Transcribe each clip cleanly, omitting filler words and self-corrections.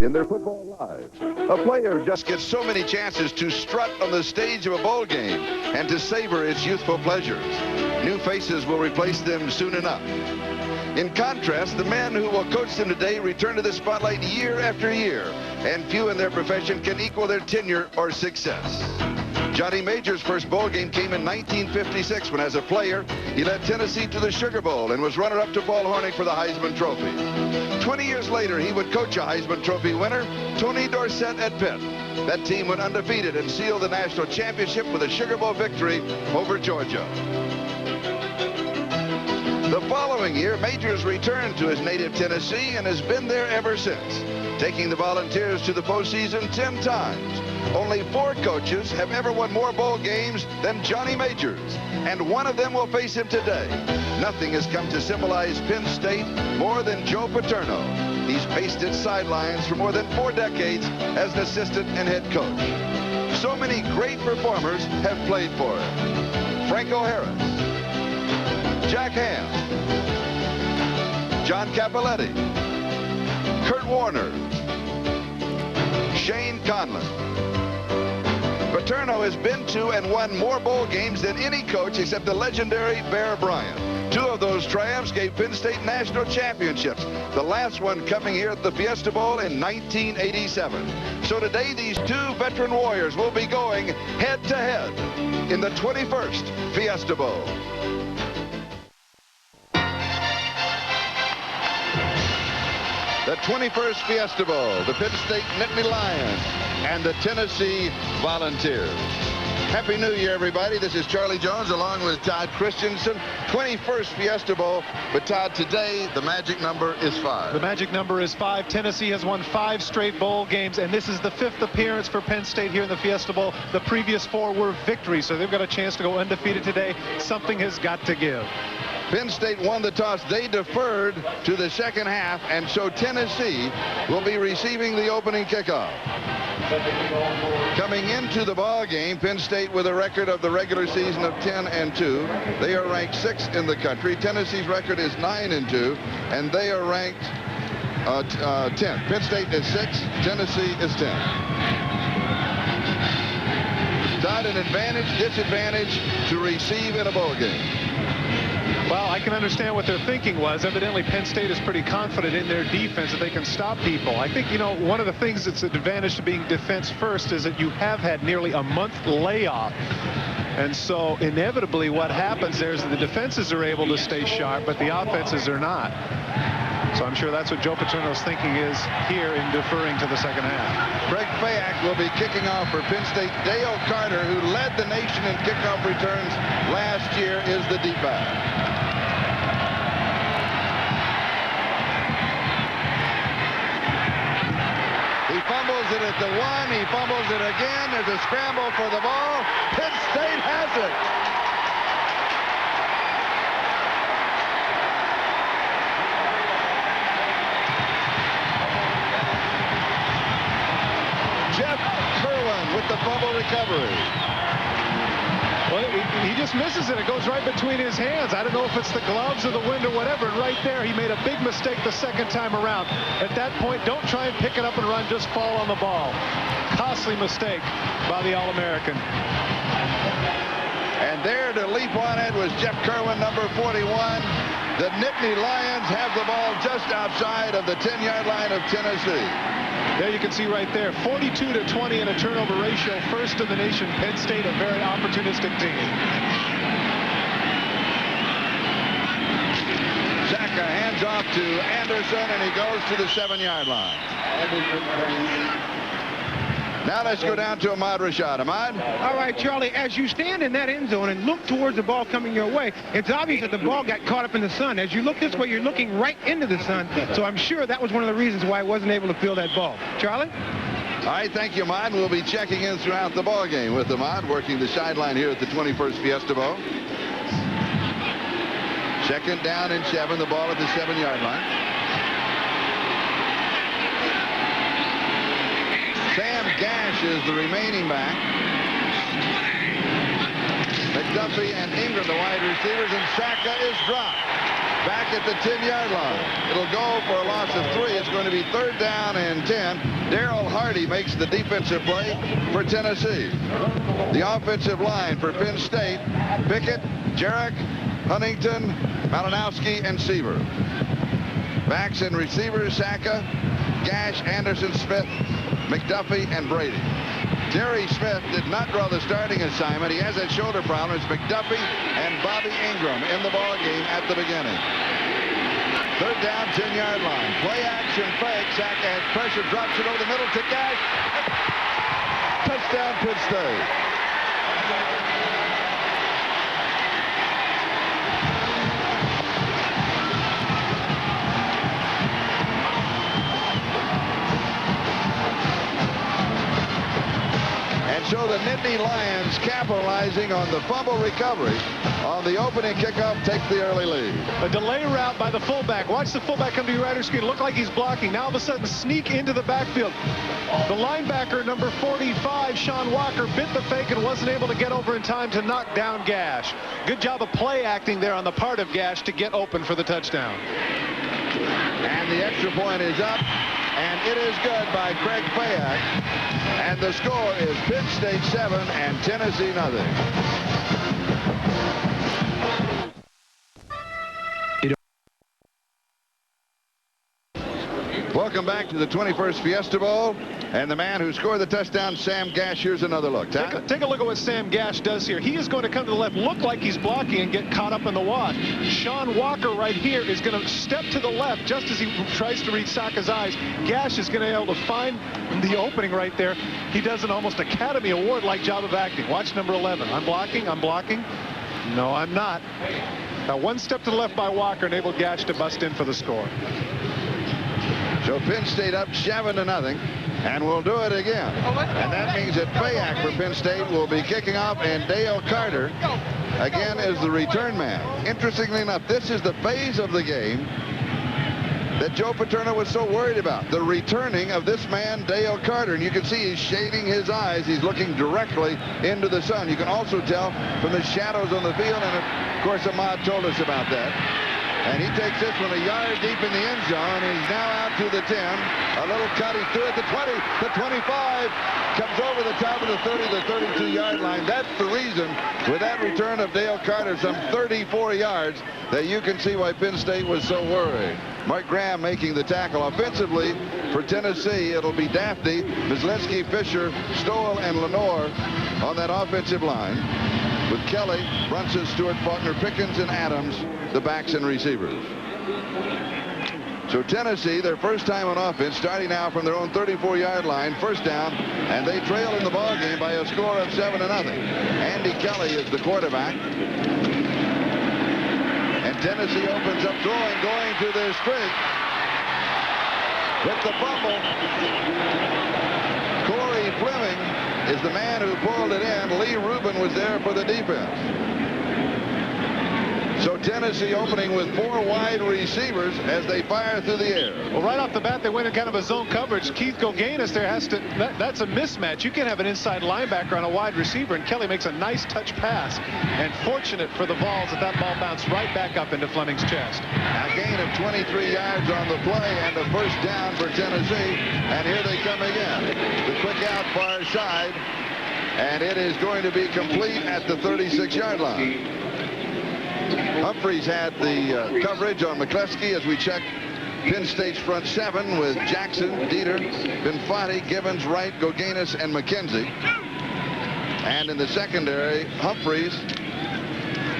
in their football lives. A player just gets so many chances to strut on the stage of a bowl game and to savor its youthful pleasures. New faces will replace them soon enough. In contrast, the men who will coach them today return to the spotlight year after year, and few in their profession can equal their tenure or success. Johnny Major's first bowl game came in 1956 when, as a player, he led Tennessee to the Sugar Bowl and was runner-up to Paul Hornung for the Heisman Trophy. 20 years later, he would coach a Heisman Trophy winner, Tony Dorsett at Pitt. That team went undefeated and sealed the national championship with a Sugar Bowl victory over Georgia. The following year, Majors returned to his native Tennessee and has been there ever since, taking the Volunteers to the postseason 10 times. Only 4 coaches have ever won more bowl games than Johnny Majors, and one of them will face him today. Nothing has come to symbolize Penn State more than Joe Paterno. He's paced its sidelines for more than 4 decades as an assistant and head coach. So many great performers have played for him. Franco Harris, Jack Ham, John Cappelletti, Kurt Warner, Shane Conlon. Paterno has been to and won more bowl games than any coach except the legendary Bear Bryant. 2 of those triumphs gave Penn State national championships, the last one coming here at the Fiesta Bowl in 1987. So today, these 2 veteran warriors will be going head-to-head in the 21st Fiesta Bowl. The 21st Fiesta Bowl, the Penn State Nittany Lions and the Tennessee Volunteers. Happy New Year, everybody. This is Charlie Jones along with Todd Christensen. 21st Fiesta Bowl. But, Todd, today the magic number is 5. The magic number is 5. Tennessee has won 5 straight bowl games, and this is the 5th appearance for Penn State here in the Fiesta Bowl. The previous 4 were victories, so they've got a chance to go undefeated today. Something has got to give. Penn State won the toss. They deferred to the second half, and so Tennessee will be receiving the opening kickoff. Coming into the ball game, Penn State with a record of the regular season of 10-2. They are ranked 6th in the country. Tennessee's record is 9-2, and they are ranked 10th. Penn State is 6th. Tennessee is 10th. Todd, an advantage, disadvantage to receive in a bowl game. Well, I can understand what their thinking was. Evidently, Penn State is pretty confident in their defense that they can stop people. I think, one of the things that's an advantage to being defense first is that you have had nearly a month layoff. And so inevitably what happens there is that the defenses are able to stay sharp, but the offenses are not. So I'm sure that's what Joe Paterno's thinking is here in deferring to the second half. Greg Fayak will be kicking off for Penn State. Dale Carter, who led the nation in kickoff returns last year, is the deep back. He fumbles it at the 1. He fumbles it again. There's a scramble for the ball. Penn State has it. Jeff Kerwin with the fumble recovery. Well, he just misses it. It goes right between his hands. I don't know if it's the gloves or the wind or whatever. And right there, he made a big mistake the second time around. At that point, don't try and pick it up and run. Just fall on the ball. Costly mistake by the All-American. And there to leap on it was Jeff Kerwin, number 41. The Nittany Lions have the ball just outside of the 10-yard line of Tennessee. There you can see right there, 42-20 in a turnover ratio. First in the nation. Penn State, a very opportunistic team. Zaka hands off to Anderson, and he goes to the 7-yard line. Now let's go down to Ahmad Rashad. Ahmad? All right, Charlie, as you stand in that end zone and look towards the ball coming your way, it's obvious that the ball got caught up in the sun. As you look this way, you're looking right into the sun, so I'm sure that was one of the reasons why I wasn't able to feel that ball. Charlie? All right, thank you, Ahmad. We'll be checking in throughout the ball game with Ahmad, working the sideline here at the 21st Fiesta Bowl. 2nd down and 7, the ball at the 7-yard line. Sam Gash is the remaining back. McDuffie and Ingram, the wide receivers, and Saka is dropped. back at the 10-yard line. It'll go for a loss of 3. It's going to be 3rd down and 10. Darryl Hardy makes the defensive play for Tennessee. The offensive line for Penn State: Pickett, Jarek, Huntington, Malinowski, and Seaver. Backs and receivers: Saka, Gash, Anderson, Smith, McDuffie, and Brady. Terry Smith did not draw the starting assignment. He has that shoulder problem. It's McDuffie and Bobby Ingram in the ball game at the beginning. 3rd down, 10-yard line. Play action fake. Saka has pressure, drops it over the middle to Gash. Touchdown, Penn State. So the Nittany Lions, capitalizing on the fumble recovery on the opening kickoff, take the early lead. A delay route by the fullback. Watch the fullback come to your right screen. Look like he's blocking. Now all of a sudden sneak into the backfield. The linebacker, number 45, Sean Walker, bit the fake and wasn't able to get over in time to knock down Gash. Good job of play acting there on the part of Gash to get open for the touchdown. And the extra point is up, and it is good by Craig Fayak. And the score is Penn State 7 and Tennessee nothing. Welcome back to the 21st Fiesta Bowl. And the man who scored the touchdown, Sam Gash. Here's another look. Take a look at what Sam Gash does here. He is going to come to the left, look like he's blocking, and get caught up in the wash. Sean Walker right here is going to step to the left just as he tries to reach Saka's eyes. Gash is going to be able to find the opening right there. He does an almost Academy Award-like job of acting. Watch number 11. I'm blocking. No, I'm not. Now one step to the left by Walker enabled Gash to bust in for the score. So Penn State up 7-0. And we'll do it again. And that means that Fayak for Penn State will be kicking off, and Dale Carter again is the return man. Interestingly enough, this is the phase of the game that Joe Paterno was so worried about, the returning of this man, Dale Carter. And you can see he's shading his eyes. He's looking directly into the sun. You can also tell from the shadows on the field, and of course Ahmad told us about that. And he takes this one a yard deep in the end zone. He's now out to the 10. A little cut. He's through at the 20, the 25. Comes over the top of the 30, the 32-yard line. That's the reason, with that return of Dale Carter, some 34 yards, that you can see why Penn State was so worried. Mark Graham making the tackle. Offensively for Tennessee, it'll be Daphne, Mislinski, Fisher, Stoll, and Lenore on that offensive line, with Kelly, Brunson, Stewart, Faulkner, Pickens, and Adams, the backs and receivers. So Tennessee, their first time on offense, starting now from their own 34-yard line, 1st down, and they trail in the ball game by a score of 7-0. Andy Kelly is the quarterback. And Tennessee opens up throwing, going to their straight. With the fumble, Corey Fleming is the man who pulled it in. Lee Rubin was there for the defense. So Tennessee opening with 4 wide receivers as they fire through the air. Well, right off the bat, they went in kind of a zone coverage. Keith Goganis there has to, that's a mismatch. You can have an inside linebacker on a wide receiver, and Kelly makes a nice touch pass. And fortunate for the Vols that ball bounced right back up into Fleming's chest. A gain of 23 yards on the play and a 1st down for Tennessee. And here they come again. The quick out far side. And it is going to be complete at the 36-yard line. Humphreys had the coverage on McCleskey as we check Penn State's front 7 with Jackson, Dieter, Benfatti, Gibbons, Wright, Goganis, and McKenzie. And in the secondary, Humphreys,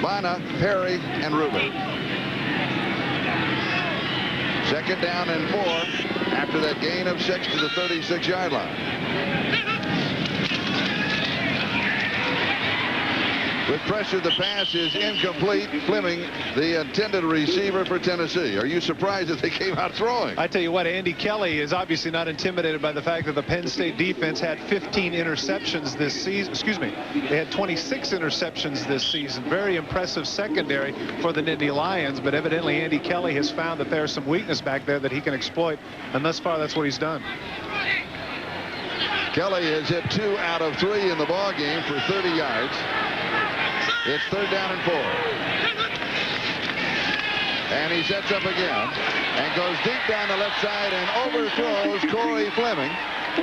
Bana, Perry, and Rubin. 2nd down and 4 after that gain of 6 to the 36-yard line. With pressure, the pass is incomplete. Fleming, the intended receiver for Tennessee. Are you surprised that they came out throwing? I tell you what, Andy Kelly is obviously not intimidated by the fact that the Penn State defense had 15 interceptions this season. Excuse me, they had 26 interceptions this season. Very impressive secondary for the Nittany Lions, but evidently Andy Kelly has found that there's some weakness back there that he can exploit, and thus far that's what he's done. Kelly has hit 2 out of 3 in the ball game for 30 yards. It's 3rd down and 4. And he sets up again and goes deep down the left side and overthrows Corey Fleming.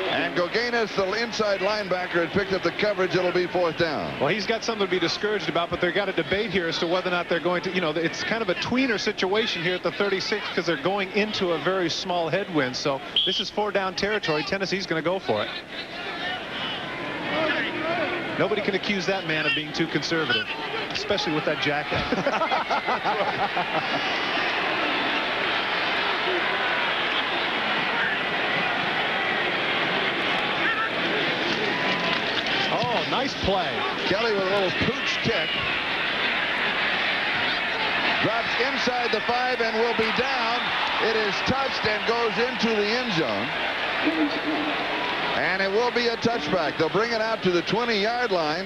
And Goganis, the inside linebacker, had picked up the coverage. It'll be 4th down. Well, he's got something to be discouraged about, but they've got a debate here as to whether or not they're going to, it's kind of a tweener situation here at the 36 because they're going into a very small headwind. So this is 4-down territory. Tennessee's going to go for it. Nobody can accuse that man of being too conservative, especially with that jacket. Oh, nice play. Kelly with a little pooch kick. Drops inside the 5 and will be down. It is touched and goes into the end zone. And it will be a touchback. They'll bring it out to the 20-yard line.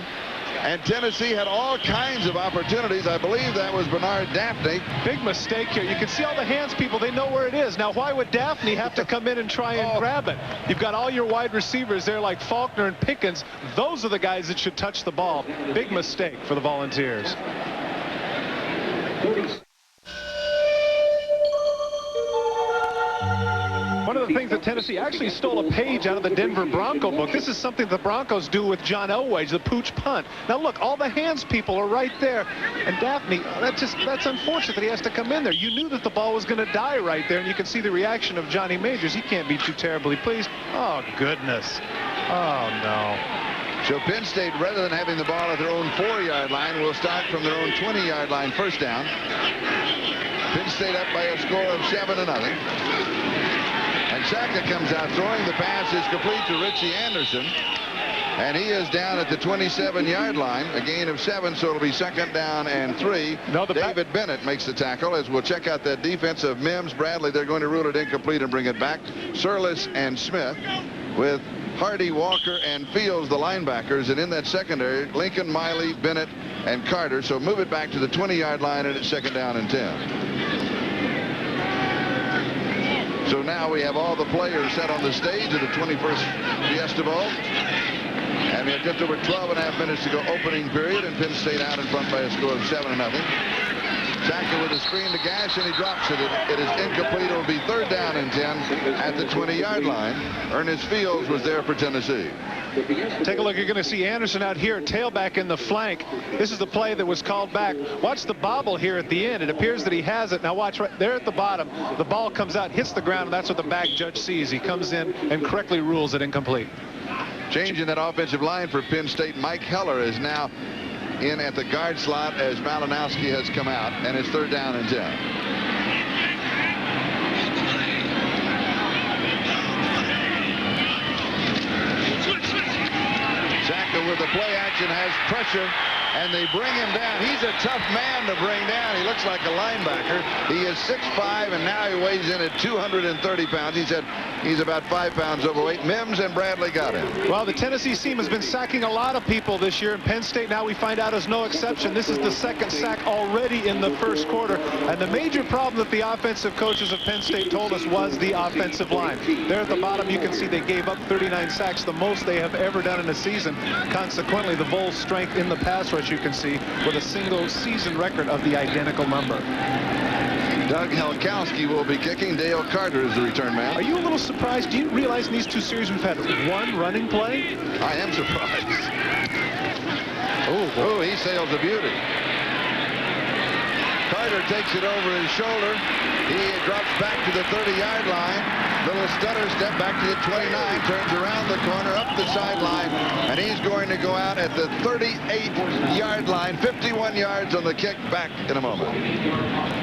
And Tennessee had all kinds of opportunities. I believe that was Bernard Daphne. Big mistake here. You can see all the hands people. They know where it is. Now, why would Daphne have to come in and try and grab it? You've got all your wide receivers there like Faulkner and Pickens. Those are the guys that should touch the ball. Big mistake for the Volunteers. One of the things that Tennessee actually stole a page out of the Denver Bronco book. This is something the Broncos do with John Elway, the pooch punt. Now look, all the hands people are right there. And Daphne, that's unfortunate that he has to come in there. You knew that the ball was going to die right there, and you can see the reaction of Johnny Majors. He can't be too terribly pleased. Oh, goodness. Oh, no. So Penn State, rather than having the ball at their own 4-yard line, will start from their own 20-yard line, 1st down. Penn State up by a score of 7-0. And Shaka comes out throwing. The pass is complete to Richie Anderson. And he is down at the 27-yard line, a gain of 7, so it'll be 2nd down and 3. David Bennett makes the tackle. As we'll check out that defense of Mims, Bradley, they're going to rule it incomplete and bring it back. Surlis and Smith with Hardy, Walker, and Fields, the linebackers. And in that secondary, Lincoln, Miley, Bennett, and Carter. So move it back to the 20-yard line, and it's 2nd down and 10. So now we have all the players set on the stage of the 21st Fiesta Bowl. And we have just over 12.5 minutes to go opening period, and Penn State out in front by a score of 7-0. Shaka with a screen to Gash, and he drops it. It is incomplete. It will be 3rd down and 10 at the 20-yard line. Ernest Fields was there for Tennessee. Take a look. You're going to see Anderson out here, tailback in the flank. This is the play that was called back. Watch the bobble here at the end. It appears that he has it. Now watch right there at the bottom. The ball comes out, hits the ground, and that's what the back judge sees. He comes in and correctly rules it incomplete. Changing that offensive line for Penn State, Mike Heller is now in at the guard slot as Malinowski has come out, and it's 3rd down and 10. Shaka with the play action has pressure, and they bring him down. He's a tough man to bring down. He looks like a linebacker. He is 6'5", and now he weighs in at 230 pounds. He said he's about 5 pounds overweight. Mims and Bradley got him. Well, the Tennessee team has been sacking a lot of people this year, and Penn State, now we find out, is no exception. This is the 2nd sack already in the 1st quarter. And the major problem that the offensive coaches of Penn State told us was the offensive line. There at the bottom, you can see they gave up 39 sacks, the most they have ever done in a season. Consequently, the Vols' strength in the pass rush, you can see, with a single season record of the identical number. Doug Helkowski will be kicking. Dale Carter is the return man. Are you a little surprised? Do you realize in these 2 series we've had 1 running play? I am surprised. Oh, he sails a beauty. Carter takes it over his shoulder. He drops back to the 30-yard line. Little stutter step back to the 29, turns around the corner, up the sideline, and he's going to go out at the 38-yard line, 51 yards on the kick, back in a moment.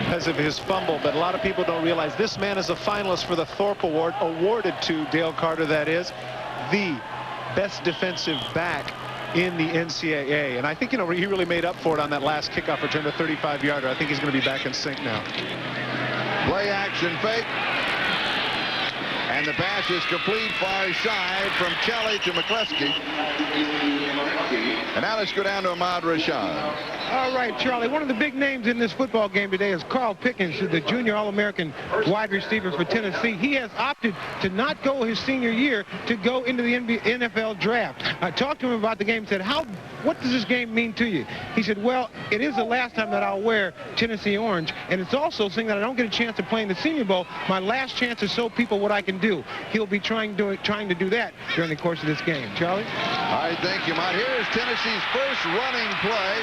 Because of his fumble, but a lot of people don't realize this man is a finalist for the Thorpe Award, awarded to Dale Carter, that is, the best defensive back in the NCAA. And I think, he really made up for it on that last kickoff return, to 35-yarder. I think he's going to be back in sync now. Play action fake. And the pass is complete, far side from Kelly to McCluskey. And now let's go down to Ahmad Rashad. All right, Charlie, one of the big names in this football game today is Carl Pickens, the junior All-American wide receiver for Tennessee. He has opted to not go his senior year, to go into the NFL draft. I talked to him about the game, said, how what does this game mean to you? He said, well, it is the last time that I'll wear Tennessee orange, and it's also saying that I don't get a chance to play in the Senior Bowl. My last chance to show people what I can do. He'll be trying to do that during the course of this game. Charlie? All right, thank you, Mott. Here is Tennessee's first running play,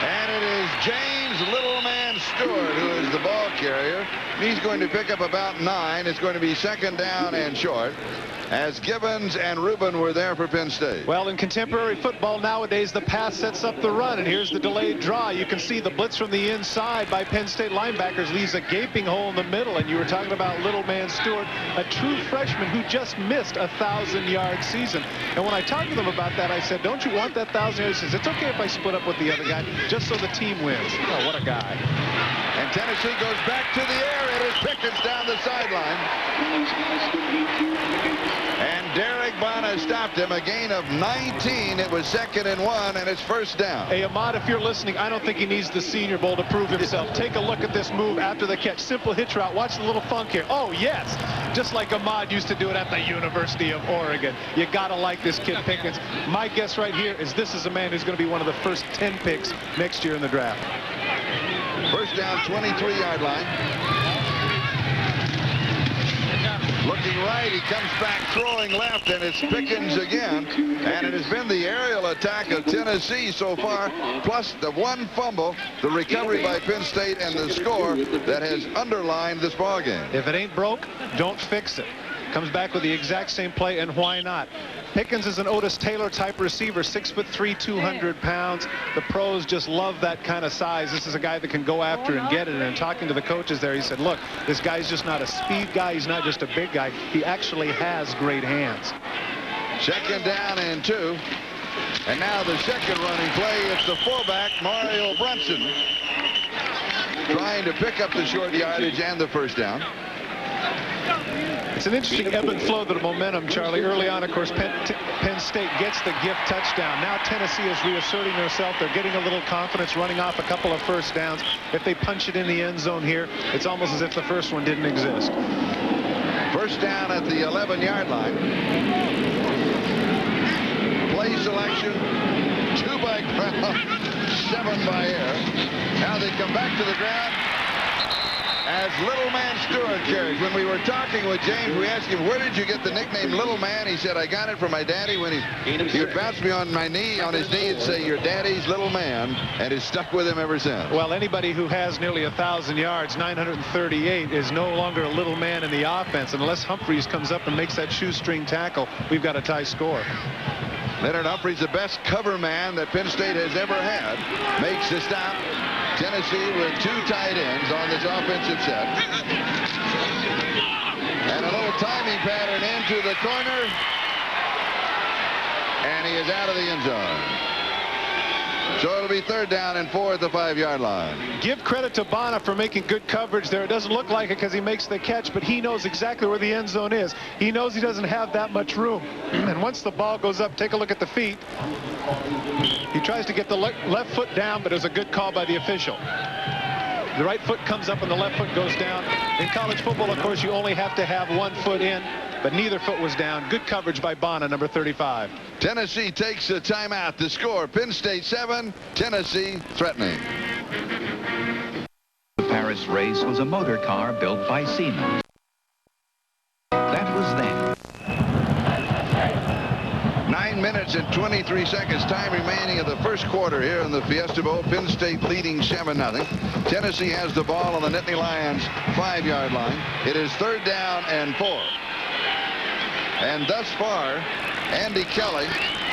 and it is James Littleman Stewart who is the ball carrier. He's going to pick up about 9. It's going to be second down and short, as Gibbons and Rubin were there for Penn State. Well, in contemporary football nowadays, the pass sets up the run, and here's the delayed draw. You can see the blitz from the inside by Penn State linebackers leaves a gaping hole in the middle, and you were talking about Littleman Stewart, a true freshman who just missed a 1,000-yard season. And when I talked to them about that, I said, don't you want that 1,000 yards? He says, it's okay if I split up with the other guy, just so the team wins. Oh, what a guy. And Tennessee goes back to the air. It is Pickens down the sideline. And Derek Bonner stopped him. A gain of 19. It was 2nd and 1, and it's first down. Hey, Ahmad, if you're listening, I don't think he needs the Senior Bowl to prove himself. Take a look at this move after the catch. Simple hitch route. Watch the little funk here. Oh, yes. Just like Ahmad used to do it at the University of Oregon. You got to like this kid Pickens. My guess right here is this is a man who's going to be one of the first 10 picks next year in the draft. First down, 23-yard line. Looking right, he comes back throwing left, and it's Pickens again. And it has been the aerial attack of Tennessee so far, plus the one fumble, the recovery by Penn State, and the score that has underlined this ballgame. If it ain't broke, don't fix it. Comes back with the exact same play, and why not? Pickens is an Otis Taylor type receiver, 6'3", 200 pounds. The pros just love that kind of size. This is a guy that can go after and get it. And talking to the coaches there, he said, look, this guy's just not a speed guy. He's not just a big guy. He actually has great hands. Second down and 2. And now the second running play. It's the fullback, Mario Brunson, trying to pick up the short yardage and the first down. It's an interesting ebb and flow to the momentum, Charlie. Early on, of course, Penn State gets the gift touchdown. Now Tennessee is reasserting themselves. They're getting a little confidence, running off a couple of first downs. If they punch it in the end zone here, it's almost as if the first one didn't exist. First down at the 11-yard line. Play selection, 2 by ground, 7 by air. Now they come back to the ground as Little Man Stewart carries. When we were talking with James, we asked him, where did you get the nickname Little Man? He said, I got it from my daddy when he would bounce me on my knee, on his knee, and say, your daddy's Little Man, and it's stuck with him ever since. Well, anybody who has nearly 1,000 yards, 938, is no longer a little man in the offense. Unless Humphreys comes up and makes that shoestring tackle, we've got a tie score. Leonard Humphreys, the best cover man that Penn State has ever had, makes the stop. Tennessee with 2 tight ends on this offensive set. And a little timing pattern into the corner. And he is out of the end zone. So it'll be 3rd down and 4 at the 5-yard line. Give credit to Bonner for making good coverage there. It doesn't look like it because he makes the catch, but he knows exactly where the end zone is. He knows he doesn't have that much room. And once the ball goes up, take a look at the feet. He tries to get the left foot down, but it was a good call by the official. The right foot comes up and the left foot goes down. In college football, of course, you only have to have one foot in, but neither foot was down. Good coverage by Bonner, number 35. Tennessee takes a timeout. The score, Penn State 7, Tennessee threatening. The Paris race was a motor car built by Siemens. That was then. 9 minutes and 23 seconds time remaining of the first quarter here in the Fiesta Bowl. Penn State leading 7-0. Tennessee has the ball on the Nittany Lions 5-yard line. It is 3rd down and 4. And thus far, Andy Kelly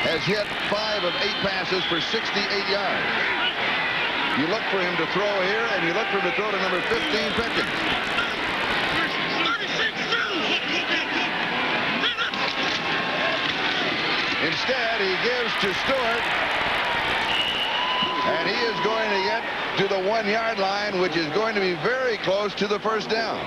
has hit 5 of 8 passes for 68 yards. You look for him to throw here, and you look for him to throw to number 15, Pickens. Instead, he gives to Stewart, and he is going to get to the 1-yard line, which is going to be very close to the first down.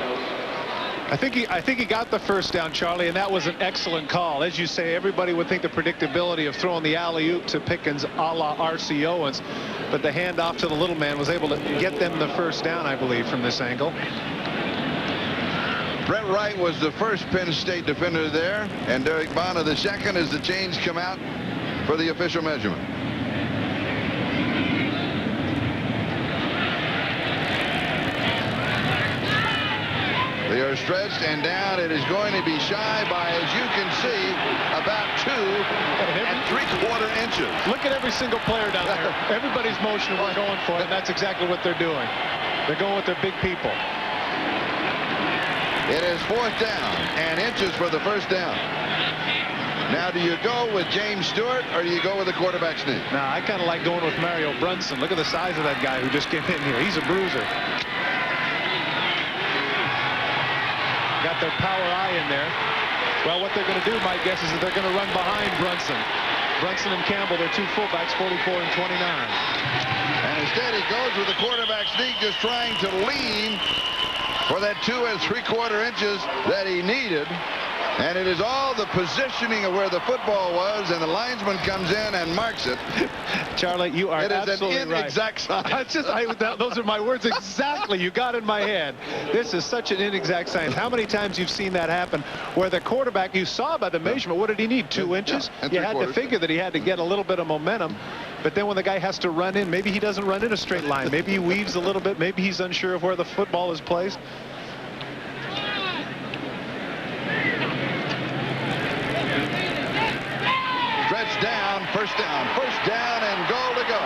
I think he got the first down, Charlie, and that was an excellent call. As you say, everybody would think the predictability of throwing the alley-oop to Pickens a la R.C. Owens, but the handoff to the little man was able to get them the first down, I believe, from this angle. Brett Wright was the first Penn State defender there, and Derek Bonner the second as the chains come out for the official measurement. They are stretched and down. It is going to be shy by, as you can see, about 2 3/4 inches. Look at every single player down there. Everybody's motion, we're going for it, and that's exactly what they're doing. They're going with their big people. It is 4th down and inches for the first down. Now, do you go with James Stewart or do you go with the quarterback sneak? Now, I kind of like going with Mario Brunson. Look at the size of that guy who just came in here. He's a bruiser. Got their power eye in there. Well, what they're going to do, my guess, is that they're going to run behind Brunson. Brunson and Campbell, they're 2 fullbacks, 44 and 29. And instead, he goes with the quarterback sneak, just trying to lean for that 2 3/4 inches that he needed. And it is all the positioning of where the football was, and the linesman comes in and marks it. Charlie, you are absolutely right. It is an inexact science. Those are my words exactly. You got in my head. This is such an inexact science. How many times you've seen that happen where the quarterback, you saw by the measurement, what did he need? 2 inches? Yeah, you had to figure that he had to get a little bit of momentum. But then when the guy has to run in, maybe he doesn't run in a straight line. Maybe he weaves a little bit. Maybe he's unsure of where the football is placed. Down, first down and goal to go.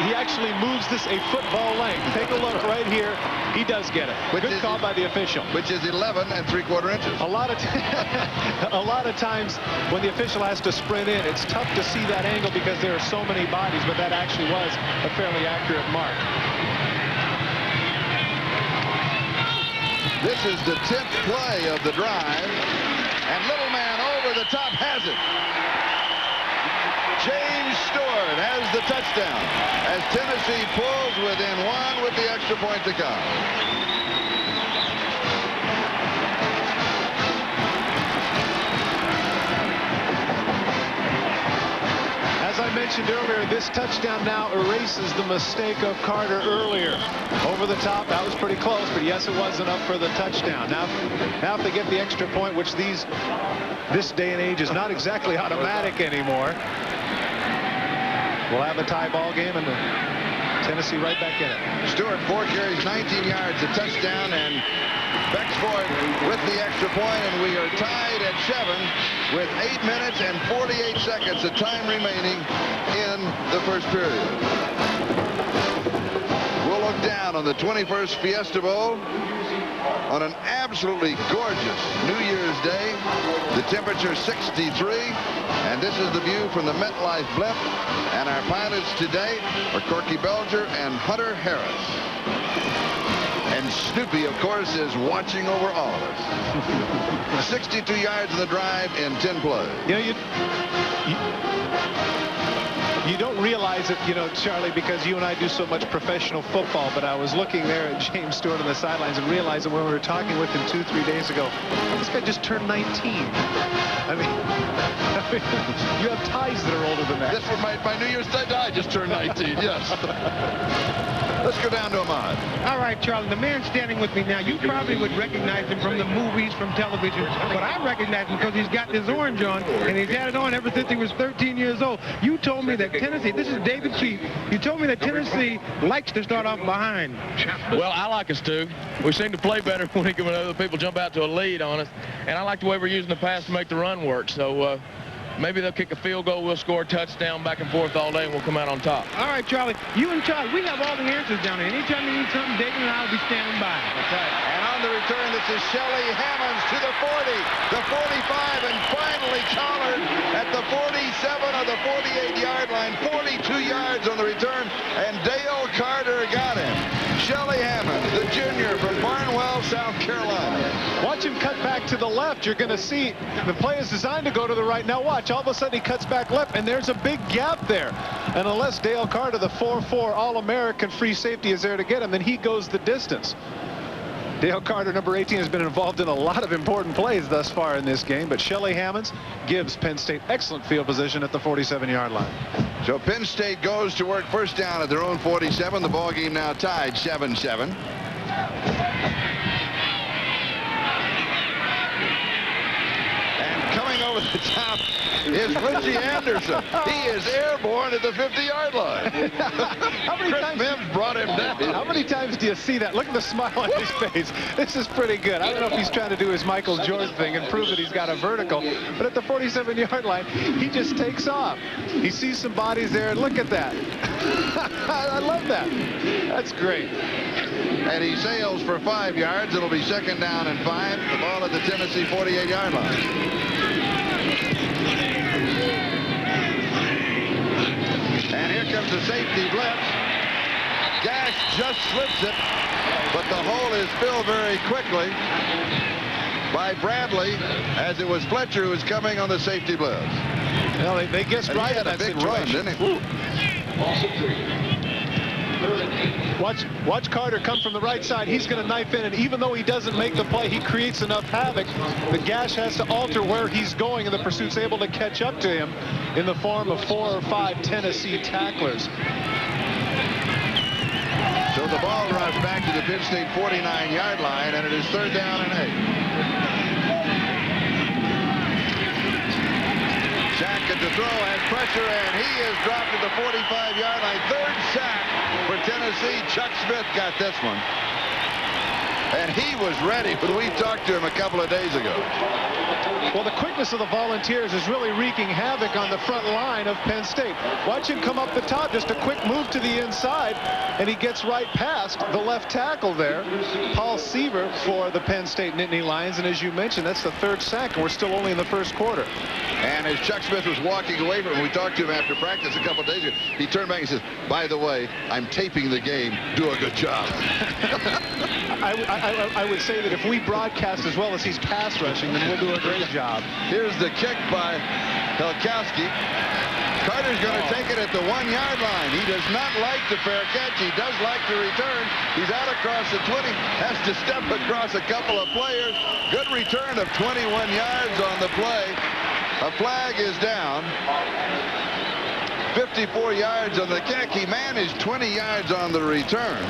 He actually moves this a football length. Take a look right here. He does get it. Good call by the official. Which is 11 3/4 inches. A lot of times when the official has to sprint in, it's tough to see that angle because there are so many bodies, but that actually was a fairly accurate mark. This is the 10th play of the drive, and little man over the top has it. James Stewart has the touchdown as Tennessee pulls within 1 with the extra point to come. As I mentioned earlier, this touchdown now erases the mistake of Carter earlier. Over the top, that was pretty close, but yes, it was enough for the touchdown. Now if they get the extra point, which this day and age is not exactly automatic anymore, we'll have a tie ball game and Tennessee right back in it. Stewart, 4 carries, 19 yards, a touchdown, and Bexford with the extra point, and we are tied at 7 with 8 minutes and 48 seconds of time remaining in the first period. We'll look down on the 21st Fiesta Bowl on an absolutely gorgeous New Year's Day. The temperature 63, and this is the view from the MetLife blimp. And our pilots today are Corky Belger and Hunter Harris. And Snoopy, of course, is watching over all of us. 62 yards in the drive in 10 plays. You know, you don't realize it, you know, Charlie, because you and I do so much professional football, but I was looking there at James Stewart on the sidelines and realizing when we were talking with him 2-3 days ago, this guy just turned 19. I mean, you have ties that are older than that. This was my New Year's Day. I just turned 19, yes. Let's go down to Ahmad. All right, Charlie, the man standing with me now, you probably would recognize him from the movies, from television, but I recognize him because he's got this orange on, and he's had it on ever since he was 13 years old. You told me that Tennessee, this is David Chief, you told me that Tennessee likes to start off behind. Well, I like us to. We seem to play better when other people jump out to a lead on us, and I like the way we're using the pass to make the run work, so maybe they'll kick a field goal, we'll score a touchdown back and forth all day, and we'll come out on top. All right, Charlie, you and Charlie, we have all the answers down there. Anytime you need something, David and I will be standing by. That's right. And on the return, this is Shelly Hammonds to the 40, the 45, and finally collared at the 47 or the 48-yard line. 42 yards on the return, and Dale Carter got him. Shelly Hammonds, the junior from Barnwell, South Carolina. Watch him cut back to the left. You're going to see the play is designed to go to the right. Now watch, all of a sudden he cuts back left, and there's a big gap there. And unless Dale Carter, the 4'4" All-American free safety, is there to get him, then he goes the distance. Dale Carter, number 18, has been involved in a lot of important plays thus far in this game, but Shelly Hammonds gives Penn State excellent field position at the 47-yard line. So Penn State goes to work first down at their own 47. The ball game now tied 7-7. And coming over the top is Richie Anderson. He is airborne at the 50-yard line. How many times Mims brought him down? How many times do you see that? Look at the smile on his face. This is pretty good. I don't know if he's trying to do his Michael Jordan thing and prove that he's got a vertical, but at the 47-yard line, he just takes off. He sees some bodies there, and look at that. I love that. That's great. And he sails for 5 yards. It'll be 2nd down and 5. The ball at the Tennessee 48-yard line. And here comes the safety blitz. Gash just slips it, but the hole is filled very quickly by Bradley, as it was Fletcher who was coming on the safety blitz. Well, they guessed And right he had in a that big situation. run, didn't he? Watch Carter come from the right side. He's going to knife in, and even though he doesn't make the play, he creates enough havoc. The Gash has to alter where he's going, and the pursuit's able to catch up to him in the form of 4 or 5 Tennessee tacklers. So the ball drops back to the Penn State 49-yard line, and it is 3rd down and 8. Shack at the throw, has pressure, and he is dropped at the 45-yard line. 3rd sack for Tennessee. Chuck Smith got this one. And he was ready when we talked to him a couple of days ago. Well, the quickness of the Volunteers is really wreaking havoc on the front line of Penn State. Watch him come up the top, just a quick move to the inside, and he gets right past the left tackle there, Paul Seaver, for the Penn State Nittany Lions. And as you mentioned, that's the 3rd sack, and we're still only in the 1st quarter. And as Chuck Smith was walking away from him, we talked to him after practice a couple of days ago, he turned back and says, "By the way, I'm taping the game. Do a good job." I would say that if we broadcast as well as he's pass rushing, then we'll do a great job. Here's the kick by Helkowski. Carter's going to take it at the 1-yard line. He does not like the fair catch. He does like the return. He's out across the 20. Has to step across a couple of players. Good return of 21 yards on the play. A flag is down. 54 yards on the kick. He managed 20 yards on the return.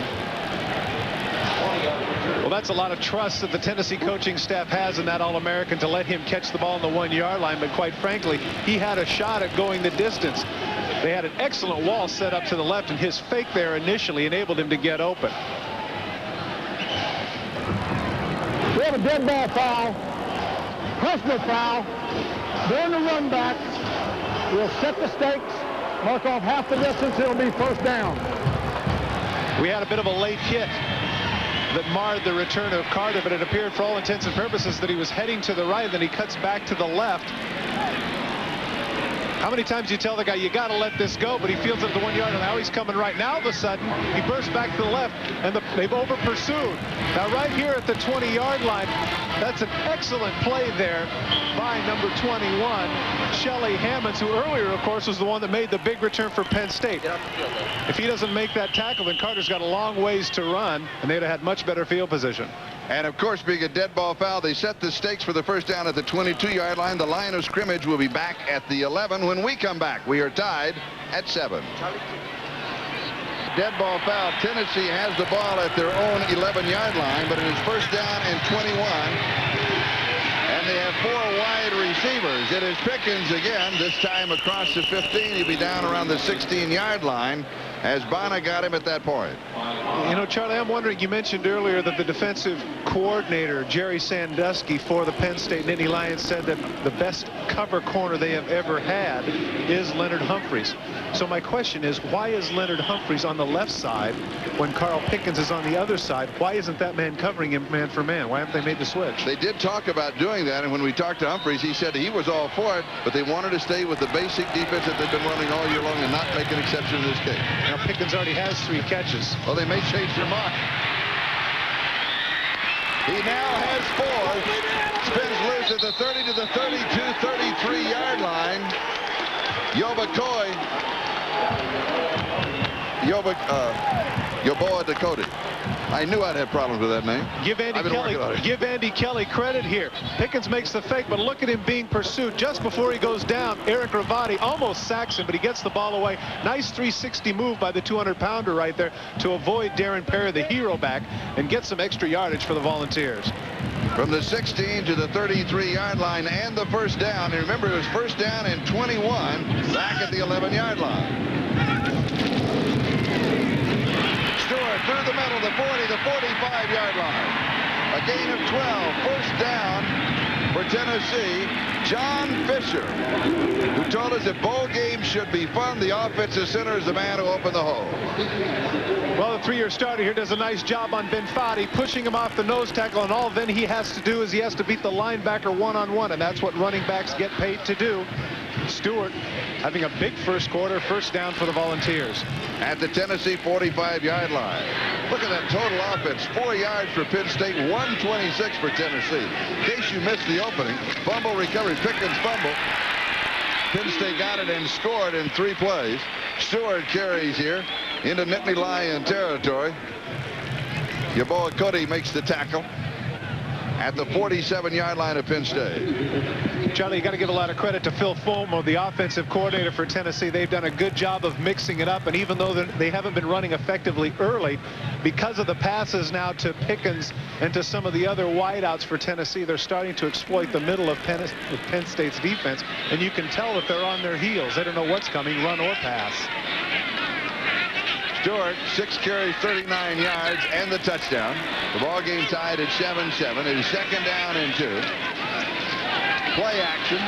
Well, that's a lot of trust that the Tennessee coaching staff has in that All-American to let him catch the ball on the 1-yard line. But quite frankly, he had a shot at going the distance. They had an excellent wall set up to the left, and his fake there initially enabled him to get open. We have a dead ball foul, personal foul. During the run back, we'll set the stakes, mark off half the distance, it'll be 1st down. We had a bit of a late hit that marred the return of Carter, but it appeared for all intents and purposes that he was heading to the right, then he cuts back to the left. How many times do you tell the guy, you got to let this go, but he feels it at the 1-yard line. Now he's coming right. Now all of a sudden, he bursts back to the left, and they've over-pursued. Now right here at the 20-yard line, that's an excellent play there by number 21, Shelly Hammonds, who earlier, of course, was the one that made the big return for Penn State. If he doesn't make that tackle, then Carter's got a long ways to run, and they'd have had much better field position. And of course, being a dead ball foul, they set the stakes for the 1st down at the 22-yard line. The line of scrimmage will be back at the 11 when we come back. We are tied at 7. Dead ball foul. Tennessee has the ball at their own 11-yard line, but it is 1st down and 21. And they have 4 wide receivers. It is Pickens again, this time across the 15. He'll be down around the 16-yard line as Bonner got him at that point. You know, Charlie, I'm wondering, you mentioned earlier that the defensive coordinator, Jerry Sandusky, for the Penn State Nittany Lions, said that the best cover corner they have ever had is Leonard Humphreys. So my question is, why is Leonard Humphreys on the left side when Carl Pickens is on the other side? Why isn't that man covering him man for man? Why haven't they made the switch? They did talk about doing that, and when we talked to Humphreys, he said he was all for it, but they wanted to stay with the basic defense that they've been running all year long and not make an exception in this case. Now Pickens already has 3 catches. Well, they may change their mind. He now has 4. Spins loose at the 30 to the 32, 33-yard line. Yoboa Dakota. I knew I'd have problems with that name. Give Andy Kelly credit here. Pickens makes the fake, but look at him being pursued. Just before he goes down, Eric Ravati almost sacks him, but he gets the ball away. Nice 360 move by the 200-pounder right there to avoid Darren Perry, the hero back, and get some extra yardage for the Volunteers. from the 16 to the 33-yard line and the first down. And remember, it was first down and 21 back at the 11-yard line. Stewart through the middle, the 40, the 45-yard line. A gain of 12. First down for Tennessee. John Fisher, who told us that bowl games should be fun. The offensive center is the man who opened the hole. Well, the three-year starter here does a nice job on Ben Foddy, pushing him off the nose tackle, and all then he has to do is he has to beat the linebacker one-on-one, and that's what running backs get paid to do. Stewart having a big first quarter, first down for the Volunteers. At the Tennessee 45-yard line. Look at that total offense. 4 yards for Penn State, 126 for Tennessee. In case you missed the opening, fumble recovery, Pickens fumble. Penn State got it and scored in 3 plays. Stewart carries here into Nittany Lion territory. Yeboah Cody makes the tackle at the 47-yard line of Penn State. Charlie, you got to give a lot of credit to Phil Fulmer, the offensive coordinator for Tennessee. They've done a good job of mixing it up, and even though they haven't been running effectively early, because of the passes now to Pickens and to some of the other wideouts for Tennessee, they're starting to exploit the middle of Penn State's defense, and you can tell that they're on their heels. They don't know what's coming, run or pass. Stewart, 6 carries, 39 yards, and the touchdown. The ball game tied at 7-7. It is second down and 2. Play action.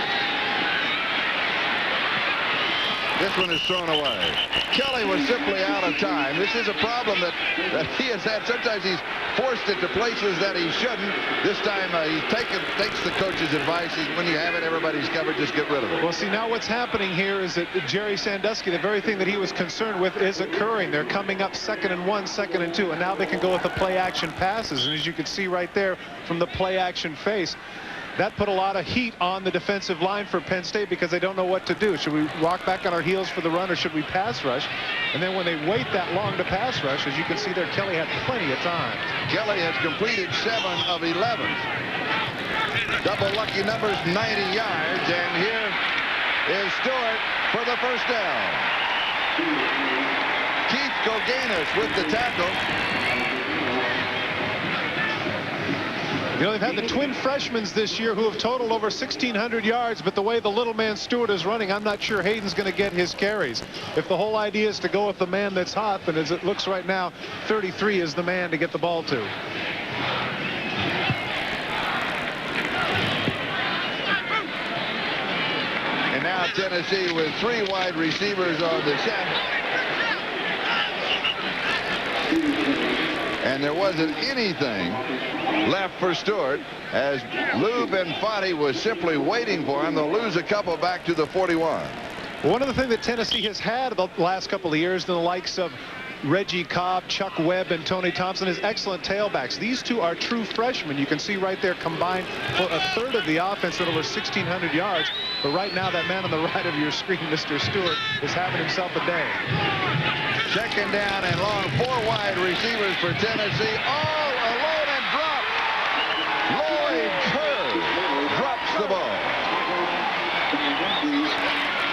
This one is thrown away. Kelly was simply out of time. This is a problem that he has had. Sometimes he's forced it to places that he shouldn't. This time he takes the coach's advice. When you have it, everybody's covered. Just get rid of it. Well, see, now what's happening here is that Jerry Sandusky, the very thing that he was concerned with is occurring. They're coming up 2nd and 1, 2nd and 2, and now they can go with the play action passes. And as you can see right there from the play action face, that put a lot of heat on the defensive line for Penn State because they don't know what to do. Should we walk back on our heels for the run, or should we pass rush? And then when they wait that long to pass rush, as you can see there, Kelly had plenty of time. Kelly has completed 7 of 11. Double lucky numbers, 90 yards. And here is Stewart for the first down. Keith Koganis with the tackle. You know, they've had the twin freshmen this year who have totaled over 1,600 yards, but the way the little man Stewart is running, I'm not sure Hayden's going to get his carries. If the whole idea is to go with the man that's hot, then as it looks right now, 33 is the man to get the ball to. And now Tennessee with 3 wide receivers on the set. And there wasn't anything left for Stewart as Lou Ben Foddy was simply waiting for him. They'll lose a couple back to the 41. One of the things that Tennessee has had the last couple of years, the likes of Reggie Cobb, Chuck Webb, and Tony Thompson, is excellent tailbacks. These two are true freshmen. You can see right there combined for a third of the offense at over 1,600 yards. But right now, that man on the right of your screen, Mr. Stewart, is having himself a day. Second down and long. 4 wide receivers for Tennessee. All alone and dropped. Lloyd Kerr drops the ball.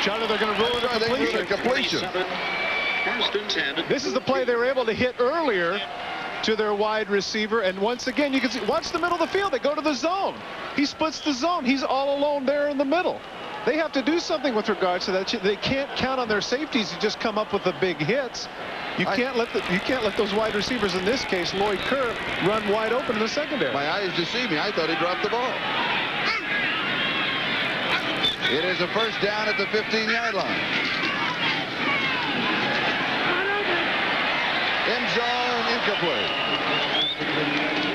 Charlie, they're going to rule it a completion. This is the play they were able to hit earlier to their wide receiver. And once again, you can see, watch the middle of the field. They go to the zone. He splits the zone. He's all alone there in the middle. They have to do something with regards to that. They can't count on their safeties to just come up with the big hits. You can't let those wide receivers, in this case Lloyd Kerr, run wide open in the secondary. My eyes deceive me. I thought he dropped the ball. It is a first down at the 15-yard line. End zone, incomplete.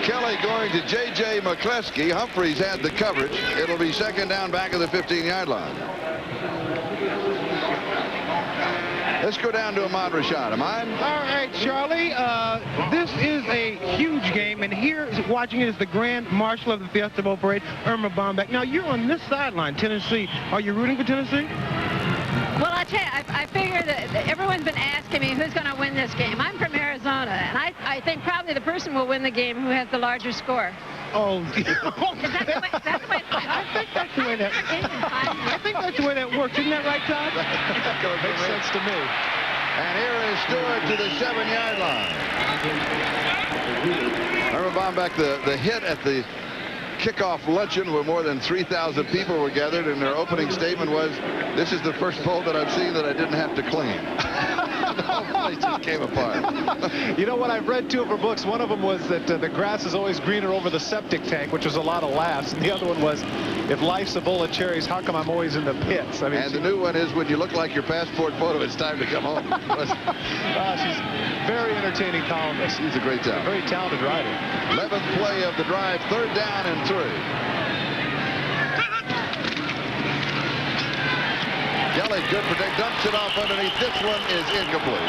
Kelly going to J.J. McCleskey. Humphreys had the coverage. It'll be second down back of the 15-yard line. Let's go down to Ahmad Rashad. Ahmad? All right, Charlie. This is a huge game, and here watching it is the Grand Marshal of the Fiesta Bowl Parade, Irma Bombeck. Now, you're on this sideline, Tennessee. Are you rooting for Tennessee? Well, I tell you, I figure that everyone's been asking me who's going to win this game. I'm from Arizona, and I think probably the person will win the game who has the larger score. Oh, Is that the way I think that's the way that. I think that's the way that works. Isn't that right, Todd? That makes sense to me. And here is Stewart to the 7-yard line. Irma Bombeck, the hit at the kickoff luncheon where more than 3,000 people were gathered, and their opening statement was, "This is the first bowl that I've seen that I didn't have to clean." The whole place just came apart. You know what? I've read 2 of her books. One of them was that the grass is always greener over the septic tank, which was a lot of laughs. And the other one was, if life's a bowl of cherries, how come I'm always in the pits? I mean, and the new one is, when you look like your passport photo, it's time to come home. She's very entertaining columnist. She's a great talent. Very talented writer. 11th play of the drive, 3rd down and 3. Kelly, good protect, dumps it off underneath. This one is incomplete.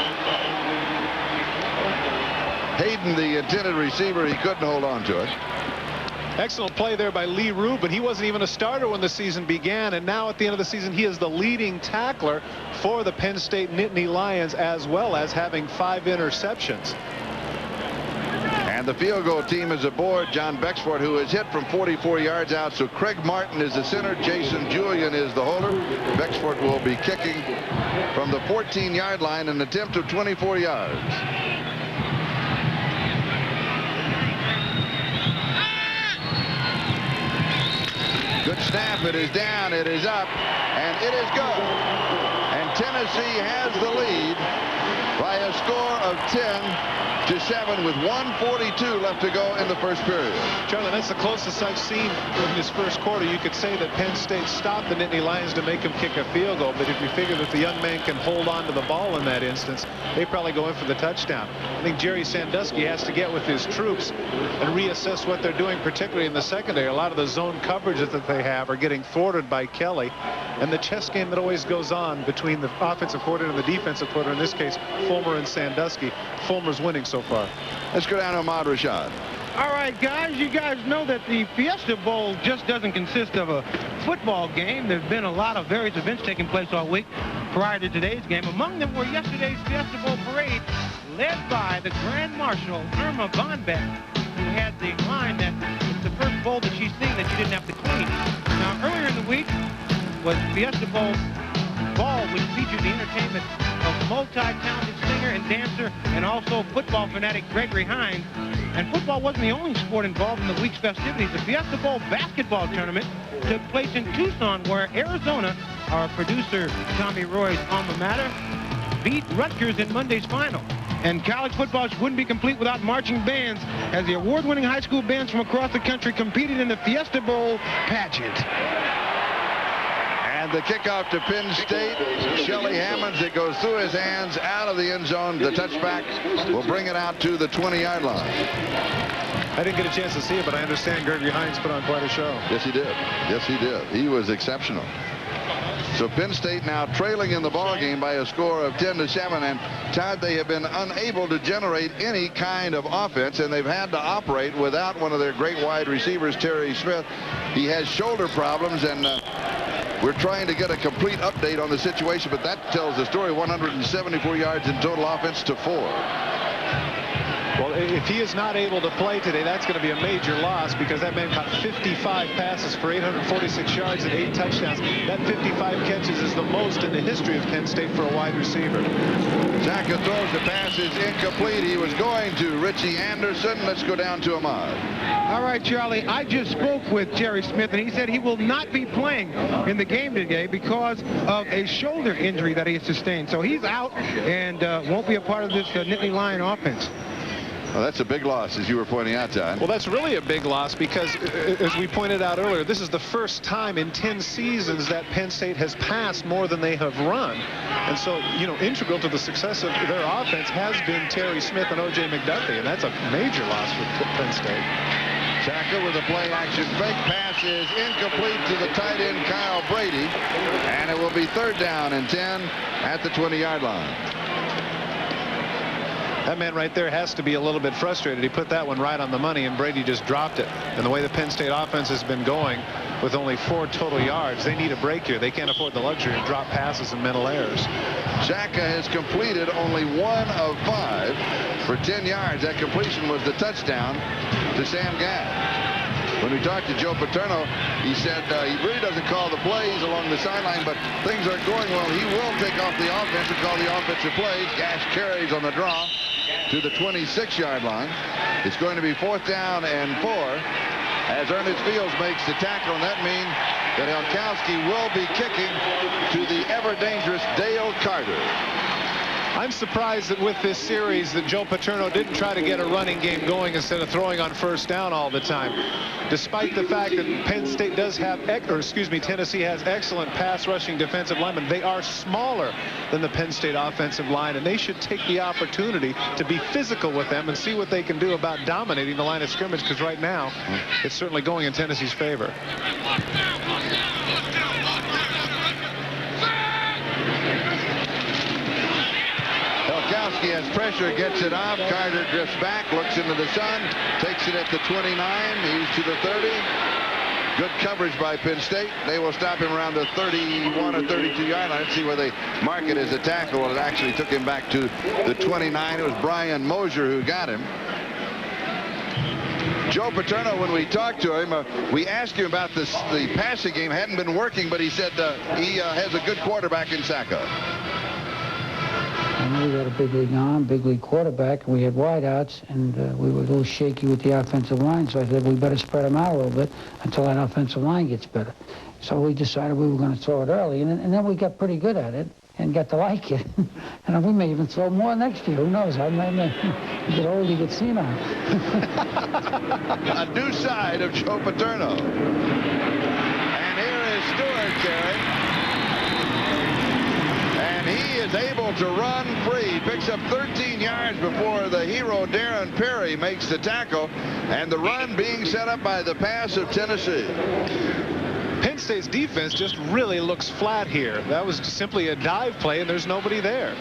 Hayden, the intended receiver, he couldn't hold on to it. Excellent play there by Lee Rubin. He wasn't even a starter when the season began, and now at the end of the season, he is the leading tackler for the Penn State Nittany Lions, as well as having 5 interceptions. And the field goal team is aboard. John Bexford, who is hit from 44 yards out. So Craig Martin is the center. Jason Julian is the holder. Bexford will be kicking from the 14-yard line, an attempt of 24 yards. Good snap. It is down. It is up. And it is good. And Tennessee has the lead by a score of 10-7 with 1:42 left to go in the first period. Charlie, that's the closest I've seen in this first quarter. You could say that Penn State stopped the Nittany Lions to make him kick a field goal, but if you figure that the young man can hold on to the ball in that instance, they probably go in for the touchdown. I think Jerry Sandusky has to get with his troops and reassess what they're doing, particularly in the secondary. A lot of the zone coverages that they have are getting thwarted by Kelly, and the chess game that always goes on between the offensive coordinator and the defensive coordinator, in this case Fulmer and Sandusky. Fulmer's winning so far. Let's go down to Ahmad Rashad. All right, guys, you guys know that the Fiesta Bowl just doesn't consist of a football game. There's been a lot of various events taking place all week prior to today's game. Among them were yesterday's Fiesta Bowl parade, led by the Grand Marshal, Irma Von Beck, who had the line that it's the first bowl that she's seen that she didn't have to clean. Now, earlier in the week was Fiesta Bowl Ball, which featured the entertainment of multi-talented singer and dancer and also football fanatic Gregory Hines. And football wasn't the only sport involved in the week's festivities. The Fiesta Bowl basketball tournament took place in Tucson, where Arizona, our producer Tommy Roy's alma mater, beat Rutgers in Monday's final. And college football wouldn't be complete without marching bands, as the award-winning high school bands from across the country competed in the Fiesta Bowl pageant. And the kickoff to Penn State, Shelly Hammonds, it goes through his hands, out of the end zone. The touchback will bring it out to the 20-yard line. I didn't get a chance to see it, but I understand Gregory Hines put on quite a show. Yes, he did. Yes, he did. He was exceptional. So Penn State now trailing in the ball game by a score of 10-7, and Todd, they have been unable to generate any kind of offense, and they've had to operate without one of their great wide receivers, Terry Smith. He has shoulder problems, and we're trying to get a complete update on the situation, but that tells the story. 174 yards in total offense to 4. Well, if he is not able to play today, that's going to be a major loss, because that man caught 55 passes for 846 yards and 8 touchdowns. That 55 catches is the most in the history of Penn State for a wide receiver. Zaka throws the pass, is incomplete. He was going to Richie Anderson. Let's go down to Ahmad. All right, Charlie, I just spoke with Jerry Smith, and he said he will not be playing in the game today because of a shoulder injury that he has sustained. So he's out and won't be a part of this Nittany Lion offense. Well, that's a big loss, as you were pointing out, Todd. Well, that's really a big loss because, as we pointed out earlier, this is the first time in 10 seasons that Penn State has passed more than they have run. And so, you know, integral to the success of their offense has been Terry Smith and O.J. McDuffie, and that's a major loss for Penn State. Shaka with a play-action fake pass is incomplete to the tight end, Kyle Brady, and it will be 3rd down and 10 at the 20-yard line. That man right there has to be a little bit frustrated. He put that one right on the money, and Brady just dropped it. And the way the Penn State offense has been going with only 4 total yards, they need a break here. They can't afford the luxury of drop passes and mental errors. Shaka has completed only 1 of 5 for 10 yards. That completion was the touchdown to Sam Gadd. When we talked to Joe Paterno, he said he really doesn't call the plays along the sideline, but things are going well. He will take off the offense and call the offensive plays. Gash carries on the draw to the 26-yard line. It's going to be 4th down and 4. as Ernest Fields makes the tackle, and that means that Elkowski will be kicking to the ever-dangerous Dale Carter. I'm surprised that with this series that Joe Paterno didn't try to get a running game going instead of throwing on first down all the time. Despite the fact that Penn State does have, Tennessee has excellent pass rushing defensive linemen. They are smaller than the Penn State offensive line, and they should take the opportunity to be physical with them and see what they can do about dominating the line of scrimmage, because right now it's certainly going in Tennessee's favor. Elkowski has pressure, gets it off. Carter drifts back, looks into the sun, takes it at the 29. He's to the 30. Good coverage by Penn State. They will stop him around the 31 or 32 yard line. Let's see where they mark it as a tackle. Well, it actually took him back to the 29. It was Brian Mosier who got him. Joe Paterno, when we talked to him, we asked him about the passing game. Hadn't been working, but he said he has a good quarterback in Sacco. I know we got a big league arm, big league quarterback, and we had wideouts, and we were a little shaky with the offensive line, so I said we better spread them out a little bit until that offensive line gets better. So we decided we were going to throw it early, and then we got pretty good at it and got to like it. And we may even throw more next year. Who knows? I may get old, you get senile. A new side of Joe Paterno. And here is Stewart carrying. And he is able to run free. He picks up 13 yards before the hero Darren Perry makes the tackle. And the run being set up by the pass of Tennessee. Penn State's defense just really looks flat here. That was simply a dive play, and there's nobody there.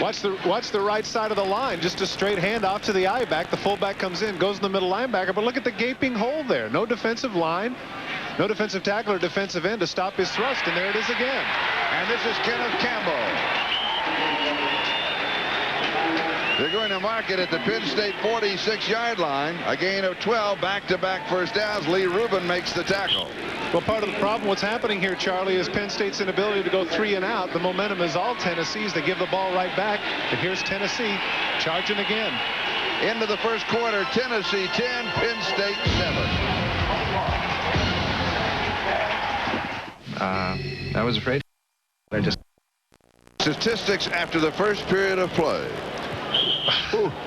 Watch the right side of the line. Just a straight handoff to the I-back. The fullback comes in, goes in the middle linebacker, but look at the gaping hole there. No defensive line, no defensive tackle or defensive end to stop his thrust, and there it is again. And this is Kenneth Campbell. They're going to mark it at the Penn State 46-yard line. A gain of 12, back-to-back first downs. Lee Rubin makes the tackle. Well, part of the problem, what's happening here, Charlie, is Penn State's inability to go 3 and out. The momentum is all Tennessee's. They give the ball right back. And here's Tennessee charging again. Into the first quarter, Tennessee 10, Penn State 7. I was afraid. I just... Statistics after the first period of play.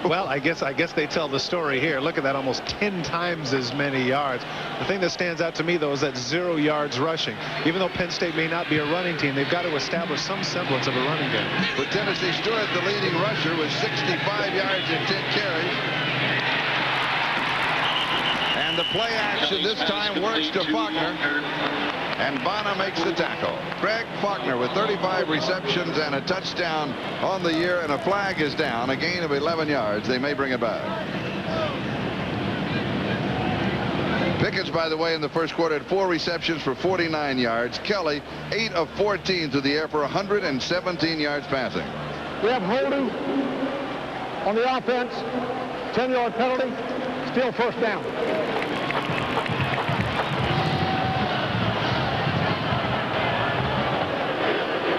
Well, I guess they tell the story here. Look at that, almost 10 times as many yards. The thing that stands out to me, though, is that 0 yards rushing. Even though Penn State may not be a running team, they've got to establish some semblance of a running game. For Tennessee, Stewart, the leading rusher, with 65 yards and 10 carries. And the play action this time works to Faulkner. And Bonner makes the tackle. Greg Faulkner with 35 receptions and a touchdown on the year, and a flag is down. A gain of 11 yards. They may bring it back. Pickens, by the way, in the first quarter had 4 receptions for 49 yards. Kelly, 8 of 14 through the air for 117 yards passing. We have holding on the offense, 10-yard penalty, still first down.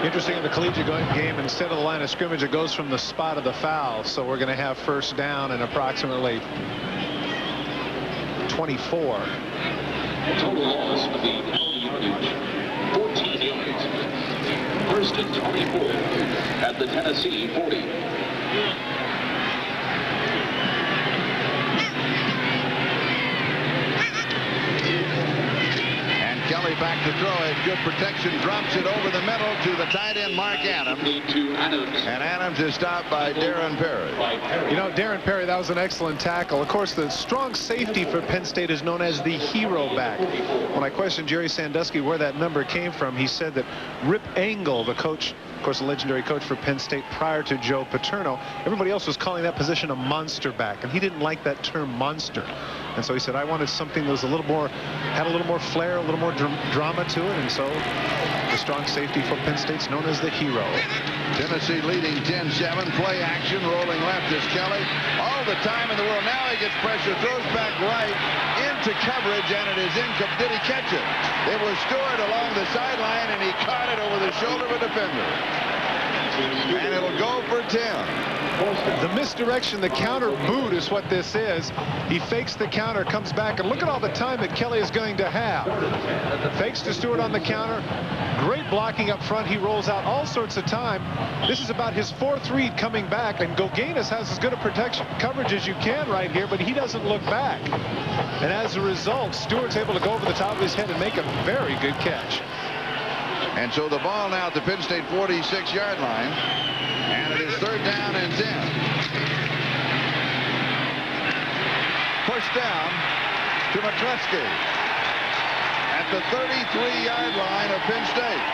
Interesting, in the collegiate game, instead of the line of scrimmage, it goes from the spot of the foul. So we're going to have first down and approximately 24. Total loss of the yardage, 14 yards. First and 24 at the Tennessee 40. Kelly back to throw. Has good protection. Drops it over the middle to the tight end, Mark Adams. And Adams is stopped by Darren Perry. You know, Darren Perry, that was an excellent tackle. Of course, the strong safety for Penn State is known as the hero back. When I questioned Jerry Sandusky where that number came from, he said that Rip Engel, the coach, of course, a legendary coach for Penn State prior to Joe Paterno, everybody else was calling that position a monster back, and he didn't like that term monster. And so he said, I wanted something that was had a little more flair, a little more drama to it, and so the strong safety for Penn State's known as the hero. Tennessee leading 10-7. Play action, rolling left is Kelly. All the time in the world. Now he gets pressure, throws back right into coverage, and it is incomplete. Did he catch it? It was Stewart along the sideline, and he caught it over the shoulder of a defender. And it'll go for 10. The misdirection, the counter boot is what this is. He fakes the counter, comes back, and look at all the time that Kelly is going to have. Fakes to Stewart on the counter. Great blocking up front. He rolls out all sorts of time. This is about his 4th read coming back, and Goganis has as good a protection coverage as you can right here, but he doesn't look back. And as a result, Stewart's able to go over the top of his head and make a very good catch. And so the ball now at the Penn State 46-yard line. And it is 3rd down and 10. Pushed down to McCluskey at the 33-yard line of Penn State.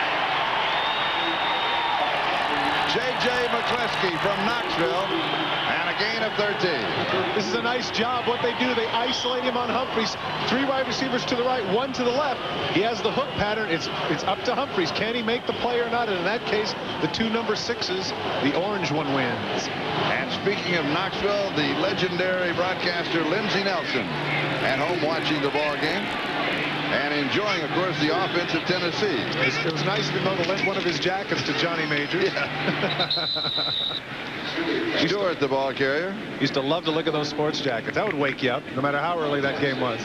J.J. McCluskey from Knoxville, and a gain of 13. This is a nice job. What they do, they isolate him on Humphreys. 3 wide receivers to the right, 1 to the left. He has the hook pattern. It's up to Humphreys. Can he make the play or not? And in that case, the 2 number 6s, the orange one wins. And speaking of Knoxville, the legendary broadcaster Lindsey Nelson at home watching the ball game. And enjoying, of course, the offense of Tennessee. It was nice of him to lend one of his jackets to Johnny Majors. Yeah. Stewart, the ball carrier. Used to love to look at those sports jackets. That would wake you up, no matter how early that game was.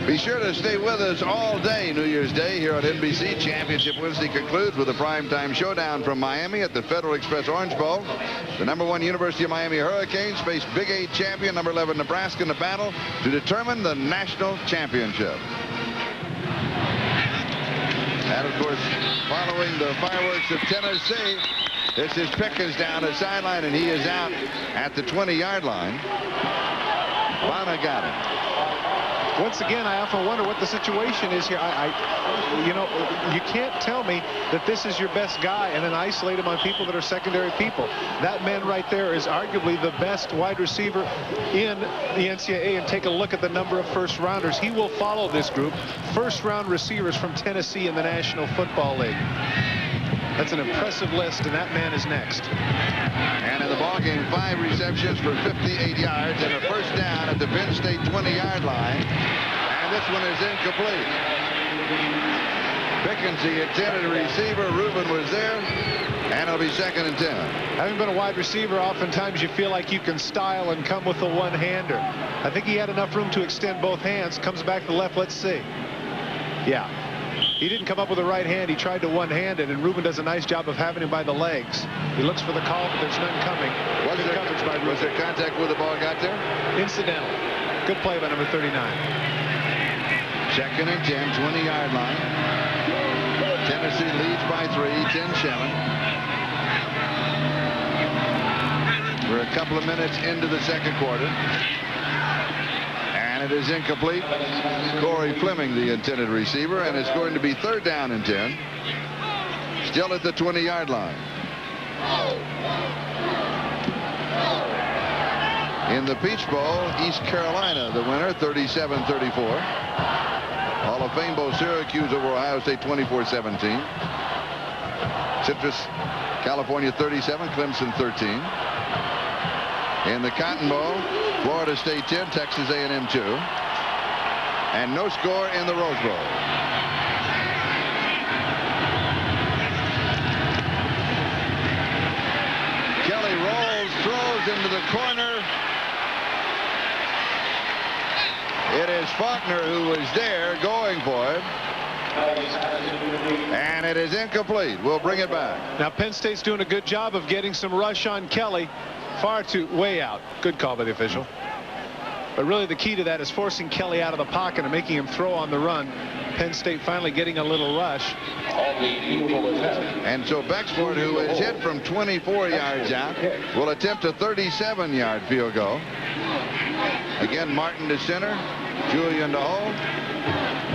Be sure to stay with us all day New Year's Day here on NBC. Championship Wednesday concludes with a primetime showdown from Miami at the Federal Express Orange Bowl. The #1 University of Miami Hurricanes face Big 8 champion number 11 Nebraska in the battle to determine the national championship. And of course, following the fireworks of Tennessee, this is Pickens down the sideline, and he is out at the 20-yard line. Bonner got him. Once again, I often wonder what the situation is here. You know, you can't tell me that this is your best guy and then isolate him on people that are secondary people. That man right there is arguably the best wide receiver in the NCAA, and take a look at the number of first-rounders. He will follow this group. First-round receivers from Tennessee in the National Football League. That's an impressive list, and that man is next. And in the ballgame, 5 receptions for 58 yards and a first down at the Penn State 20-yard line. And this one is incomplete. Pickens, the intended receiver. Rubin was there, and it'll be 2nd and 10. Having been a wide receiver, oftentimes you feel like you can style and come with a one-hander. I think he had enough room to extend both hands. Comes back to the left. Let's see. Yeah. He didn't come up with the right hand. He tried to one-hand it, and Rubin does a nice job of having him by the legs. He looks for the call, but there's none coming. Was there contact where the ball got there? Incidental. Good play by number 39. 2nd and 10, 20-yard line. Tennessee leads by 3, 10-7. We're a couple of minutes into the 2nd quarter. And it is incomplete. Corey Fleming, the intended receiver, and it's going to be 3rd down and 10. Still at the 20-yard line. In the Peach Bowl, East Carolina, the winner, 37-34. Hall of Fame Bowl, Syracuse over Ohio State, 24-17. Citrus, California, 37, Clemson, 13. In the Cotton Bowl, Florida State 10, Texas A&M 2. And no score in the Rose Bowl. Kelly rolls, throws into the corner. It is Faulkner who was there going for it. And it is incomplete. We'll bring it back. Now Penn State's doing a good job of getting some rush on Kelly. Far too way out. Good call by the official. But really the key to that is forcing Kelly out of the pocket and making him throw on the run. Penn State finally getting a little rush. And so Bexford, who is hit from 24 yards out, will attempt a 37-yard field goal. Again, Martin to center, Julian to hold,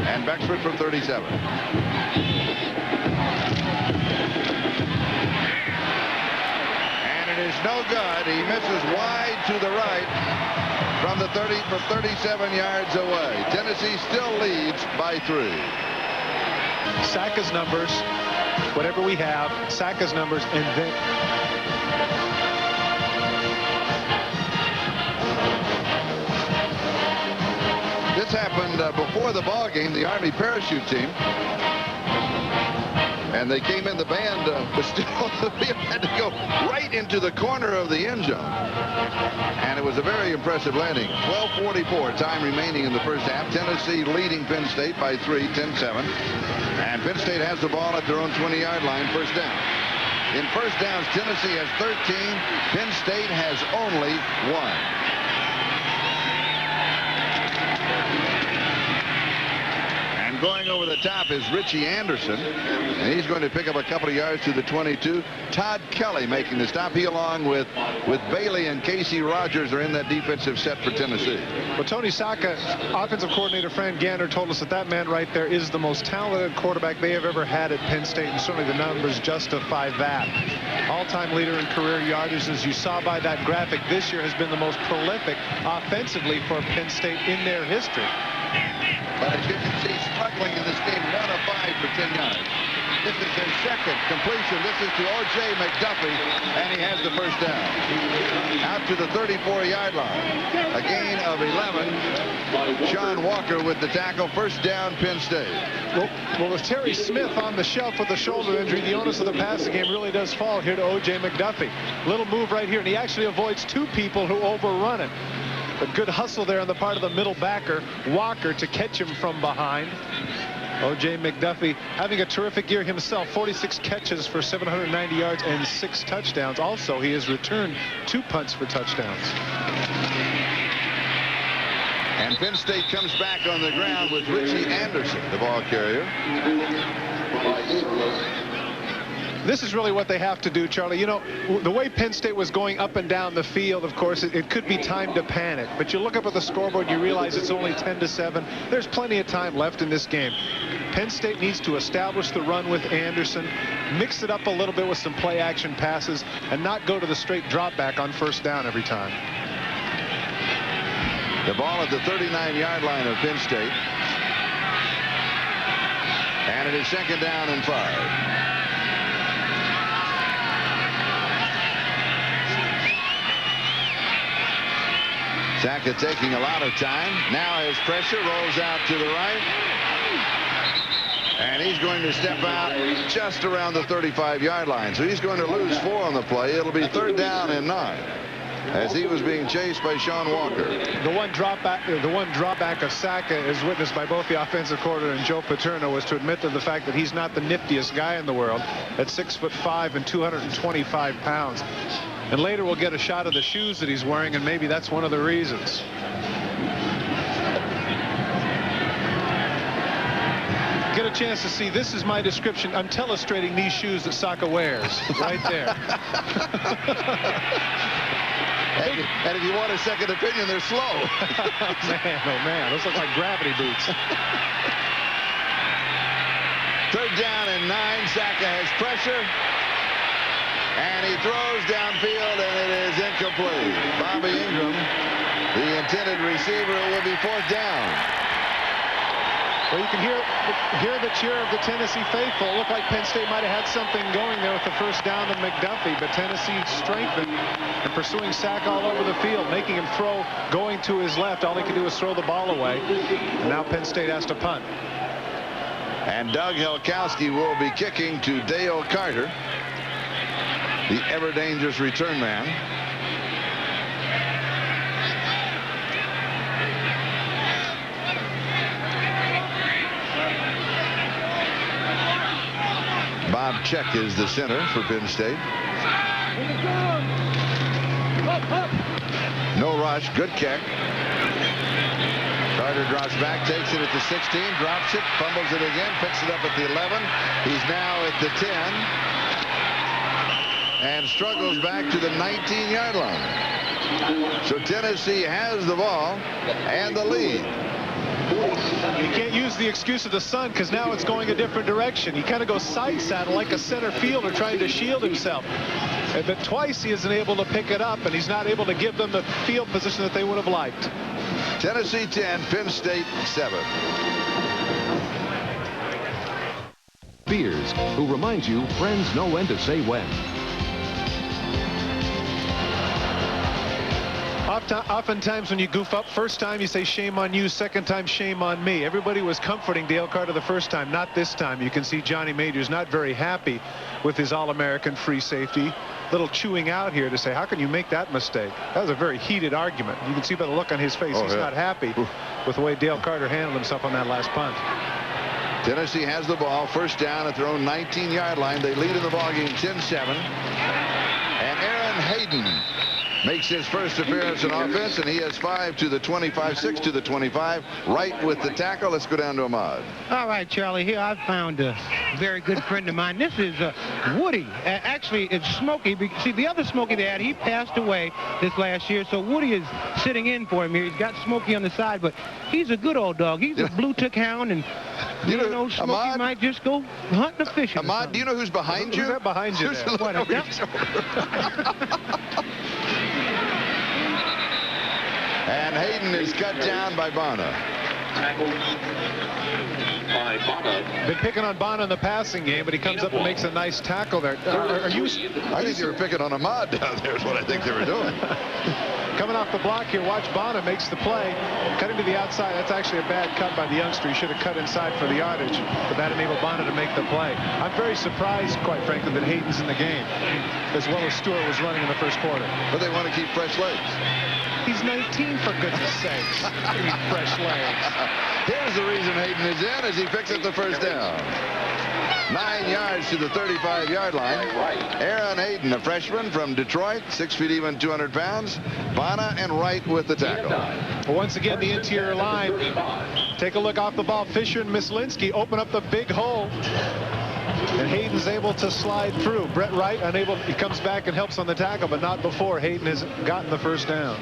and Bexford from 37. And it is no good. He misses wide to the right from the 37 yards away. Tennessee still leads by 3. Saka's numbers, whatever we have, Saka's numbers, and then this happened before the ball game. The Army parachute team And they came in, the band was still on the field, had to go right into the corner of the end zone. And it was a very impressive landing. 12:44 time remaining in the first half. Tennessee leading Penn State by 3, 10-7. And Penn State has the ball at their own 20-yard line, first down. In first downs, Tennessee has 13. Penn State has only 1. Going over the top is Richie Anderson, and he's going to pick up a couple of yards to the 22. Todd Kelly making the stop. He, along with Bailey and Casey Rogers, are in that defensive set for Tennessee. Well, Tony Saka, offensive coordinator Fran Gander, told us that man right there is the most talented quarterback they have ever had at Penn State, and certainly the numbers justify that. All-time leader in career yardage, as you saw by that graphic. This year has been the most prolific offensively for Penn State in their history. But as you can see, struggling in this game, 1 of 5 for 10 yards. This is his second completion. This is to O.J. McDuffie, and he has the first down. Out to the 34-yard line. A gain of 11. Sean Walker with the tackle. First down, Penn State. Well, with Terry Smith on the shelf with a shoulder injury, the onus of the passing game really does fall here to O.J. McDuffie. Little move right here, and he actually avoids 2 people who overrun it. A good hustle there on the part of the middle backer, Walker, to catch him from behind. O.J. McDuffie having a terrific year himself. 46 catches for 790 yards and 6 touchdowns. Also, he has returned 2 punts for touchdowns. And Penn State comes back on the ground with Richie Anderson, the ball carrier. This is really what they have to do, Charlie. You know, the way Penn State was going up and down the field, of course, it could be time to panic. But you look up at the scoreboard, you realize it's only 10-7. There's plenty of time left in this game. Penn State needs to establish the run with Anderson, mix it up a little bit with some play-action passes, and not go to the straight drop back on first down every time. The ball at the 39-yard line of Penn State. And it is second down and 5. Saka taking a lot of time. Now his pressure rolls out to the right. And he's going to step out just around the 35-yard line. So he's going to lose 4 on the play. It'll be third down and 9 as he was being chased by Sean Walker. The one drawback of Saka, as witnessed by both the offensive coordinator and Joe Paterno, was to admit to the fact that he's not the niftiest guy in the world at 6'5" and 225 pounds. And later we'll get a shot of the shoes that he's wearing, and maybe that's one of the reasons. Get a chance to see, this is my description. I'm telestrating these shoes that Saka wears right there. And if you want a second opinion, they're slow. Man, oh man, those look like gravity boots. Third down and 9. Saka has pressure. And he throws downfield, and it is incomplete. Bobby Ingram, the intended receiver, will be fourth down. Well, you can hear the cheer of the Tennessee faithful. It looked like Penn State might have had something going there with the first down to McDuffie, but Tennessee strengthened and pursuing Saka all over the field, making him throw, going to his left. All he could do was throw the ball away. And now Penn State has to punt. And Doug Helkowski will be kicking to Dale Carter, the ever-dangerous return man. Bob Check is the center for Penn State. No rush, good kick. Carter drops back, takes it at the 16, drops it, fumbles it again, picks it up at the 11. He's now at the 10. And struggles back to the 19-yard line. So Tennessee has the ball and the lead. You can't use the excuse of the sun, because now it's going a different direction. He kind of goes side saddle like a center fielder trying to shield himself. But twice he isn't able to pick it up, and he's not able to give them the field position that they would have liked. Tennessee 10, Penn State 7. Beers, who reminds you friends know when to say when. Oftentimes when you goof up, first time you say shame on you, second time shame on me. Everybody was comforting Dale Carter the first time, not this time. You can see Johnny Majors not very happy with his All-American free safety. Little chewing out here to say, how can you make that mistake? That was a very heated argument. You can see by the look on his face, he's not happy with the way Dale Carter handled himself on that last punt. Tennessee has the ball, first down at their own 19-yard line. They lead in the ballgame 10-7. And Aaron Hayden makes his first appearance in offense, and he has 5 to the 25, 6 to the 25, right with the tackle. Let's go down to Ahmad. All right, Charlie, here I've found a very good friend of mine. This is Woody. Actually, it's Smokey. See, the other Smokey they had, he passed away this last year, so Woody is sitting in for him here. He's got Smokey on the side, but he's a good old dog. He's a blue tick hound, and you know Smokey Ahmad, might just go hunting or fishing. Ahmad, do you know who's behind you? Who's that behind you there? What, And Hayden is cut down by Bonner. Been picking on Bonner in the passing game, but he comes up and makes a nice tackle there. I think they were picking on Ahmad down there is what I think they were doing. Coming off the block here, watch Bonner makes the play. Cutting to the outside, that's actually a bad cut by the youngster. He should have cut inside for the yardage, but that enabled Bonner to make the play. I'm very surprised, quite frankly, that Hayden's in the game, as well as Stewart was running in the first quarter. But they want to keep fresh legs. He's 19, for goodness sakes. Fresh legs. Here's the reason Hayden is in, as he picks up the first down. 9 yards to the 35-yard line. Aaron Hayden, a freshman from Detroit, 6 feet even, 200 pounds. Bonner and Wright with the tackle. Well, once again, the interior line. Take a look off the ball. Fisher and Myslinski open up the big hole. And Hayden's able to slide through. Brett Wright unable. He comes back and helps on the tackle, but not before Hayden has gotten the first down.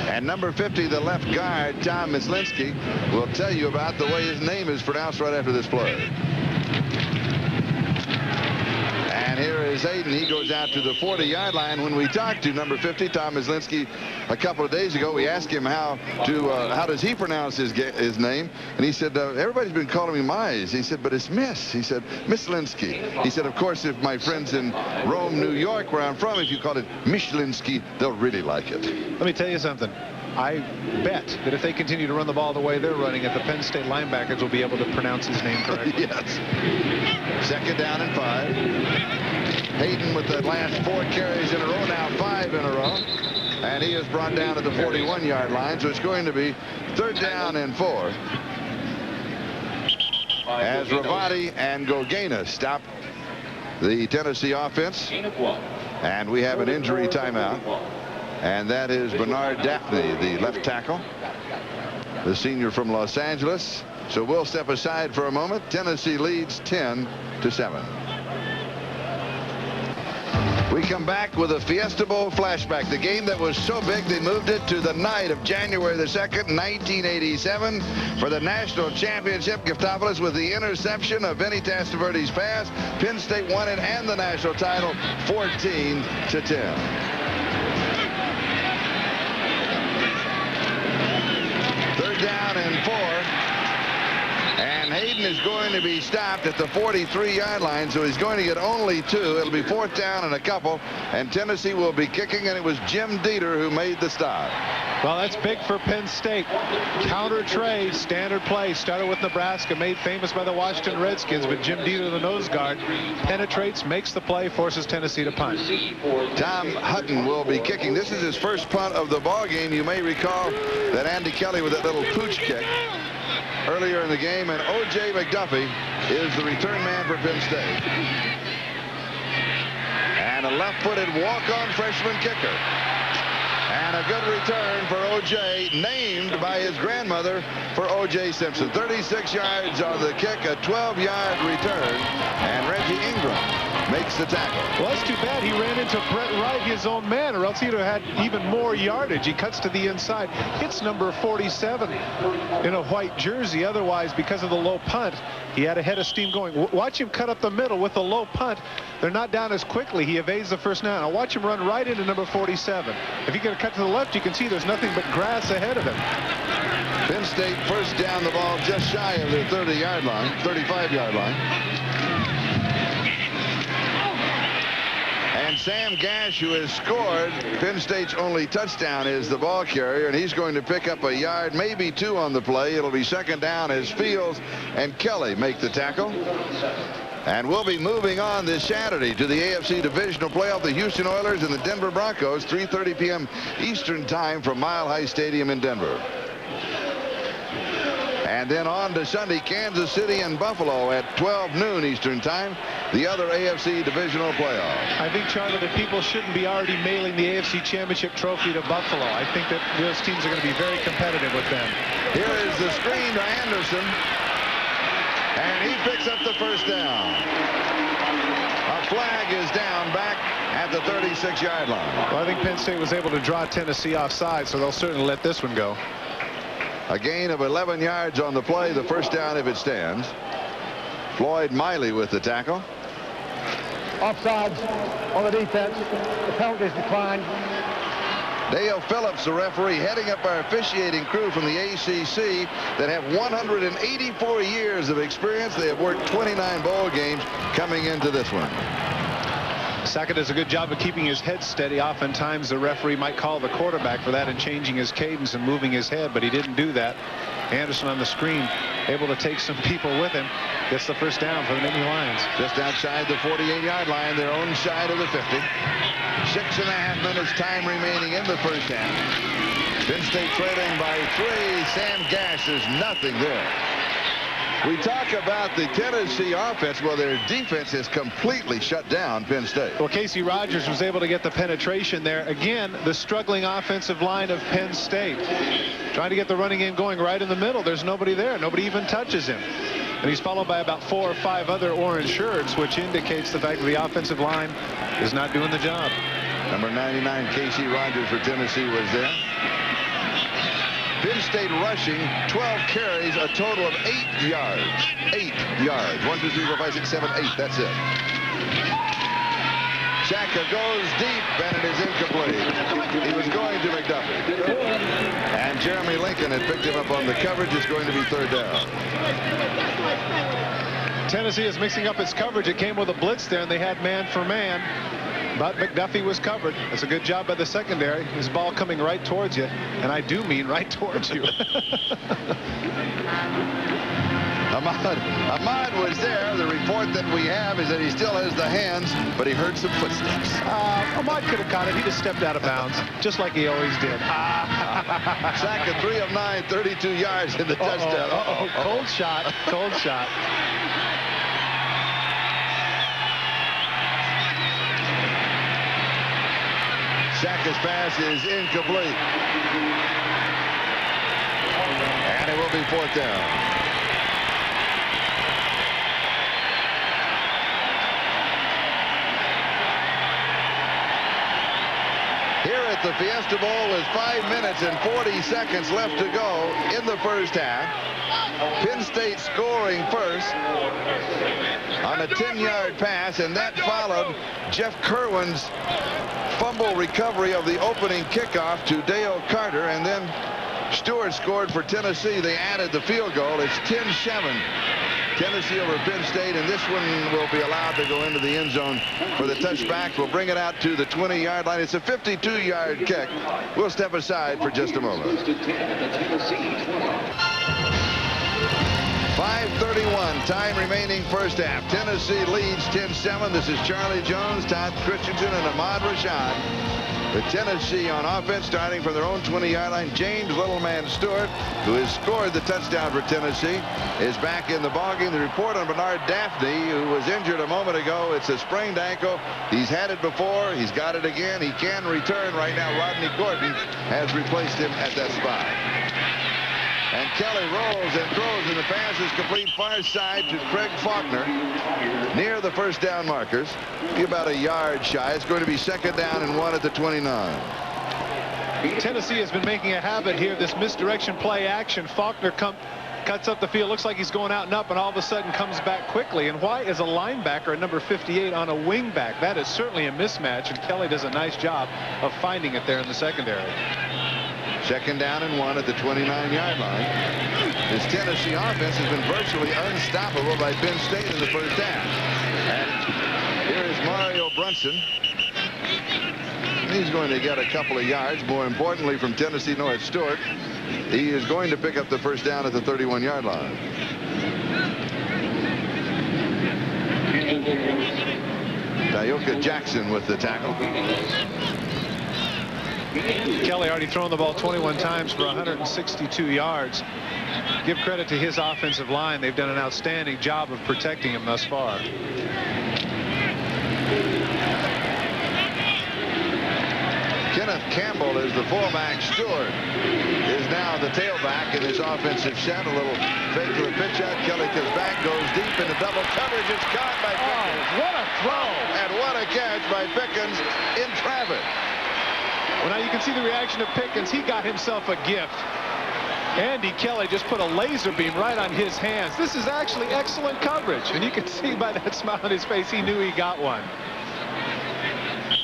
And number 50, the left guard, Tom Myslinski, will tell you about the way his name is pronounced right after this play. And here is Hayden. He goes out to the 40-yard line. When we talked to number 50, Tom Myslinski, a couple of days ago, we asked him how does he pronounce his name, and he said everybody's been calling me Mize. He said, but it's Miss. He said Myslinski. He said, of course, if my friends in Rome, New York, where I'm from, if you call it Mishlinski, they'll really like it. Let me tell you something. I bet that if they continue to run the ball the way they're running it, the Penn State linebackers will be able to pronounce his name correctly. Yes. Second down and 5. Hayden with the last 4 carries in a row, now 5 in a row. And he is brought down at the 41-yard line, so it's going to be 3rd down and 4. As Ravati and Gogena stop the Tennessee offense. And we have an injury timeout. And that is Bernard Daphne, the left tackle, the senior from Los Angeles. So we'll step aside for a moment. Tennessee leads 10-7. We come back with a Fiesta Bowl flashback. The game that was so big they moved it to the night of January the 2nd, 1987 for the national championship. Giftopoulos with the interception of Vinny Testaverde pass. Penn State won it and the national title 14-10. 3rd down and 4. And Hayden is going to be stopped at the 43-yard line, so he's going to get only 2. It'll be 4th down and a couple, and Tennessee will be kicking, and it was Jim Dieter who made the stop. Well, that's big for Penn State. Counter trade, standard play, started with Nebraska, made famous by the Washington Redskins, but Jim Dieter, the nose guard, penetrates, makes the play, forces Tennessee to punt. Tom Hutton will be kicking. This is his first punt of the ball game. You may recall that Andy Kelly with that little pooch kick earlier in the game, and O.J. McDuffie is the return man for Penn State. And a left-footed walk-on freshman kicker. And a good return for O.J., named by his grandmother for O.J. Simpson. 36 yards on the kick, a 12-yard return, and Reggie Ingram makes the tackle. Well, that's too bad. He ran into Brett Wright, his own man, or else he'd have had even more yardage. He cuts to the inside. Hits number 47 in a white jersey. Otherwise, because of the low punt, he had a head of steam going. Watch him cut up the middle with the low punt. They're not down as quickly. He evades the first down. Now watch him run right into number 47. If he can cut to the left, you can see there's nothing but grass ahead of him. Penn State first down the ball just shy of their 30-yard line, 35-yard line. And Sam Gash, who has scored Penn State's only touchdown, is the ball carrier, and he's going to pick up a yard, maybe 2 on the play. It'll be second down as Fields and Kelly make the tackle. And we'll be moving on this Saturday to the AFC Divisional Playoff, the Houston Oilers and the Denver Broncos, 3:30 p.m. Eastern Time from Mile High Stadium in Denver. And then on to Sunday, Kansas City and Buffalo at 12 noon Eastern Time, the other AFC Divisional Playoff. I think, Charlie, that people shouldn't be already mailing the AFC Championship trophy to Buffalo. I think that those teams are going to be very competitive with them. Here is the screen to Anderson, and he picks up the first down. A flag is down back at the 36-yard line. Well, I think Penn State was able to draw Tennessee offside, so they'll certainly let this one go. A gain of 11 yards on the play, the first down if it stands. Floyd Miley with the tackle. Offsides on the defense. The penalties declined. Dale Phillips, the referee, heading up our officiating crew from the ACC that have 184 years of experience. They have worked 29 bowl games coming into this one. Sackett does a good job of keeping his head steady. Oftentimes the referee might call the quarterback for that and changing his cadence and moving his head, but he didn't do that. Anderson on the screen, able to take some people with him, gets the first down for the Nittany Lions. Just outside the 48-yard line, their own side of the 50. 6.5 minutes time remaining in the first half. Penn State trailing by 3. Sam Gash is nothing there. We talk about the Tennessee offense. Well, their defense has completely shut down Penn State. Well, Casey Rogers was able to get the penetration there. Again, the struggling offensive line of Penn State. Trying to get the running game going right in the middle. There's nobody there. Nobody even touches him. And he's followed by about 4 or 5 other orange shirts, which indicates the fact that the offensive line is not doing the job. Number 99, Casey Rogers for Tennessee was there. Penn State rushing 12 carries, a total of 8 yards. 8 yards. 1, 2, 3, 4, 5, 6, 7, 8. That's it. Shaka goes deep, and it is incomplete. He was going to McDuffie. And Jeremy Lincoln had picked him up on the coverage. It's going to be third down. Tennessee is mixing up its coverage. It came with a blitz there, and they had man for man. But McDuffie was covered. That's a good job by the secondary. His ball coming right towards you. And I do mean right towards you. Ahmad was there. The report that we have is that he still has the hands, but he heard some footsteps. Ahmad could have caught it. He just stepped out of bounds, just like he always did. Sack of 3 of 9, 32 yards in the touchdown. Cold shot. Cold shot. Shaka's pass is incomplete. And it will be fourth down. Here at the Fiesta Bowl with 5 minutes and 40 seconds left to go in the first half. Penn State scoring first on a 10-yard pass, and that followed Jeff Kerwin's fumble recovery of the opening kickoff to Dale Carter, and then Stewart scored for Tennessee. They added the field goal. It's 10-7. Tennessee over Penn State, and this one will be allowed to go into the end zone for the touchback. We'll bring it out to the 20-yard line. It's a 52-yard kick. We'll step aside for just a moment. 5:31 time remaining first half. Tennessee leads 10-7. This is Charlie Jones, Todd Christensen, and Ahmad Rashad. The Tennessee on offense starting from their own 20-yard line. James Littleman Stewart, who has scored the touchdown for Tennessee, is back in the ballgame. The report on Bernard Daphne, who was injured a moment ago. It's a sprained ankle. He's had it before. He's got it again. He can return right now. Rodney Gordon has replaced him at that spot. And Kelly rolls and throws, and the pass is complete far side to Craig Faulkner near the first down markers. Be about a yard shy. It's going to be second down and 1 at the 29. Tennessee has been making a habit here of this misdirection play action. Faulkner cuts up the field, looks like he's going out and up, and all of a sudden comes back quickly. And why is a linebacker at number 58 on a wing back? That is certainly a mismatch, and Kelly does a nice job of finding it there in the secondary. Second down and 1 at the 29-yard line. This Tennessee offense has been virtually unstoppable by Penn State in the first half. And here is Mario Brunson. He's going to get a couple of yards. More importantly, from Tennessee North Stewart, he is going to pick up the first down at the 31-yard line. Dyoka Jackson with the tackle. Kelly already thrown the ball 21 times for 162 yards. Give credit to his offensive line. They've done an outstanding job of protecting him thus far. Kenneth Campbell is the fullback. Stewart is now the tailback in his offensive set. A little fake to the pitch out. Kelly comes back, goes deep into double coverage. It's caught by Pickens. What a throw! And what a catch by Pickens in traffic. Well, now you can see the reaction of Pickens. He got himself a gift. Andy Kelly just put a laser beam right on his hands. This is actually excellent coverage. And you can see by that smile on his face, he knew he got one.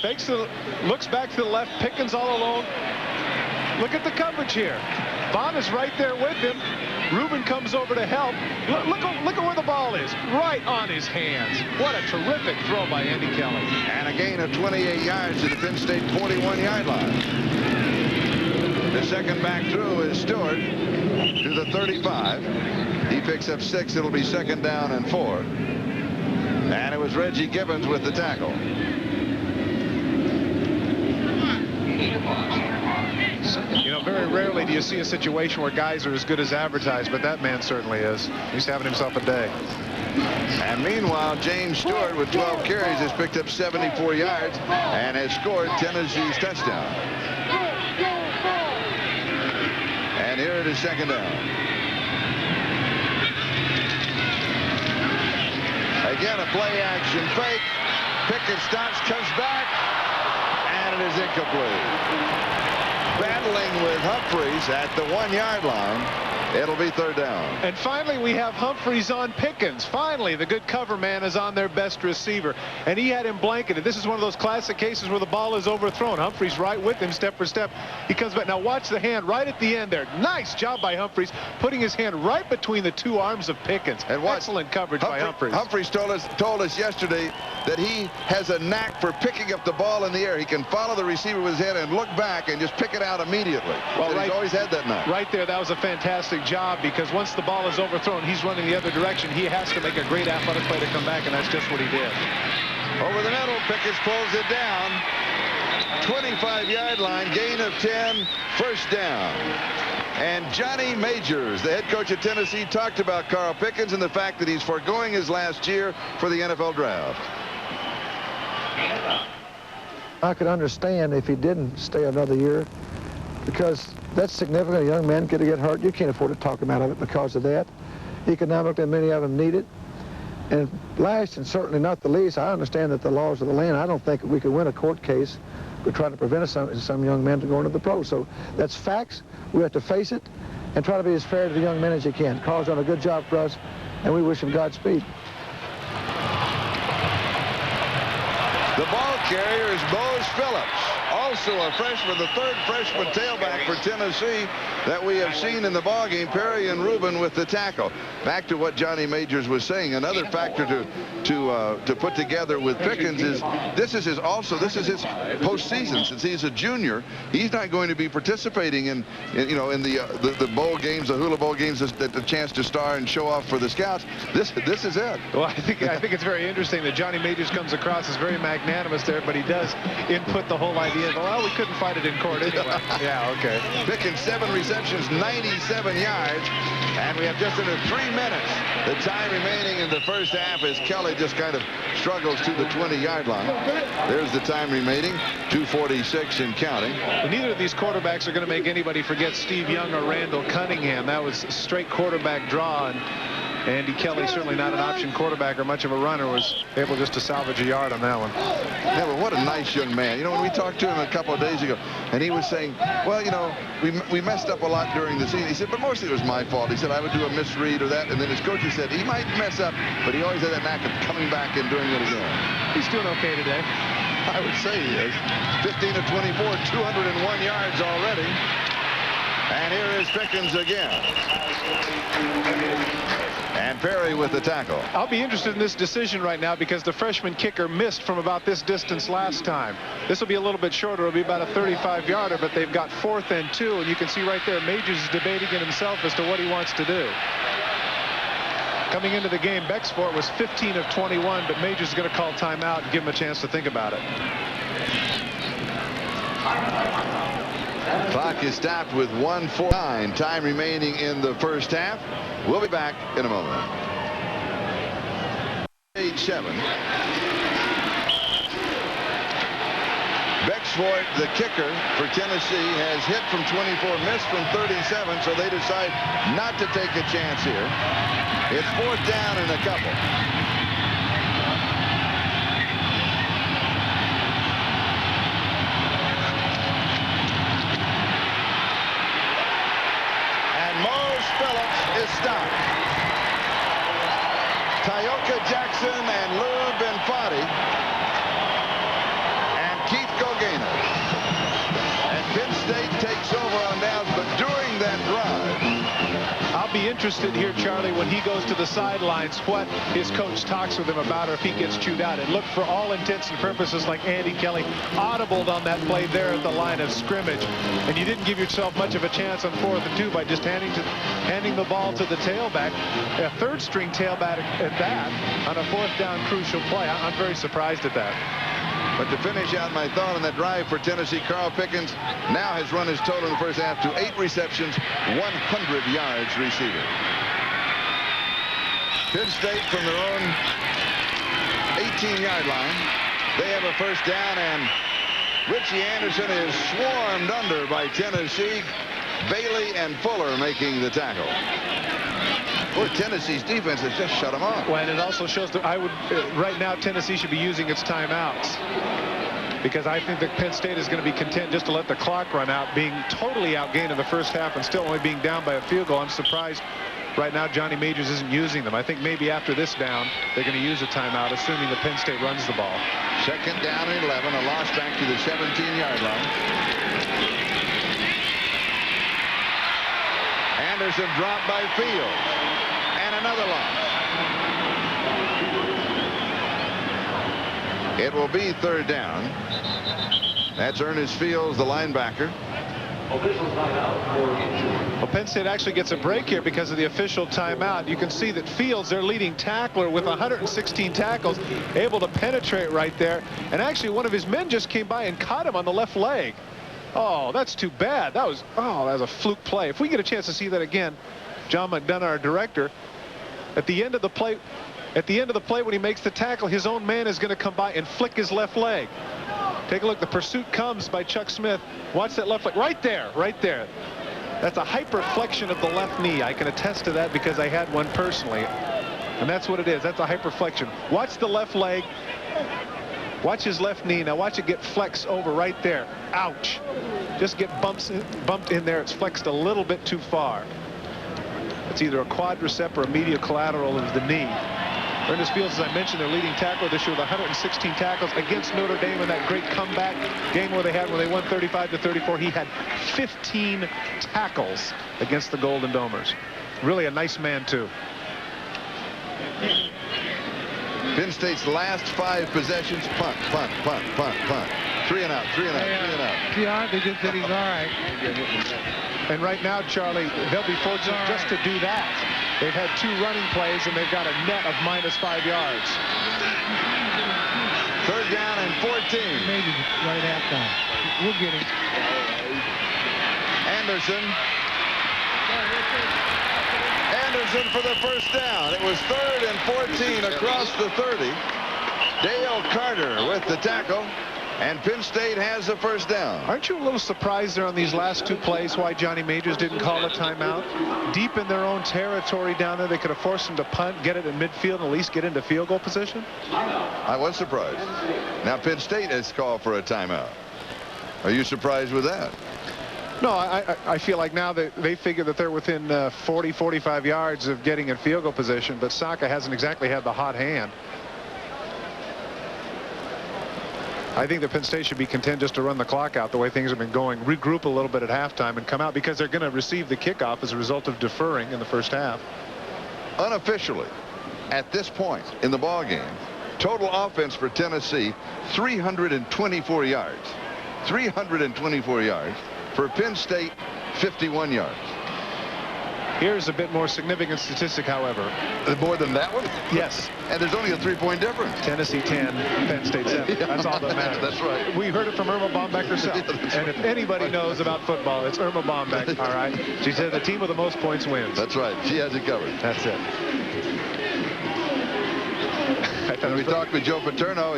Fakes to, looks back to the left. Pickens all alone. Look at the coverage here. Vaughn is right there with him. Reuben comes over to help. Look at where the ball is. Right on his hands. What a terrific throw by Andy Kelly. And a gain of 28 yards to the Penn State 41-yard line. The second back through is Stewart to the 35. He picks up 6. It'll be second down and 4. And it was Reggie Gibbons with the tackle. You know, very rarely do you see a situation where guys are as good as advertised, but that man certainly is. He's having himself a day. And meanwhile, James Stewart with 12 carries has picked up 74 yards and has scored Tennessee's touchdown. And here it is second down. Again, a play action fake. Pickett stops, comes back, and it is incomplete. Battling with Humphreys at the 1-yard line. It'll be third down. And finally, we have Humphreys on Pickens. Finally, the good cover man is on their best receiver. And he had him blanketed. This is one of those classic cases where the ball is overthrown. Humphreys right with him, step for step. He comes back. Now watch the hand right at the end there. Nice job by Humphreys, putting his hand right between the two arms of Pickens. And watch, excellent coverage by Humphreys. Humphreys told us yesterday that he has a knack for picking up the ball in the air. He can follow the receiver with his head and look back and just pick it out immediately. Well, he's always had that knack. Right there, that was a fantastic job, because once the ball is overthrown, he's running the other direction. He has to make a great athletic play to come back, and that's just what he did. Over the middle, Pickens pulls it down. 25-yard line, gain of 10, first down. And Johnny Majors, the head coach of Tennessee, talked about Carl Pickens and the fact that he's foregoing his last year for the NFL draft. I could understand if he didn't stay another year, because that's significant. A young man could get hurt. You can't afford to talk him out of it because of that. Economically, many of them need it. And last, and certainly not the least, I understand that the laws of the land, I don't think we could win a court case but try to prevent some young men from going to the pros. So that's facts. We have to face it and try to be as fair to the young men as you can. Carl's done a good job for us, and we wish him Godspeed. The ball carrier is Bose Phillips, also a freshman, the third freshman tailback for Tennessee that we have seen in the ballgame. Perry and Rubin with the tackle. Back to what Johnny Majors was saying, another factor to put together with Pickens is this is his postseason. Since he's a junior, he's not going to be participating in the bowl games, the Hula Bowl games, the chance to star and show off for the scouts. This is it. Well, I think it's very interesting that Johnny Majors comes across as very magnanimous there, but he does input the whole idea of, well, we couldn't fight it in court anyway. Yeah, okay. Pickens 7 receptions, 97 yards, and we have just under 3 minutes. The time remaining in the first half as Kelly just kind of struggles to the 20-yard line. There's the time remaining, 2:46 and counting. Well, neither of these quarterbacks are going to make anybody forget Steve Young or Randall Cunningham. That was a straight quarterback draw, and Andy Kelly, certainly not an option quarterback or much of a runner, was able just to salvage a yard on that one. Yeah, but what a nice young man. You know, when we talked to him a couple of days ago, and he was saying, well, you know, we messed up a lot during the season. He said, but mostly it was my fault. He said, I would do a misread or that, and then his coaches said, he might mess up, but he always had that knack of coming back and doing it again. He's doing okay today. I would say he is. 15 of 24, 201 yards already. And here is Pickens again. And Perry with the tackle. I'll be interested in this decision right now because the freshman kicker missed from about this distance last time. This will be a little bit shorter. It'll be about a 35-yarder, but they've got 4th and 2, and you can see right there Majors is debating it himself as to what he wants to do. Coming into the game, Bexford was 15 of 21, but Majors is going to call timeout and give him a chance to think about it. Clock is stopped with 1:49 time remaining in the first half. We'll be back in a moment. Page 7. Bexford, the kicker for Tennessee, has hit from 24, missed from 37, so they decide not to take a chance here. It's 4th down and a couple. Phillips is stopped. Tyoka Jackson and Lou Benfatti and Keith Gogena. And Penn State takes over on downs, but during that drive, I'll be interested here, Charlie, when he goes to the sidelines, what his coach talks with him about or if he gets chewed out. It looked for all intents and purposes like Andy Kelly audibled on that play there at the line of scrimmage. And you didn't give yourself much of a chance on 4th and 2 by just handing the ball to the tailback, a 3rd-string tailback at that, on a 4th down crucial play. I'm very surprised at that. But to finish out my thought on that drive for Tennessee, Carl Pickens now has run his total in the first half to 8 receptions, 100 yards receiving. Penn State from their own 18-yard line. They have a first down, and Richie Anderson is swarmed under by Tennessee. Bailey and Fuller making the tackle. Well, Tennessee's defense has just shut them off. Well, and it also shows that right now Tennessee should be using its timeouts, because I think that Penn State is going to be content just to let the clock run out, being totally outgained in the first half and still only being down by a field goal. I'm surprised right now Johnny Majors isn't using them. I think maybe after this down they're going to use a timeout, assuming that Penn State runs the ball. 2nd down and 11, a loss back to the 17-yard line. Anderson dropped by Fields. And another loss. It will be 3rd down. That's Ernest Fields, the linebacker. Well, Penn State actually gets a break here because of the official timeout. You can see that Fields, their leading tackler with 116 tackles, able to penetrate right there. And actually one of his men just came by and caught him on the left leg. Oh, that's too bad. That was a fluke play. If we get a chance to see that again, John McDonough, our director, at the end of the play when he makes the tackle, his own man is going to come by and flick his left leg. Take a look. The pursuit comes by Chuck Smith. Watch that left leg. Right there. Right there. That's a hyperflexion of the left knee. I can attest to that because I had one personally. And that's what it is. That's a hyperflexion. Watch the left leg. Watch his left knee. Now watch it get flexed over right there. Ouch. Just get bumped in there. It's flexed a little bit too far. It's either a quadricep or a medial collateral of the knee. Ernest Fields, as I mentioned, their leading tackler this year with 116 tackles against Notre Dame in that great comeback game where they won 35-34. He had 15 tackles against the Golden Domers. Really a nice man, too. Penn State's last 5 possessions, punt, punt, punt, punt, punt. 3 and out, 3 and out, 3 and out. Yeah, they just said he's all right. And right now, Charlie, they'll be fortunate just to do that. They've had 2 running plays, and they've got a net of -5 yards. 3rd down and 14. Maybe right at halftime. We'll get him. Anderson for the first down. It was 3rd and 14 across the 30. Dale Carter with the tackle. And Penn State has the first down. Aren't you a little surprised there on these last 2 plays why Johnny Majors didn't call a timeout? Deep in their own territory down there, they could have forced him to punt, get it in midfield, and at least get into field goal position? I was surprised. Now Penn State has called for a timeout. Are you surprised with that? No, I feel like now that they figure that they're within 40, 45 yards of getting in field goal position, but Saka hasn't exactly had the hot hand. I think that Penn State should be content just to run the clock out the way things have been going, regroup a little bit at halftime and come out because they're going to receive the kickoff as a result of deferring in the first half. unofficially, at this point in the ball game, total offense for Tennessee, 324 yards. 324 yards. For Penn State, 51 yards. Here's a bit more significant statistic, however. More than that one? Yes. And there's only a 3-point difference. Tennessee 10, Penn State 7. That's all that matters. That's right. We heard it from Irma Bombeck herself. And if anybody knows about football, it's Irma Bombeck, all right? She said the team with the most points wins. That's right. She has it covered. That's it. When we talked with Joe Paterno,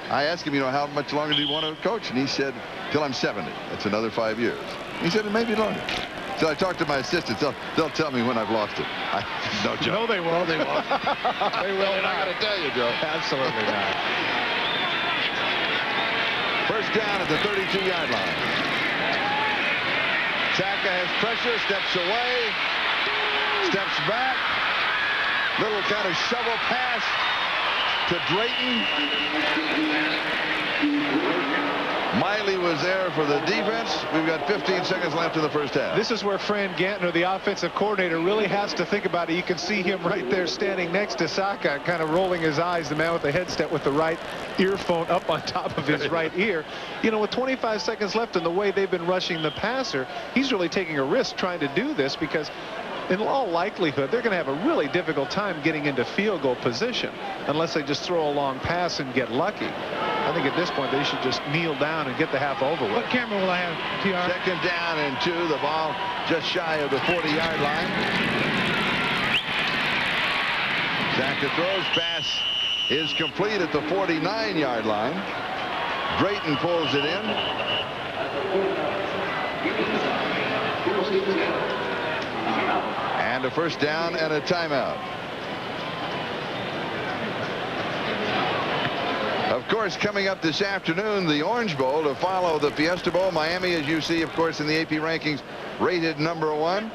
I asked him, how much longer do you want to coach? And he said, till I'm 70. That's another 5 years. He said, maybe longer. So I talked to my assistants. They'll tell me when I've lost it. No joke. No, they won't. They won't. They will They're not going to tell you, Joe. Absolutely not. First down at the 32-yard line. Saka has pressure, steps away, steps back. Little kind of shovel pass to Drayton. Miley was there for the defense. We've got 15 seconds left in the first half. This is where Fran Gantner, the offensive coordinator, really has to think about it. You can see him right there standing next to Saka, kind of rolling his eyes, the man with the headset with the right earphone up on top of his right ear. With 25 seconds left and the way they've been rushing the passer, he's really taking a risk trying to do this because in all likelihood, they're going to have a really difficult time getting into field goal position unless they just throw a long pass and get lucky. I think at this point they should just kneel down and get the half over with. What camera will I have, TR? Second down and 2. The ball just shy of the 40-yard line. Saka throws. Pass is complete at the 49-yard line. Drayton pulls it in. And a first down and a timeout. Of course, coming up this afternoon, the Orange Bowl to follow the Fiesta Bowl. Miami, as you see, of course, in the AP rankings, rated #1.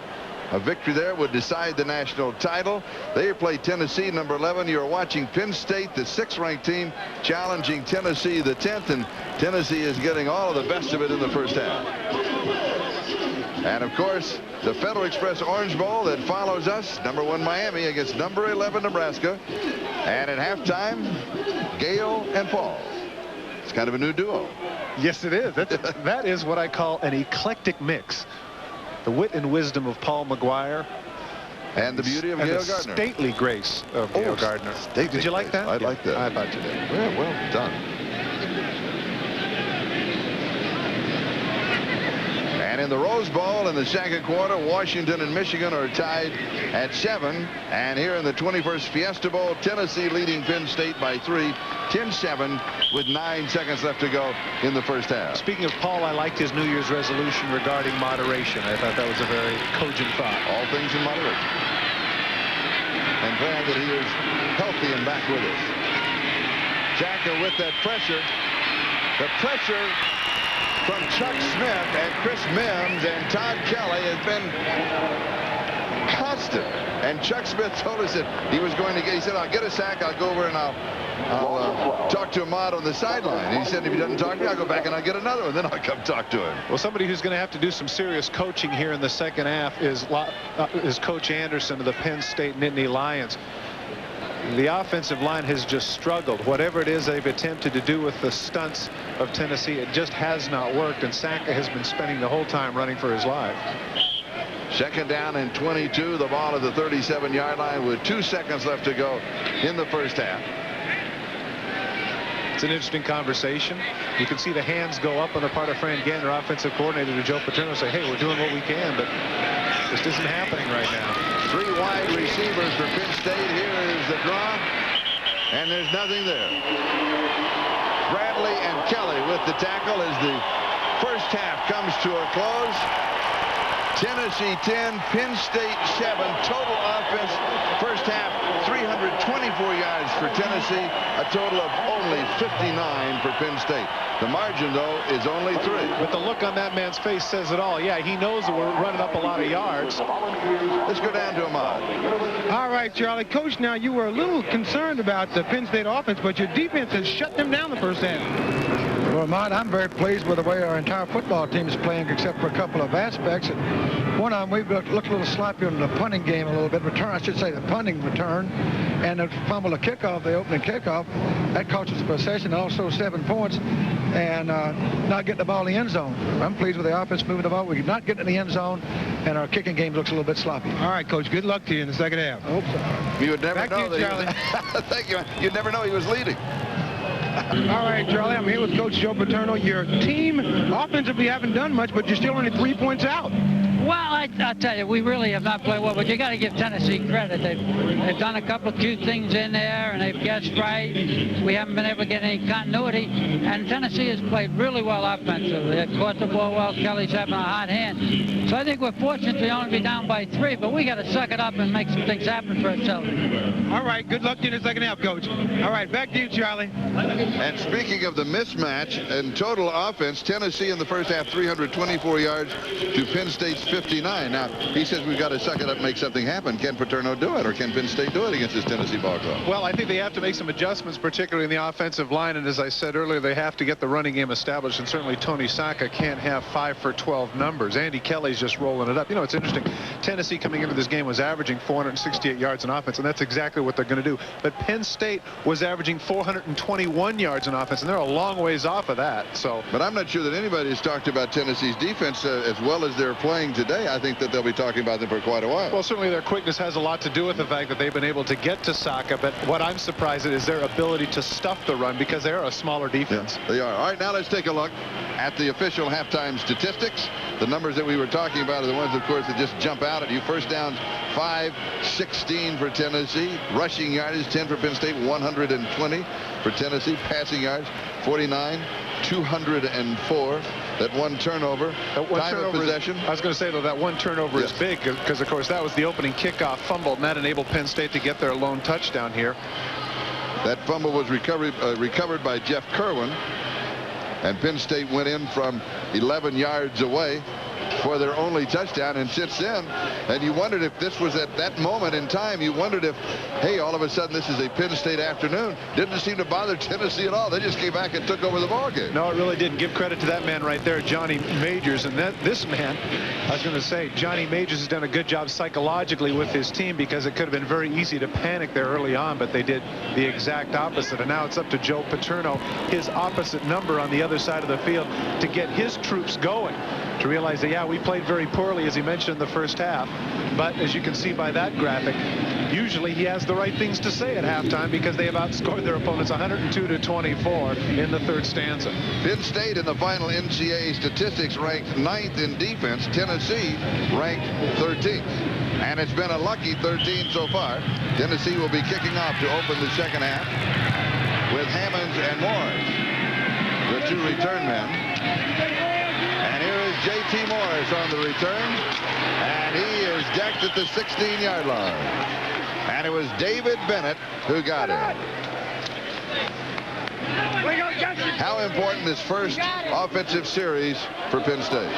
A victory there would decide the national title. They play Tennessee, number 11. You're watching Penn State, the 6th-ranked team, challenging Tennessee, the 10th. And Tennessee is getting all of the best of it in the first half. And, of course, the Federal Express Orange Bowl that follows us, #1 Miami against number 11 Nebraska. And at halftime, Gale and Paul. It's kind of a new duo. Yes, it is. That is what I call an eclectic mix. The wit and wisdom of Paul McGuire. And the beauty of Gale Gardner. Stately grace of Gale Gardner. Did you like that? I like that. I thought you did. Well done. And in the Rose Bowl in the second quarter, Washington and Michigan are tied at 7. And here in the 21st Fiesta Bowl, Tennessee leading Penn State by 3, 10-7 with 9 seconds left to go in the first half. Speaking of Paul, I liked his New Year's resolution regarding moderation. I thought that was a very cogent thought. All things in moderation. And glad that he is healthy and back with us. Jacker with that pressure. The pressure from Chuck Smith and Chris Mims and Todd Kelly has been constant. And Chuck Smith told us that he was going to he said, I'll get a sack, I'll go over and I'll talk to Ahmad on the sideline. And he said, if he doesn't talk to me, I'll go back and I'll get another one. Then I'll come talk to him. Well, somebody who's going to have to do some serious coaching here in the second half is Coach Anderson of the Penn State Nittany Lions. The offensive line has just struggled. Whatever it is they've attempted to do with the stunts of Tennessee, it just has not worked. And Saka has been spending the whole time running for his life. Second down and 22. The ball at the 37-yard line with 2 seconds left to go in the first half. It's an interesting conversation. You can see the hands go up on the part of Fran Gantner, offensive coordinator, to Joe Paterno, say, hey, we're doing what we can, but this isn't happening right now. 3 wide receivers for Penn State. Here is the draw, and there's nothing there. Bradley and Kelly with the tackle as the first half comes to a close. Tennessee 10, Penn State 7. Total offense, first half, 324 yards for Tennessee, a total of only 59 for Penn State. The margin, though, is only 3. But the look on that man's face says it all. Yeah, he knows that we're running up a lot of yards. Let's go down to Ahmad. All right, Charlie. Coach, now you were a little concerned about the Penn State offense, but your defense has shut them down the first half. Well, Mont, I'm very pleased with the way our entire football team is playing, except for a couple of aspects. One of them, we've looked a little sloppy on the punting game a little bit. The punting return, and the fumble of kickoff, the opening kickoff, that cost us a possession, also 7 points, and not getting the ball in the end zone. I'm pleased with the offense moving the ball. We're not getting in the end zone, and our kicking game looks a little bit sloppy. All right, Coach, good luck to you in the second half. I hope so. You would never Back to know you, that. Charlie. Thank you. You'd never know he was leading. All right, Charlie, I'm here with Coach Joe Paterno. Your team offensively haven't done much, but you're still only 3 points out. Well, I'll tell you, we really have not played well, but you got to give Tennessee credit. They've done a couple of cute things in there, and they've guessed right. We haven't been able to get any continuity, and Tennessee has played really well offensively. They've caught the ball well. Kelly's having a hot hand. So I think we're fortunate to only be down by 3, but we got to suck it up and make some things happen for ourselves. All right, good luck to you in the second half, Coach. All right, back to you, Charlie. And speaking of the mismatch in total offense, Tennessee in the first half 324 yards to Penn State's 59. Now, he says we've got to suck it up and make something happen. Can Paterno do it, or can Penn State do it against this Tennessee ball club? Well, I think they have to make some adjustments, particularly in the offensive line. And as I said earlier, they have to get the running game established. And certainly Tony Saka can't have 5 for 12 numbers. Andy Kelly's just rolling it up. You know, it's interesting. Tennessee coming into this game was averaging 468 yards in offense, and that's exactly what they're going to do. But Penn State was averaging 421 yards in offense, and they're a long ways off of that. So, but I'm not sure that anybody has talked about Tennessee's defense as well as they're playing today. I think that they'll be talking about them for quite a while. Well, certainly their quickness has a lot to do with the fact that they've been able to get to Saka, but what I'm surprised at is their ability to stuff the run, because they're a smaller defense. Yeah, they are. All right, now let's take a look at the official halftime statistics. The numbers that we were talking about are the ones, of course, that just jump out at you. First downs, 516 for Tennessee. Rushing yardage, 10 for Penn State, 120 for Tennessee. Passing yards, 49, 204. That one turnover. Time of possession. I was going to say, though, that one turnover is big because, of course, that was the opening kickoff fumble, and that enabled Penn State to get their lone touchdown here. That fumble was recovered by Jeff Kerwin, and Penn State went in from 11 yards away for their only touchdown. And since then, and you wondered if this was at that moment in time, you wondered if, hey, all of a sudden this is a Penn State afternoon. Didn't seem to bother Tennessee at all. They just came back and took over the ball game. No, it really didn't. Give credit to that man right there, Johnny Majors. And this man, I was going to say, Johnny Majors has done a good job psychologically with his team, because it could have been very easy to panic there early on, but they did the exact opposite. And now it's up to Joe Paterno, his opposite number on the other side of the field, to get his troops going, to realize that, yeah, we played very poorly, as he mentioned, in the first half. But as you can see by that graphic, usually he has the right things to say at halftime, because they have outscored their opponents 102-24 in the third stanza. Penn State in the final NCAA statistics ranked 9th in defense. Tennessee ranked 13th. And it's been a lucky 13 so far. Tennessee will be kicking off to open the second half with Hammonds and Morris, the 2 return men. And here is J.T. Morris on the return, and he is decked at the 16-yard line. And it was David Bennett who got him. How important this first offensive series for Penn State?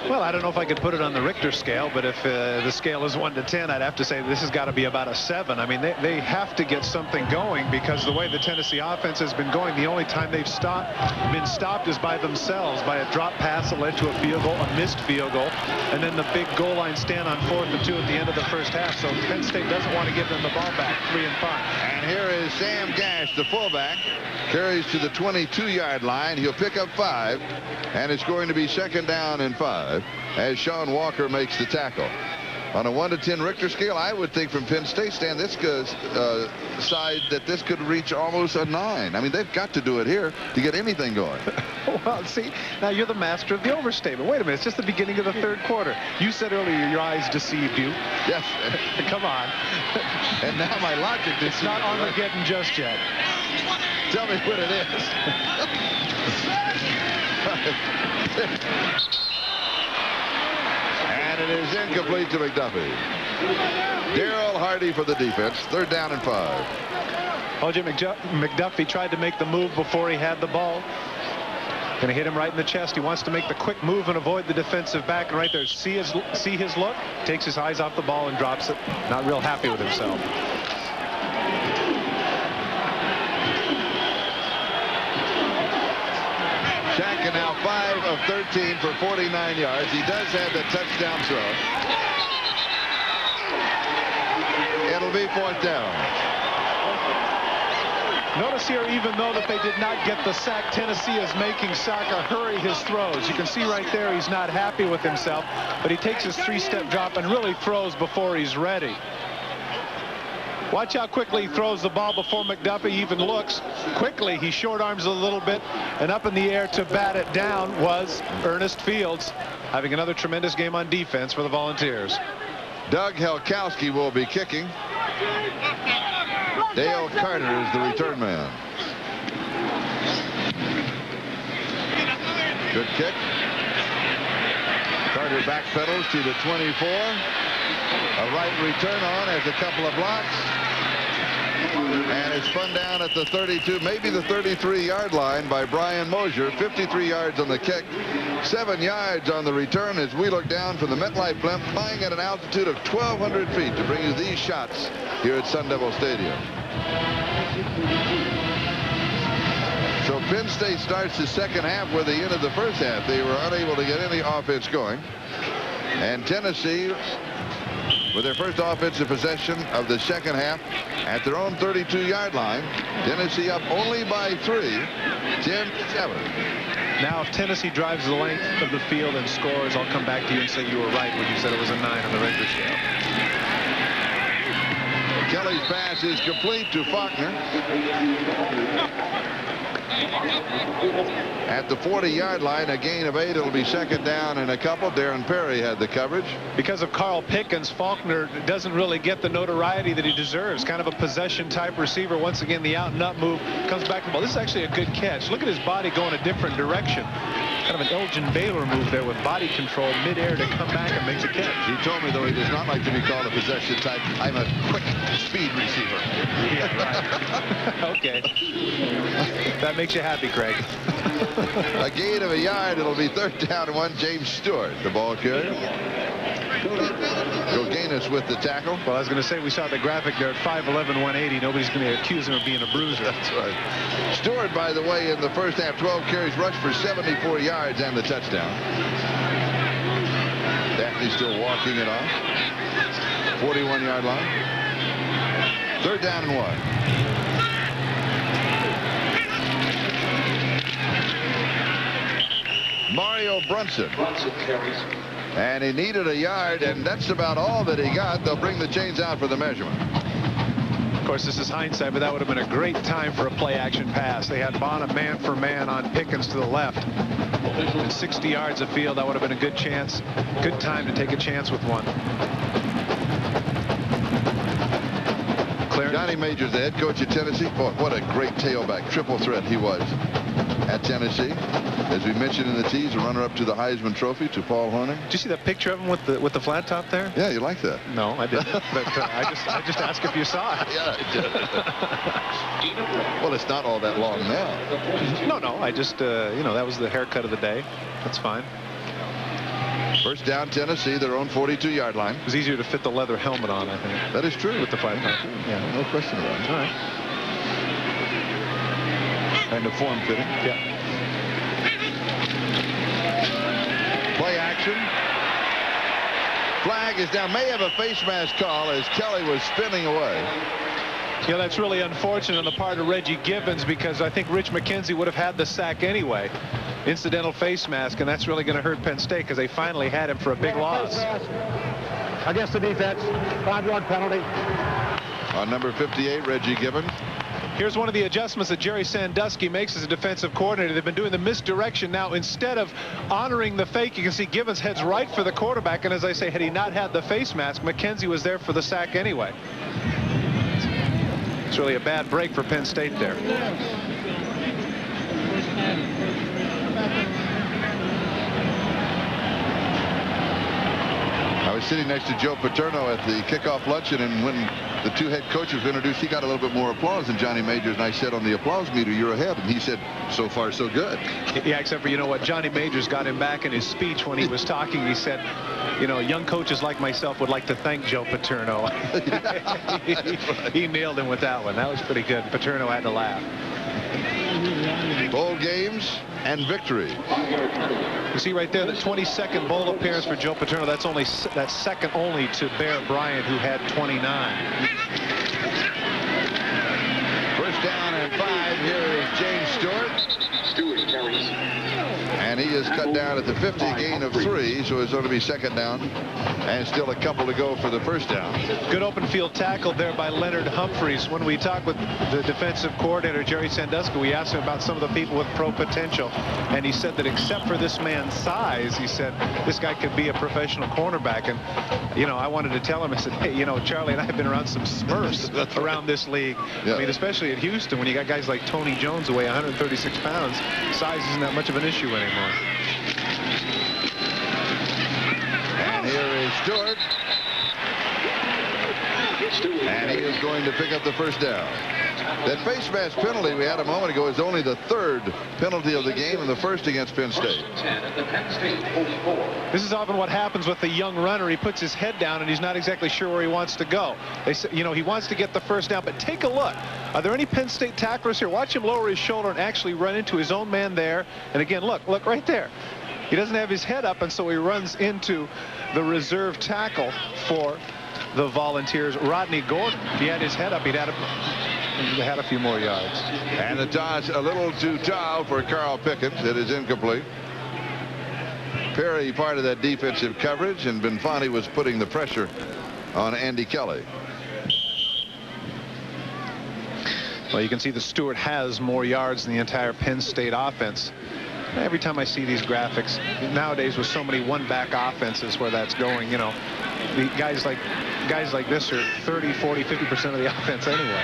Well, I don't know if I could put it on the Richter scale, but if the scale is 1 to 10, I'd have to say this has got to be about a 7. I mean, they have to get something going, because the way the Tennessee offense has been going, the only time they've been stopped is by themselves, by a drop pass that led to a field goal, a missed field goal, and then the big goal line stand on 4th and 2 at the end of the first half. So Penn State doesn't want to give them the ball back, 3 and 5. And here is Sam Gash, the fullback, carries to the 22-yard line. He'll pick up 5, and it's going to be second down and 5 as Sean Walker makes the tackle. On a 1 to 10 Richter scale, I would think from Penn State stand this side that this could reach almost a 9. I mean, they've got to do it here to get anything going. Well, see, now you're the master of the overstatement. Wait a minute, it's just the beginning of the third quarter. You said earlier your eyes deceived you. Yes. Come on. And now my logic deceived. It's not Armageddon just yet. Tell me what it is. And it is incomplete to McDuffie. Darrell Hardy for the defense. Third down and 5. O.J. McDuffie tried to make the move before he had the ball. Going to hit him right in the chest. He wants to make the quick move and avoid the defensive back. And right there, see his look, takes his eyes off the ball and drops it. Not real happy with himself. of 13 for 49 yards. He does have the touchdown throw. It'll be 4th down. Notice here, even though that they did not get the sack, Tennessee is making Saka hurry his throws. You can see right there he's not happy with himself, but he takes his 3-step drop and really throws before he's ready. Watch how quickly he throws the ball before McDuffie even looks. Quickly, he short arms a little bit, and up in the air to bat it down was Ernest Fields, having another tremendous game on defense for the Volunteers. Doug Helkowski will be kicking. Dale Carter is the return man. Good kick. Carter backpedals to the 24. A right return on, has a couple of blocks. And it's spun down at the 32, maybe the 33-yard line by Brian Mosier. 53 yards on the kick, 7 yards on the return as we look down from the MetLife blimp, flying at an altitude of 1,200 feet to bring you these shots here at Sun Devil Stadium. So Penn State starts the second half where they ended the first half. They were unable to get any offense going. And Tennessee, with their first offensive possession of the second half at their own 32-yard line. Tennessee up only by 3, 10-7. Now, if Tennessee drives the length of the field and scores, I'll come back to you and say you were right when you said it was a 9 on the Richter scale. Kelly's pass is complete to Faulkner. At the 40-yard line, a gain of 8. It'll be second down and a couple. Darren Perry had the coverage. Because of Carl Pickens, Faulkner doesn't really get the notoriety that he deserves. Kind of a possession-type receiver. Once again, the out-and-up move comes back to the ball. This is actually a good catch. Look at his body going a different direction. Kind of an Elgin Baylor move there with body control midair to come back and make the catch. He told me, though, he does not like to be called a possession type. I'm a quick speed receiver. Yeah, right. Okay. That makes you happy, Craig. A gain of a yard. It'll be 3rd down and 1. James Stewart, the ball carrier. Goganis with the tackle. Well, I was going to say, we saw the graphic there at 5'11", 180. Nobody's going to accuse him of being a bruiser. That's right. Stewart, by the way, in the first half, 12 carries, rushed for 74 yards and the touchdown. Daphne still walking it off. 41-yard line. 3rd down and 1. Mario Brunson. And he needed a yard, and that's about all that he got. They'll bring the chains out for the measurement. Of course, this is hindsight, but that would have been a great time for a play-action pass. They had Bonham man for man on Pickens to the left. And 60 yards of field, that would have been a good chance. Good time to take a chance with one. Johnny Majors, the head coach at Tennessee. Boy, what a great tailback. Triple threat he was at Tennessee. As we mentioned in the tease, a runner-up to the Heisman Trophy to Paul Hornung. Did you see that picture of him with the flat top there? Yeah, you like that? No, I didn't. But I just asked if you saw it. Yeah, I did. Well, it's not all that long now. No, I just, you know, that was the haircut of the day. That's fine. First down, Tennessee, their own 42-yard line. It was easier to fit the leather helmet on, I think. That is true. With the flat top. Yeah, no question about it. All right. And the form fitting. Yeah. Play action. Flag is down. May have a face mask call as Kelly was spinning away. Yeah, that's really unfortunate on the part of Reggie Gibbons, because I think Rich McKenzie would have had the sack anyway. Incidental face mask, and that's really going to hurt Penn State because they finally had him for a big loss. Against the defense, 5-yard penalty. On number 58, Reggie Gibbons. Here's one of the adjustments that Jerry Sandusky makes as a defensive coordinator. They've been doing the misdirection now. Instead of honoring the fake, you can see Gibbons heads right for the quarterback. And as I say, had he not had the face mask, McKenzie was there for the sack anyway. It's really a bad break for Penn State there. I was sitting next to Joe Paterno at the kickoff luncheon, and when the two head coaches were introduced, he got a little bit more applause than Johnny Majors, and I said on the applause meter, you're ahead, and he said, so far so good. Yeah, except for, you know what, Johnny Majors got him back in his speech when he was talking. He said, you know, young coaches like myself would like to thank Joe Paterno. He nailed him with that one. That was pretty good. Paterno had to laugh. bowl games, and victory. You see right there the 22nd bowl appearance for Joe Paterno. That's second only to Bear Bryant, who had 29. First down and 5. Here is James Stewart. Stewart carries. And he is cut down at the 50, gain of 3, so it's going to be second down. And still a couple to go for the first down. Good open field tackle there by Leonard Humphreys. When we talked with the defensive coordinator, Jerry Sandusky, we asked him about some of the people with pro potential. And he said that except for this man's size, he said, this guy could be a professional cornerback. And, you know, I wanted to tell him, I said, hey, you know, Charlie and I have been around some Smurfs around this league. Yeah. I mean, especially at Houston, when you got guys like Tony Jones who weigh 136 pounds, size isn't that much of an issue anymore. And here is Stewart. And he is going to pick up the first down. That face mask penalty we had a moment ago is only the 3rd penalty of the game, and the first against Penn State. This is often what happens with the young runner. He puts his head down and he's not exactly sure where he wants to go. They say, you know, he wants to get the first down, but take a look. Are there any Penn State tacklers here? Watch him lower his shoulder and actually run into his own man there. And again, look right there. He doesn't have his head up, and so he runs into the reserve tackle for the Volunteers, Rodney Gordon. If he had his head up, he'd had a few more yards. And the toss a little too tall for Carl Pickens. It is incomplete. Perry part of that defensive coverage, and Benfani was putting the pressure on Andy Kelly. Well, you can see that Stewart has more yards than the entire Penn State offense. Every time I see these graphics nowadays with so many one-back offenses where that's going, you know, the guys like this are 30, 40, 50% of the offense anyway.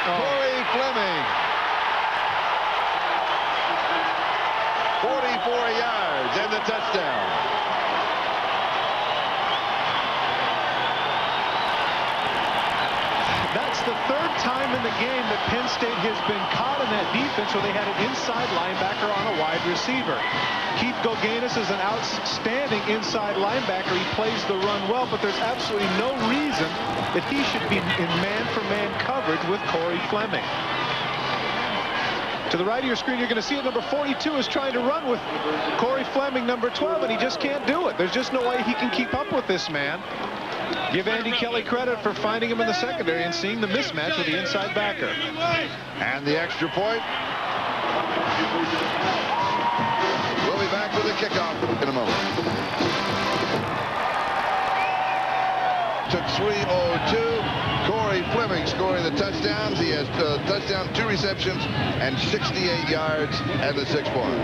Corey Fleming. 44 yards and the touchdown. That's the 3rd time in the game that Penn State has been caught in that defense where they had an inside linebacker on a wide receiver. Keith Goganis is an outstanding inside linebacker. He plays the run well, but there's absolutely no reason that he should be in man-for-man coverage with Corey Fleming. To the right of your screen, you're going to see it. Number 42 is trying to run with Corey Fleming, number 12, and he just can't do it. There's just no way he can keep up with this man. Give Andy Kelly credit for finding him in the secondary and seeing the mismatch with the inside backer. And the extra point. We'll be back with the kickoff in a moment. Took 3:02. Corey Fleming scoring the touchdowns. He has touchdown, 2 receptions, and 68 yards and the 6 point.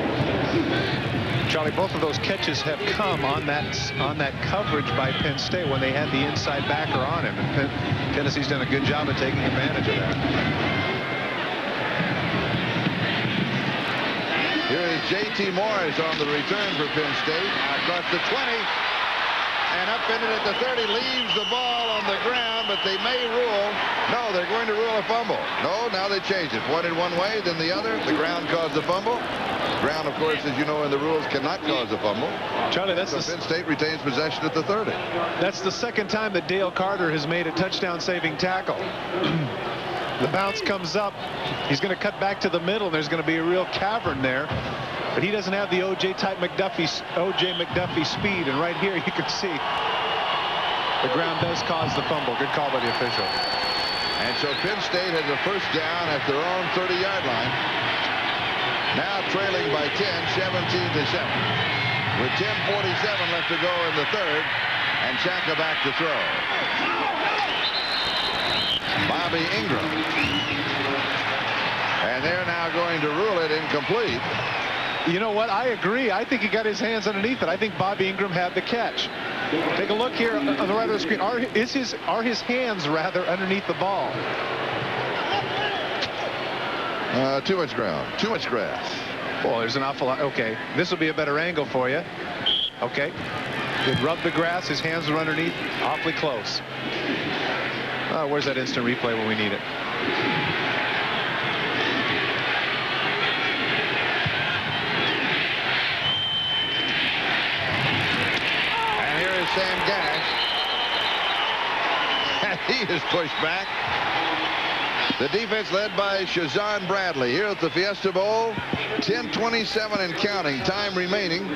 Charlie, both of those catches have come on that coverage by Penn State when they had the inside backer on him. And Tennessee's done a good job of taking advantage of that. Here is J.T. Morris on the return for Penn State. Across the 20. And up in it at the 30, leaves the ball on the ground, but they may rule. No, they're going to rule a fumble. No, now they change it. Pointed one way, then the other. The ground caused the fumble. Ground, of course, as you know in the rules, cannot cause a fumble. Charlie, that's so Penn State retains possession at the 30. That's the 2nd time that Dale Carter has made a touchdown-saving tackle. The bounce comes up. He's going to cut back to the middle, and there's going to be a real cavern there. But he doesn't have the O.J. McDuffie speed. And right here, you can see the ground does cause the fumble. Good call by the official. And so Penn State has a first down at their own 30-yard line. Now trailing by 10, 17-7. With 10:47 left to go in the 3rd. And Shaka back to throw. Bobby Ingram. And they're now going to rule it incomplete. You know what? I agree. I think he got his hands underneath it. I think Bobby Ingram had the catch. Take a look here on the right of the screen. Are his hands rather underneath the ball? Too much ground. Too much grass. Well, there's an awful lot. Okay, this will be a better angle for you. Okay. Good. Rub the grass. His hands are underneath. Awfully close. Where's that instant replay when we need it? Sam Gash. He is pushed back. The defense led by Shazan Bradley here at the Fiesta Bowl. 10:27 and counting. Time remaining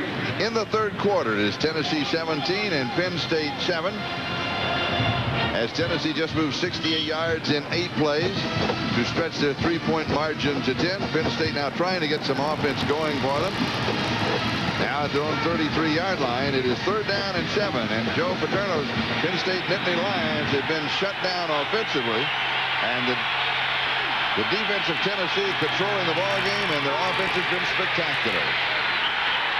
in the third quarter. It is Tennessee 17 and Penn State 7. As Tennessee just moved 68 yards in 8 plays to stretch their 3-point margin to 10. Penn State now trying to get some offense going for them. Now at their own 33-yard line, it is 3rd down and 7. And Joe Paterno's Penn State Nittany Lions have been shut down offensively. And the defense of Tennessee controlling the ball game, and their offense has been spectacular.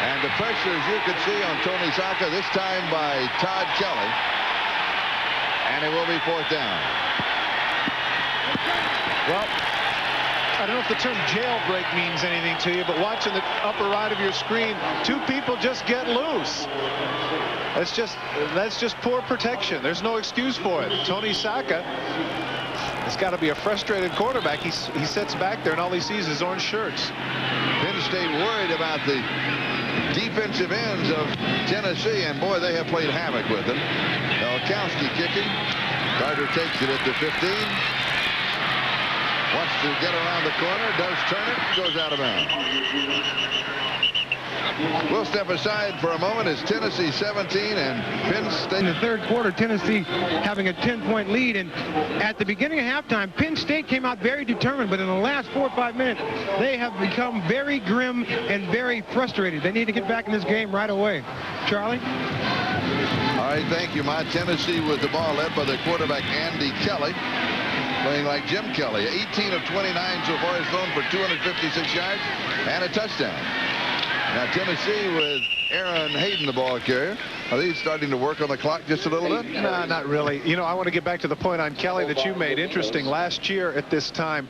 And the pressure, as you can see, on Tony Saka, this time by Todd Kelly. And it will be 4th down. Well, I don't know if the term jailbreak means anything to you, but watching the upper right of your screen, 2 people just get loose. That's just poor protection. There's no excuse for it. Tony Saka has got to be a frustrated quarterback. He sits back there and all he sees is orange shirts. Penn State worried about the defensive ends of Tennessee, and boy, they have played havoc with them. Nowakowski kicking. Carter takes it at the 15. Wants to get around the corner, does turn it, goes out of bounds. We'll step aside for a moment as Tennessee 17 and Penn State. In the third quarter, Tennessee having a 10-point lead, and at the beginning of halftime, Penn State came out very determined, but in the last 4 or 5 minutes, they have become very grim and very frustrated. They need to get back in this game right away. Charlie? All right, thank you, Mike. Tennessee with the ball led by the quarterback Andy Kelly, playing like Jim Kelly. 18 of 29 so far, has thrown for 256 yards and a touchdown. Now Tennessee with Aaron Hayden, the ball carrier. Are they starting to work on the clock just a little bit? No, not really. You know, I want to get back to the point on Kelly that you made. Interesting. Last year at this time,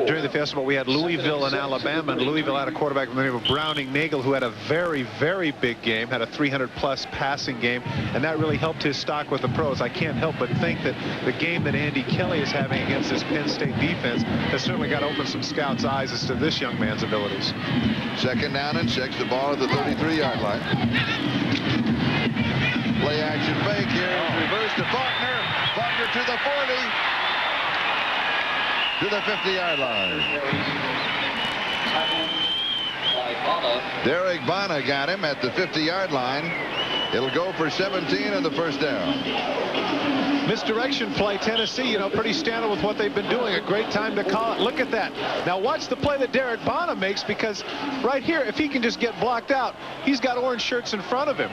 during the festival, we had Louisville and Alabama, and Louisville had a quarterback by the name of Browning Nagel, who had a very, very big game, had a 300-plus passing game, and that really helped his stock with the pros. I can't help but think that the game that Andy Kelly is having against this Penn State defense has certainly got to open some scouts' eyes as to this young man's abilities. 2nd down and 6. The ball at the 33-yard line. Play action fake here. Reverse to Faulkner. Faulkner to the 40. To the 50-yard line. Derek Bana got him at the 50-yard line. It'll go for 17 and the 1st down. Misdirection play, Tennessee, you know, pretty standard with what they've been doing. A great time to call it. Look at that. Now watch the play that Derek Bana makes, because right here, if he can just get blocked out, he's got orange shirts in front of him.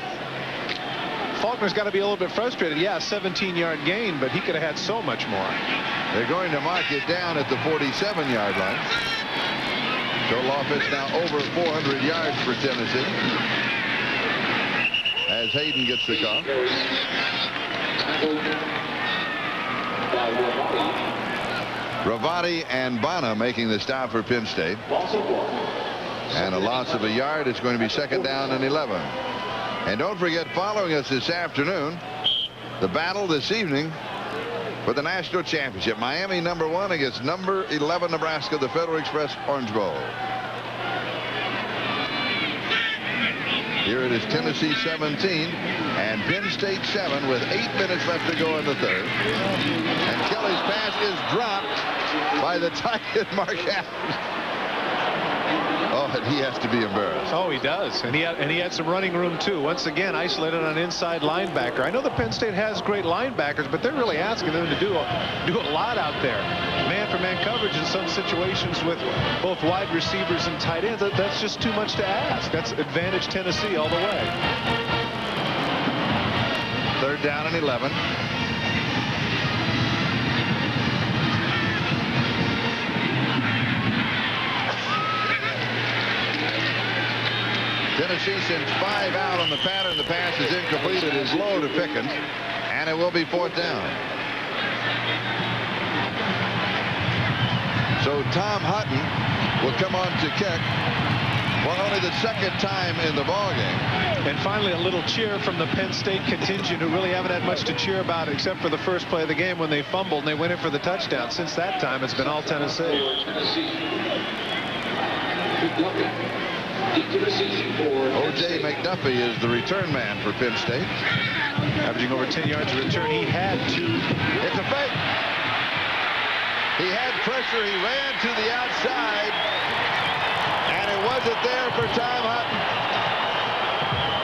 Faulkner's got to be a little bit frustrated. Yeah, 17-yard gain, but he could have had so much more. They're going to mark it down at the 47-yard line. Total offense now over 400 yards for Tennessee, as Hayden gets the call. Ravati and Bana making the stop for Penn State. And a loss of a yard. It's going to be 2nd down and 11. And don't forget, following us this afternoon, the battle this evening for the national championship. Miami #1 against number 11 Nebraska, the Federal Express Orange Bowl. Here it is, Tennessee 17 and Penn State 7 with 8 minutes left to go in the third. And Kelly's pass is dropped by the tight end Mark Adams. Oh, and he has to be embarrassed. Oh, he does. And he had some running room, too. Once again, isolated on an inside linebacker. I know that Penn State has great linebackers, but they're really asking them to do a lot out there. Man-for-man coverage in some situations with both wide receivers and tight ends. That's just too much to ask. That's advantage Tennessee all the way. 3rd down and 11. Tennessee sends 5 out on the pattern. The pass is incomplete. It is low to Pickens, and it will be 4th down. So Tom Hutton will come on to kick for only the 2nd time in the ballgame. And finally, a little cheer from the Penn State contingent, who really haven't had much to cheer about except for the first play of the game when they fumbled and they went in for the touchdown. Since that time, it's been all Tennessee. O.J. McDuffie is the return man for Penn State. Averaging over 10 yards a return. He had to. It's a fake. He had pressure. He ran to the outside. And it wasn't there for Tom Hutton.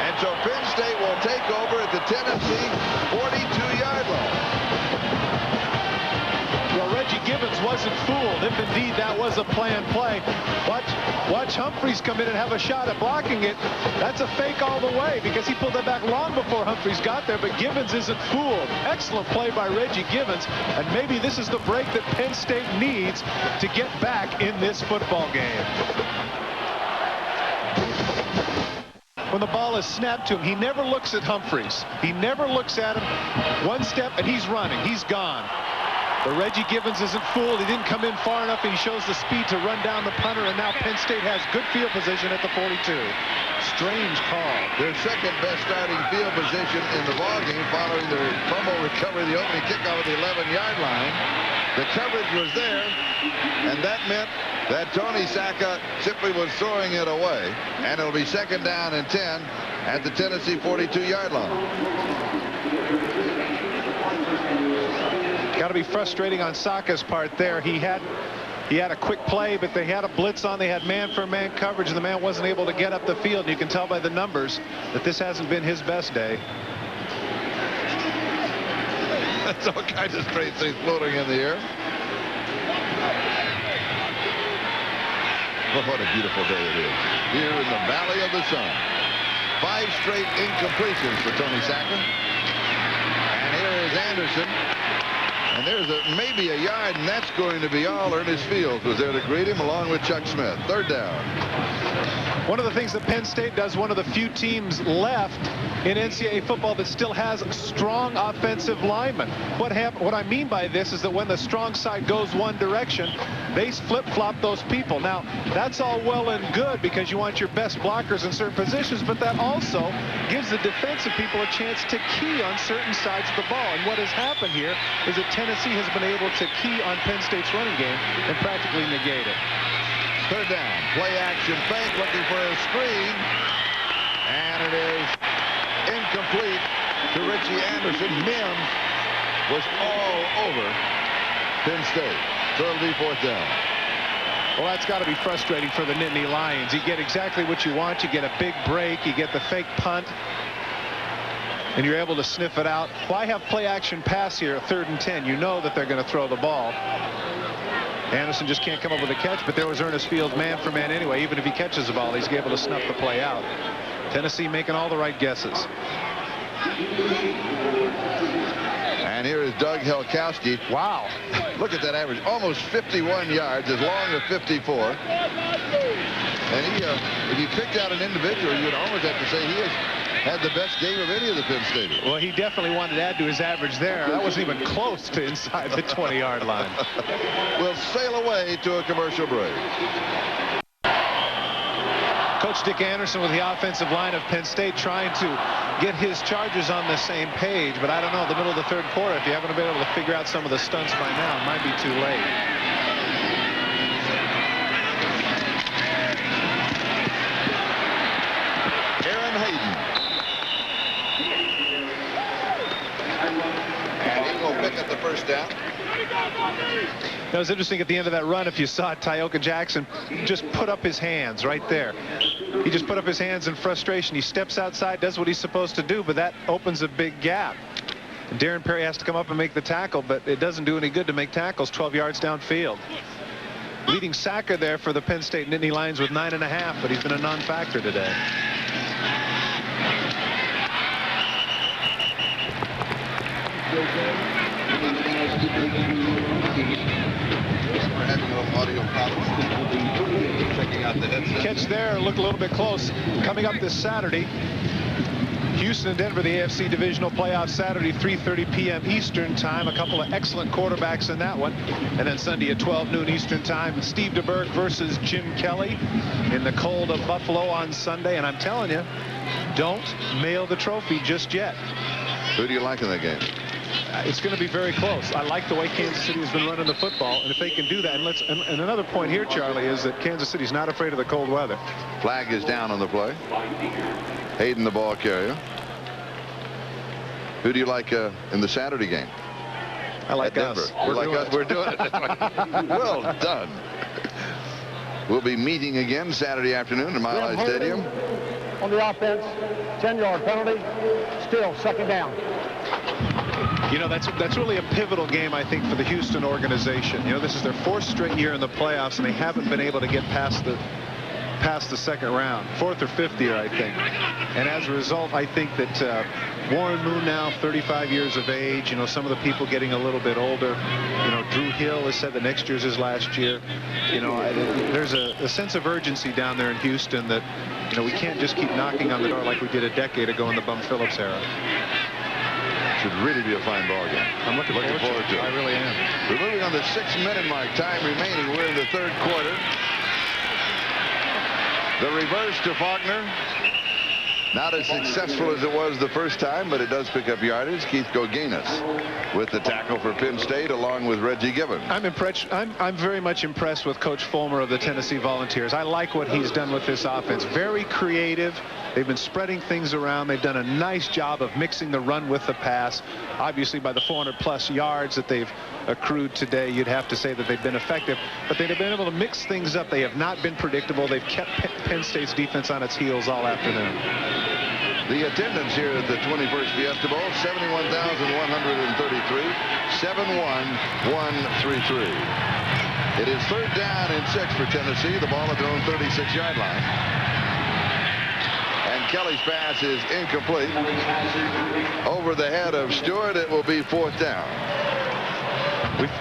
And so Penn State will take over at the Tennessee 42-yard line. Well, Reggie Gibbons wasn't fooled, if indeed that was a planned play. Watch Humphreys come in and have a shot at blocking it. That's a fake all the way because he pulled that back long before Humphreys got there, but Gibbons isn't fooled. Excellent play by Reggie Gibbons, and maybe this is the break that Penn State needs to get back in this football game. When the ball is snapped to him, he never looks at Humphreys. He never looks at him. One step, and he's running. He's gone. But Reggie Gibbons isn't fooled. He didn't come in far enough, and he shows the speed to run down the punter, and now Penn State has good field position at the 42. Strange call. Their second best starting field position in the ballgame following their fumble recovery, the opening kickoff at the 11-yard line. The coverage was there, and that meant that Tony Sacca simply was throwing it away, and it'll be second down and 10 at the Tennessee 42-yard line. Got to be frustrating on Sacca's part there. He had a quick play, but they had a blitz on. They had man-for-man coverage, and the man wasn't able to get up the field. And you can tell by the numbers that this hasn't been his best day. That's all kinds of straight things floating in the air. Well, what a beautiful day it is here in the Valley of the Sun. 5 straight incompletions for Tony Sacca. And here is Anderson. And there's maybe a yard, and that's going to be all. Ernest Fields was there to greet him along with Chuck Smith. Third down. One of the things that Penn State does, one of the few teams left in NCAA football that still has strong offensive linemen. What I mean by this is that when the strong side goes one direction, they flip-flop those people. Now, that's all well and good because you want your best blockers in certain positions, but that also gives the defensive people a chance to key on certain sides of the ball. And what has happened here is that Tennessee has been able to key on Penn State's running game and practically negate it. Third down, play action fake, looking for a screen, and it is incomplete to Richie Anderson. Mims was all over Penn State, so it'll be fourth down. Well, that's got to be frustrating for the Nittany Lions. You get exactly what you want. You get a big break. You get the fake punt, and you're able to sniff it out. Why have play action pass here at 3rd and 10? You know that they're going to throw the ball. Anderson just can't come up with a catch, but there was Ernest Fields man for man anyway. Even if he catches the ball, he's able to snuff the play out. Tennessee making all the right guesses. And here is Doug Helkowski. Wow. Look at that average. Almost 51 yards, as long as 54. And he, if you picked out an individual, you would almost have to say he has had the best game of any of the Penn Staters. Well, he definitely wanted to add to his average there. That wasn't even close to inside the 20-yard line. We'll sail away to a commercial break. Coach Dick Anderson with the offensive line of Penn State trying to get his Chargers on the same page, but I don't know, the middle of the 3rd quarter, if you haven't been able to figure out some of the stunts by now, it might be too late. Aaron Hayden. And he will pick up the first down. That was interesting at the end of that run. If you saw Tyoka Jackson just put up his hands right there. He just put up his hands in frustration. He steps outside, does what he's supposed to do, but that opens a big gap. And Darren Perry has to come up and make the tackle, but it doesn't do any good to make tackles 12 yards downfield. Leading sacker there for the Penn State Nittany Lions with 9.5, but he's been a non-factor today. We're having a little audio problem. Checking out the headset. Catch there, look a little bit close. Coming up this Saturday, Houston and Denver, the AFC Divisional Playoff Saturday, 3:30 p.m. Eastern Time. A couple of excellent quarterbacks in that one. And then Sunday at 12 noon Eastern Time, Steve DeBerg versus Jim Kelly in the cold of Buffalo on Sunday. And I'm telling you, don't mail the trophy just yet. Who do you like in that game? It's going to be very close. I like the way Kansas City has been running the football, and if they can do that, and another point here, Charlie, is that Kansas City's not afraid of the cold weather. Flag is down on the play. Hayden, the ball carrier. Who do you like in the Saturday game? I like us. We're doing it. Well done. We'll be meeting again Saturday afternoon at Mile High Stadium. On the offense, 10-yard penalty, still second down. You know, that's really a pivotal game, I think, for the Houston organization. You know, this is their 4th straight year in the playoffs, and they haven't been able to get past the second round. 4th or 5th year, I think. And as a result, I think that Warren Moon now 35 years of age, you know, some of the people getting a little bit older. You know, Drew Hill has said that next year's his last year. You know, there's a sense of urgency down there in Houston that, you know, we can't just keep knocking on the door like we did a decade ago in the Bum Phillips era. Should really be a fine ball game. I'm looking forward to it. I really am. We're moving on the 6-minute mark. Time remaining. We're in the 3rd quarter. The reverse to Faulkner. Not as successful as it was the first time, but it does pick up yardage. Keith Goganis with the tackle for Penn State, along with Reggie Gibbons. I'm impressed. I'm very much impressed with Coach Fulmer of the Tennessee Volunteers. I like what he's done with this offense. Very creative. They've been spreading things around. They've done a nice job of mixing the run with the pass. Obviously, by the 400-plus yards that they've accrued today, you'd have to say that they've been effective. But they've been able to mix things up. They have not been predictable. They've kept Penn State's defense on its heels all afternoon. The attendance here at the 21st Fiesta Bowl, 71,133, 7-1-1-3-3. It is 3rd down and 6 for Tennessee. The ball at their own 36-yard line. And Kelly's pass is incomplete. Over the head of Stewart, it will be 4th down.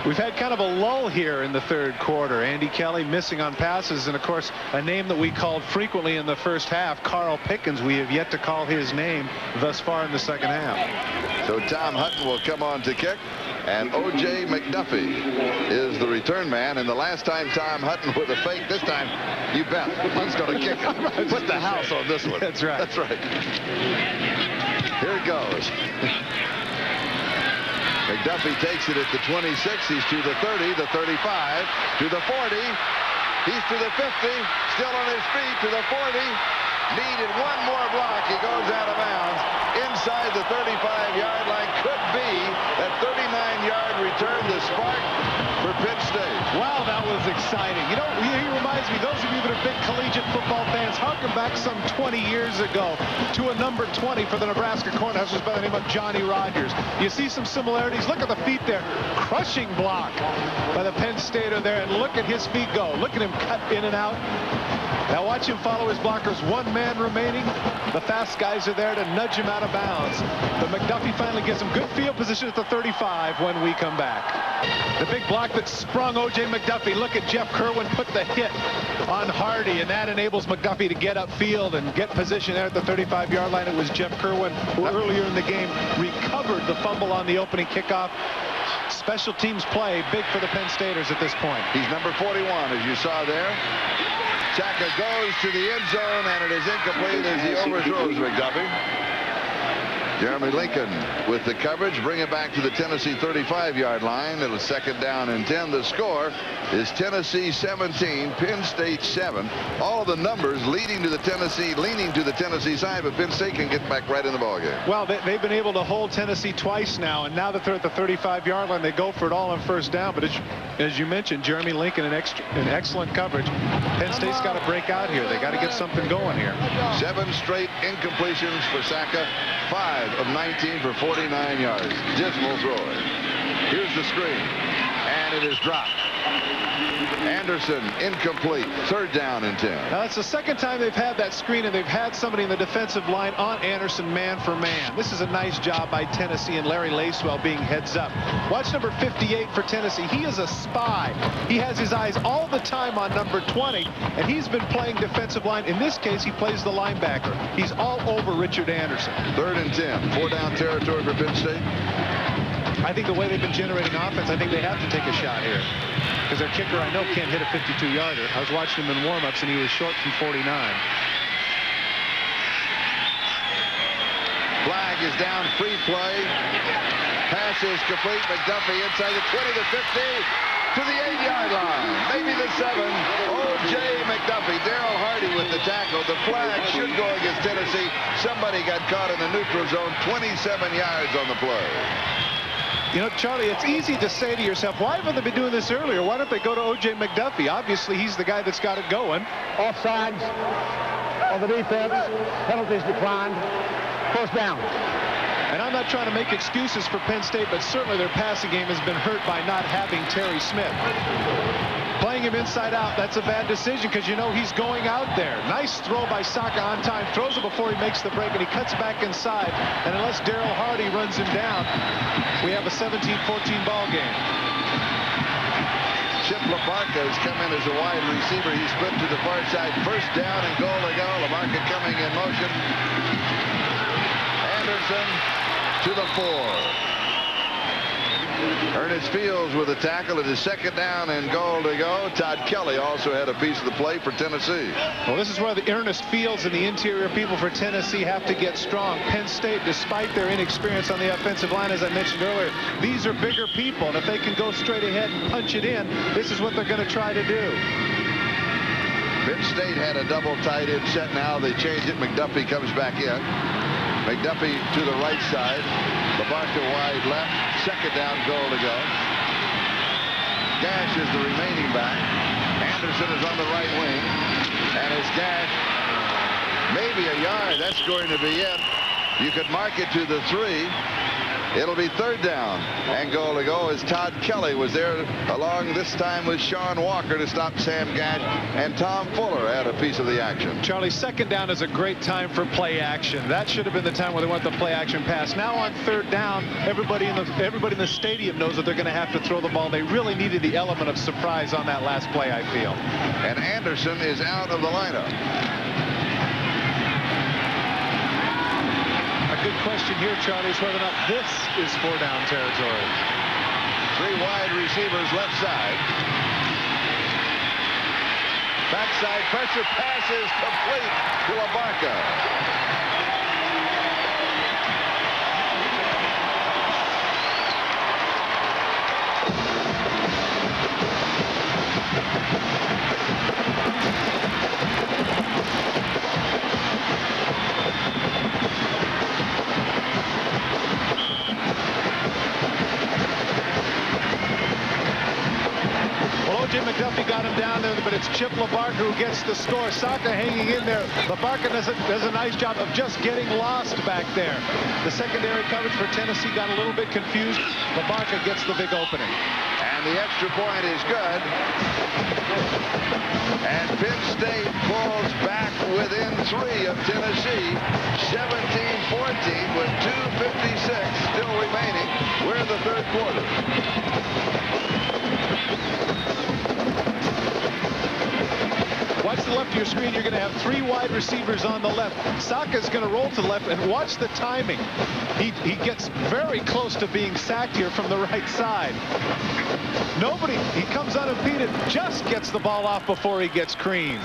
We've had kind of a lull here in the 3rd quarter. Andy Kelly missing on passes, and of course a name that we called frequently in the first half, Carl Pickens. We have yet to call his name thus far in the 2nd half. So Tom Hutton will come on to kick, and O.J. McDuffie is the return man. And the last time Tom Hutton with a fake, this time, you bet, he's going to kick it. Put the house on this one. That's right. That's right. Here it goes. McDuffie takes it at the 26. He's to the 30, the 35, to the 40. He's to the 50. Still on his feet to the 40. Needed one more block. He goes out of bounds inside the 35-yard line. Could be that 39-yard return, the spark for Penn State. Wow, that was exciting. You know, he reminds me, those of you that are big collegiate football fans, harken back some 20 years ago to a number 20 for the Nebraska Cornhuskers by the name of Johnny Rogers. You see some similarities. Look at the feet there. Crushing block by the Penn Stater there, and look at his feet go. Look at him cut in and out. Now watch him follow his blockers. 1 man remaining. The fast guys are there to nudge him out of bounds. But McDuffie finally gets him good field position at the 35 when we come back. The big block that sprung O.J. McDuffie. Look at Jeff Kerwin put the hit on Hardy, and that enables McDuffie to get upfield and get position there at the 35-yard line. It was Jeff Kerwin who earlier in the game recovered the fumble on the opening kickoff. Special teams play big for the Penn Staters at this point. He's number 41, as you saw there. Chaka goes to the end zone, and it is incomplete as he overthrows McDuffie. Jeremy Lincoln with the coverage. Bring it back to the Tennessee 35-yard line. It'll 2nd down and 10. The score is Tennessee 17, Penn State 7. All of the numbers leaning to the Tennessee side, but Penn State can get back right in the ballgame. Well, they've been able to hold Tennessee twice now, and now that they're at the 35-yard line, they go for it all on 1st down. But as you mentioned, Jeremy Lincoln in excellent coverage. Penn State's got to break out here. They got to get something going here. 7 straight incompletions for Saka. 5 of 19 for 49 yards. Dismal throwing. Here's the screen, and it is dropped. Anderson incomplete. 3rd down and 10. Now that's the 2nd time they've had that screen, and they've had somebody in the defensive line on Anderson man for man. This is a nice job by Tennessee and Larry Lacewell being heads up. Watch number 58 for Tennessee. He is a spy. He has his eyes all the time on number 20, and he's been playing defensive line. In this case, he plays the linebacker. He's all over Richard Anderson. 3rd and 10. 4-down territory for Penn State. I think the way they've been generating offense, I think they have to take a shot here. Because their kicker, I know, can't hit a 52-yarder. I was watching him in warm-ups, and he was short from 49. Flag is down. Free play. Pass Pass is complete. McDuffie inside the 20 to 15 to the 8-yard line. Maybe the 7. O.J. McDuffie. Daryl Hardy with the tackle. The flag should go against Tennessee. Somebody got caught in the neutral zone. 27 yards on the play. You know, Charlie, it's easy to say to yourself, why haven't they been doing this earlier? Why don't they go to O.J. McDuffie? Obviously, he's the guy that's got it going. Offsides of the defense. Penalties declined. First down. And I'm not trying to make excuses for Penn State, but certainly their passing game has been hurt by not having Terry Smith. Playing him inside out, that's a bad decision because you know he's going out there. Nice throw by Saka on time. Throws it before he makes the break, and he cuts back inside. And unless Daryl Hardy runs him down, we have a 17-14 ball game. Chip LaBarca has come in as a wide receiver. He split to the far side. First down and goal to go. LaBarca coming in motion. Anderson to the 4. Ernest Fields with a tackle. It is second down and goal to go. Todd Kelly also had a piece of the play for Tennessee. Well, this is where the Ernest Fields and the interior people for Tennessee have to get strong. Penn State, despite their inexperience on the offensive line, as I mentioned earlier, these are bigger people, and if they can go straight ahead and punch it in, this is what they're going to try to do. Penn State had a double tight end set. Now they change it. McDuffie comes back in. McDuffie to the right side. LaBarca wide left. Second down, goal to go. Gash is the remaining back. Anderson is on the right wing. And it's Gash. Maybe a yard. That's going to be it. You could mark it to the 3. It'll be third down and goal to go as Todd Kelly was there along this time with Sean Walker to stop Sam Gash, and Tom Fuller had a piece of the action. Charlie, second down is a great time for play action. That should have been the time where they went the play action pass. Now on third down, everybody in the stadium knows that they're going to have to throw the ball. They really needed the element of surprise on that last play, I feel. And Anderson is out of the lineup. Good question here, Charlie, is whether or not this is 4-down territory. 3 wide receivers left side. Backside pressure, pass is complete to LaBarca. Jim McDuffie got him down there, but it's Chip LaBarca who gets the score. Saka hanging in there. LaBarca does a nice job of just getting lost back there. The secondary coverage for Tennessee got a little bit confused. LaBarca gets the big opening. And the extra point is good. And Penn State pulls back within 3 of Tennessee. 17-14 with 2:56 still remaining. We're in the third quarter. Watch the left of your screen. You're going to have 3 wide receivers on the left. Saka's going to roll to the left, and watch the timing. He gets very close to being sacked here from the right side. He comes unimpeded, just gets the ball off before he gets creamed.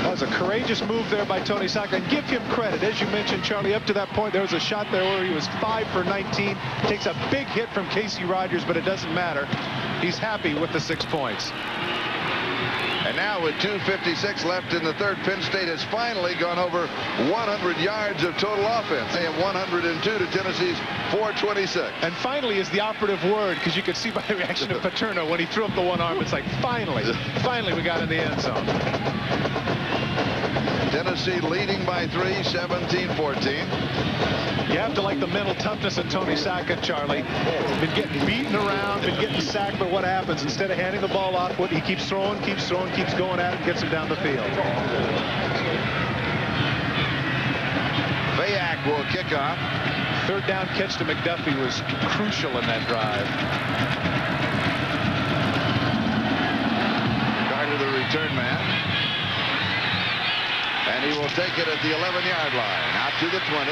That was a courageous move there by Tony Saka, and give him credit. As you mentioned, Charlie, up to that point, there was a shot there where he was 5 for 19. Takes a big hit from Casey Rogers, but it doesn't matter. He's happy with the 6 points. And now with 2:56 left in the third, Penn State has finally gone over 100 yards of total offense. They have 102 to Tennessee's 426. And finally is the operative word, because you could see by the reaction of Paterno when he threw up the one arm. It's like, finally we got in the end zone. Tennessee leading by 3, 17-14. You have to like the mental toughness of Tony Saka, Charlie. Been getting beaten around, been getting sacked, but what happens? Instead of handing the ball off, he keeps throwing, keeps going at it, gets him down the field. Fayak will kick off. Third down catch to McDuffie was crucial in that drive. Carter, the return man. And he will take it at the 11-yard line. Out to the 20.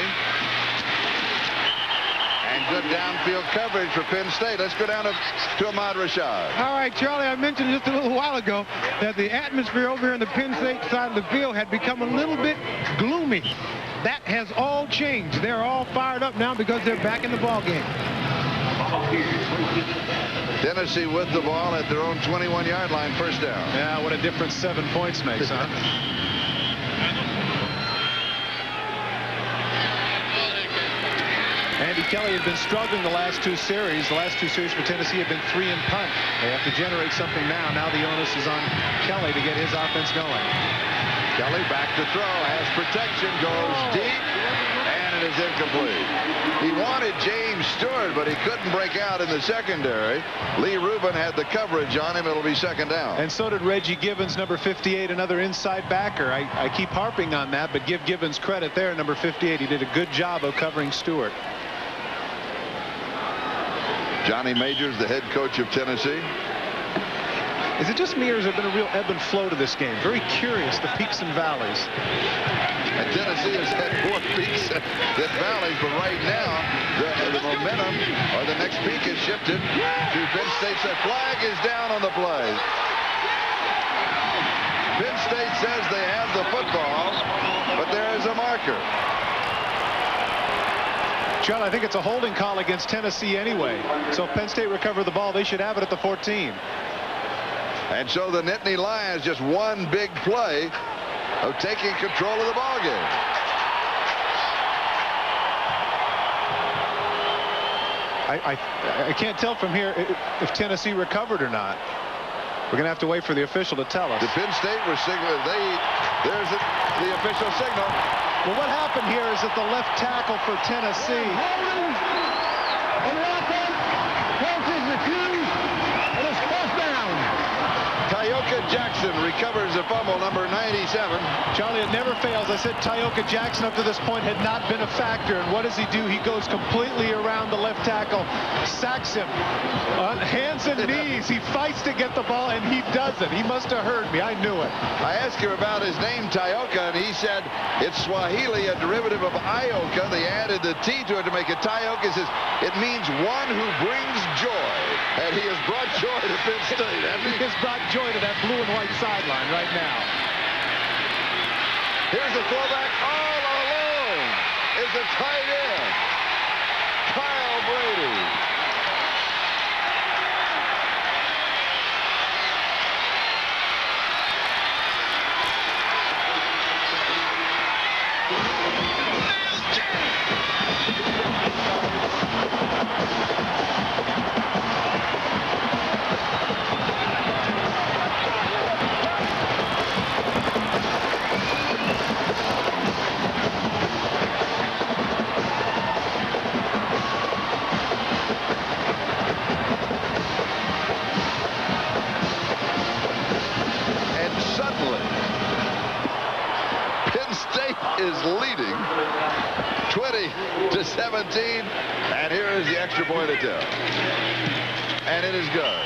And good downfield coverage for Penn State. Let's go down to Ahmad Rashad. All right, Charlie, I mentioned just a little while ago that the atmosphere over here on the Penn State side of the field had become a little bit gloomy. that has all changed. They're all fired up now because they're back in the ball game. Tennessee with the ball at their own 21-yard line, first down. Yeah, what a difference 7 points makes, huh? Andy Kelly had been struggling the last two series. The last two series for Tennessee have been 3 and punt. They have to generate something now. Now the onus is on Kelly to get his offense going. Kelly back to throw, has protection, goes deep, and it is incomplete. He wanted James Stewart, but he couldn't break out in the secondary. Lee Rubin had the coverage on him. It'll be second down. And so did Reggie Gibbons, number 58, another inside backer. I keep harping on that, but give Gibbons credit there, number 58. He did a good job of covering Stewart. Johnny Majors, the head coach of Tennessee. Is it just me, or has there been a real ebb and flow to this game? Very curious, the peaks and valleys. And Tennessee has had more peaks than valleys, but right now, the momentum or the next peak is shifted to Penn State. The flag is down on the play. Penn State says they have the football, but there is a marker. John, I think it's a holding call against Tennessee anyway. So if Penn State recover the ball, they should have it at the 14. And so the Nittany Lions just one big play of taking control of the ball game. I can't tell from here if Tennessee recovered or not. We're going to have to wait for the official to tell us. The Penn State was signaling. There's the official signal. Well, what happened here is that the left tackle for Tennessee. Tyoka Jackson recovers the fumble, number 97. Charlie, it never fails. I said Tyoka Jackson up to this point had not been a factor. And what does he do? He goes completely around the left tackle, sacks him on hands and knees. He fights to get the ball, and he does it. He must have heard me. I knew it. I asked him about his name, Tyoka, and he said it's Swahili, a derivative of Ioka. They added the T to it to make it Tyoka. He says it means one who brings joy. And he has brought joy to Penn State. He has brought joy to that blue and white sideline right now. Here's the throwback. All alone is the tight end, Kyle Brady. Is leading 20-17, and here is the extra point attempt, and it is good.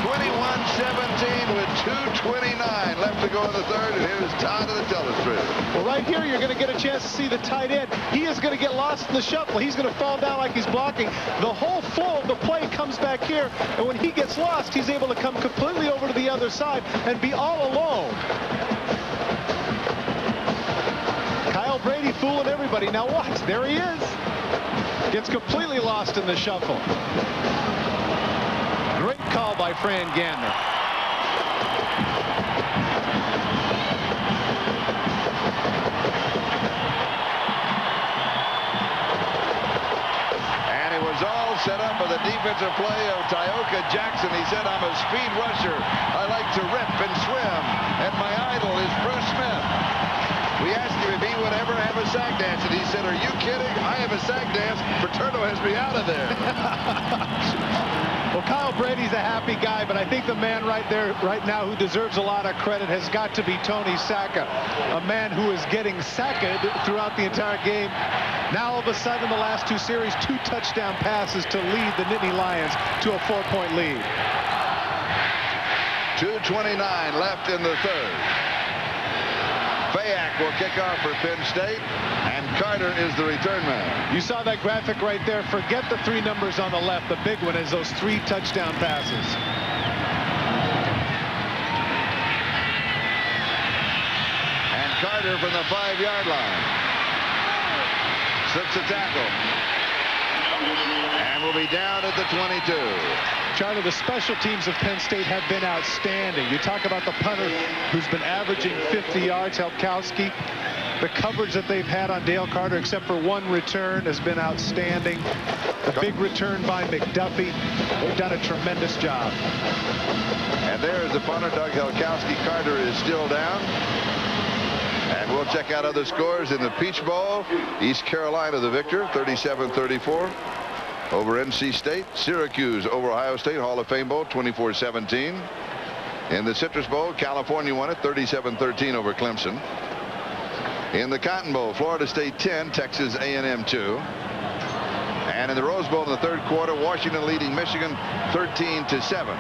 21-17 with 2:29 left to go in the third, and here's Todd of the telestrator. Well, right here you're going to get a chance to see the tight end. He is going to get lost in the shuffle. He's going to fall down like he's blocking. The whole flow of the play comes back here, and when he gets lost, he's able to come completely over to the other side and be all alone. Kyle Brady fooling everybody. Now watch, there he is. Gets completely lost in the shuffle. Great call by Fran Gantner. And it was all set up by the defensive play of Tyoka Jackson. He said, I'm a speed rusher. I like to rip and swim. And my idol is Bruce Smith. We asked him if he would ever have a sack dance, and he said, are you kidding? I have a sack dance. Paterno has me out of there. Well, Kyle Brady's a happy guy, but I think the man right there, right now, who deserves a lot of credit has got to be Tony Sacca, a man who is getting sacked throughout the entire game. Now, all of a sudden, the last two series, 2 touchdown passes to lead the Nittany Lions to a 4-point lead. 2:29 left in the third. Fayak will kick off for Penn State, and Carter is the return man. You saw that graphic right there. Forget the 3 numbers on the left. The big one is those 3 touchdown passes. And Carter Carter from the 5-yard line. Slips a tackle. And will be down at the 22. Charlie, the special teams of Penn State have been outstanding. You talk about the punter who's been averaging 50 yards, Helkowski. The coverage that they've had on Dale Carter, except for one return, has been outstanding. The big return by McDuffie. They've done a tremendous job. And there's the punter, Doug Helkowski. Carter is still down. And we'll check out other scores in the Peach Bowl. East Carolina the victor, 37-34 over NC State. Syracuse over Ohio State, Hall of Fame Bowl, 24-17. In the Citrus Bowl, California won it, 37-13 over Clemson. In the Cotton Bowl, Florida State 10, Texas A&M 2. And in the Rose Bowl in the third quarter, Washington leading Michigan 13-7.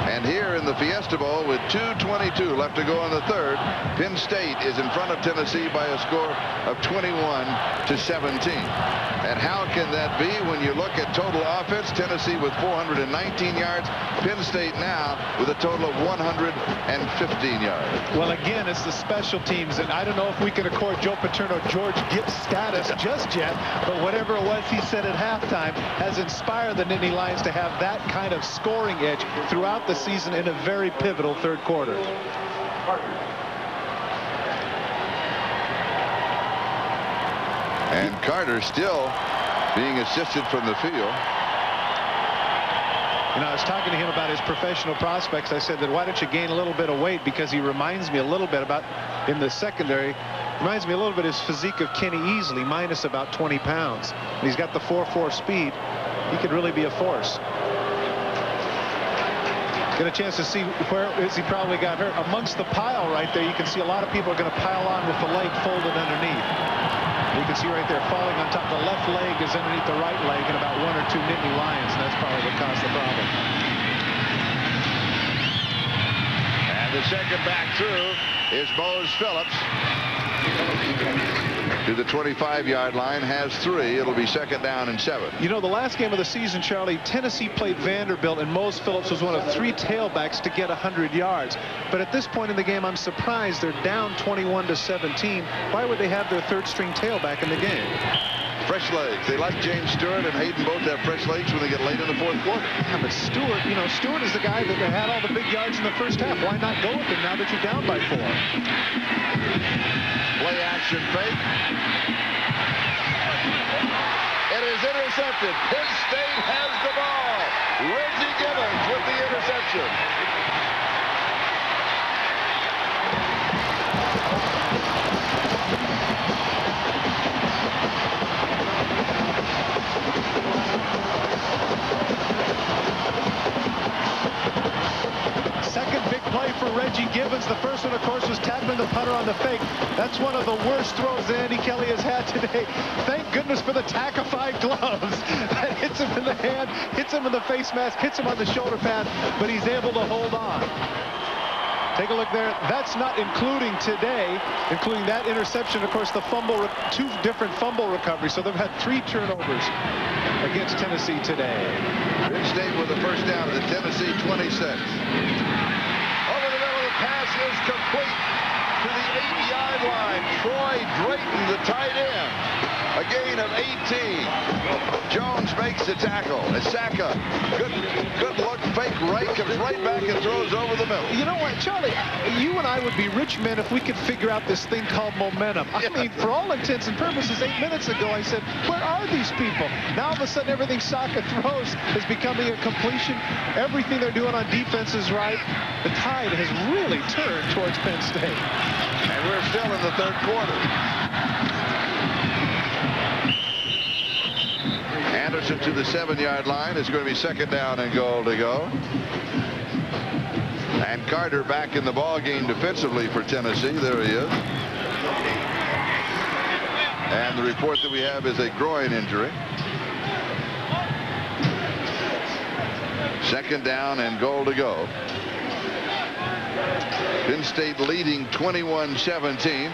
And here in the Fiesta Bowl with 2:22 left to go in the third, Penn State is in front of Tennessee by a score of 21-17. And how can that be when you look at total offense? Tennessee with 419 yards. Penn State now with a total of 115 yards. Well, again, it's the special teams, and I don't know if we can accord Joe Paterno George Gibbs status just yet, but whatever it was he said at halftime has inspired the Nittany Lions to have that kind of scoring edge throughout the season in a very pivotal third quarter. And Carter still being assisted from the field. You know, I was talking to him about his professional prospects. I said that why don't you gain a little bit of weight, because he reminds me a little bit about, in the secondary, reminds me a little bit of his physique of Kenny Easley, minus about 20 pounds. And he's got the 4.4 speed. He could really be a force. Get a chance to see where is he probably got hurt. Amongst the pile right there, you can see a lot of people are going to pile on with the leg folded underneath. You can see right there falling on top. The left leg is underneath the right leg, and about 1 or 2 Nittany Lions, and that's probably what caused the problem. And the second back through is Mose Phillips. To the 25-yard line, has 3. It'll be second down and 7. You know, the last game of the season, Charlie, Tennessee played Vanderbilt, and Mose Phillips was one of 3 tailbacks to get 100 yards. But at this point in the game, I'm surprised they're down 21-17. Why would they have their third-string tailback in the game? Fresh legs. They like James Stewart and Hayden both have fresh legs when they get late in the fourth quarter. Yeah, but Stewart, you know, Stewart is the guy that had all the big yards in the first half. Why not go with him now that you're down by 4? Play action fake. It is intercepted. Penn State has the ball. Reggie Gibbons with the interception. Second big play for Reggie Gibbons. The first one, of course, was tackling the punter on the fake. That's one of the worst throws that Andy Kelly has had today. Thank goodness for the tack-ified gloves. That hits him in the hand, hits him in the face mask, hits him on the shoulder pad, but he's able to hold on. Take a look there. That's not including today, including that interception. Of course, the fumble, 2 different fumble recoveries. So they've had 3 turnovers against Tennessee today. Penn State with the first down at the Tennessee 26. Over the middle, the pass is complete to the 8-yard line. Troy Drayton, the tight end. A gain of 18. Jones makes the tackle. Asaka, good look, fake right, comes right back and throws over the middle. You know what, Charlie, you and I would be rich men if we could figure out this thing called momentum. I mean, for all intents and purposes, 8 minutes ago, I said, where are these people? Now, all of a sudden, everything Saka throws is becoming a completion. Everything they're doing on defense is right. The tide has really turned towards Penn State. And we're still in the third quarter. Anderson to the 7-yard line. It's going to be second down and goal to go. And Carter back in the ball game defensively for Tennessee. There he is. And the report that we have is a groin injury. Second down and goal to go. Penn State leading 21-17.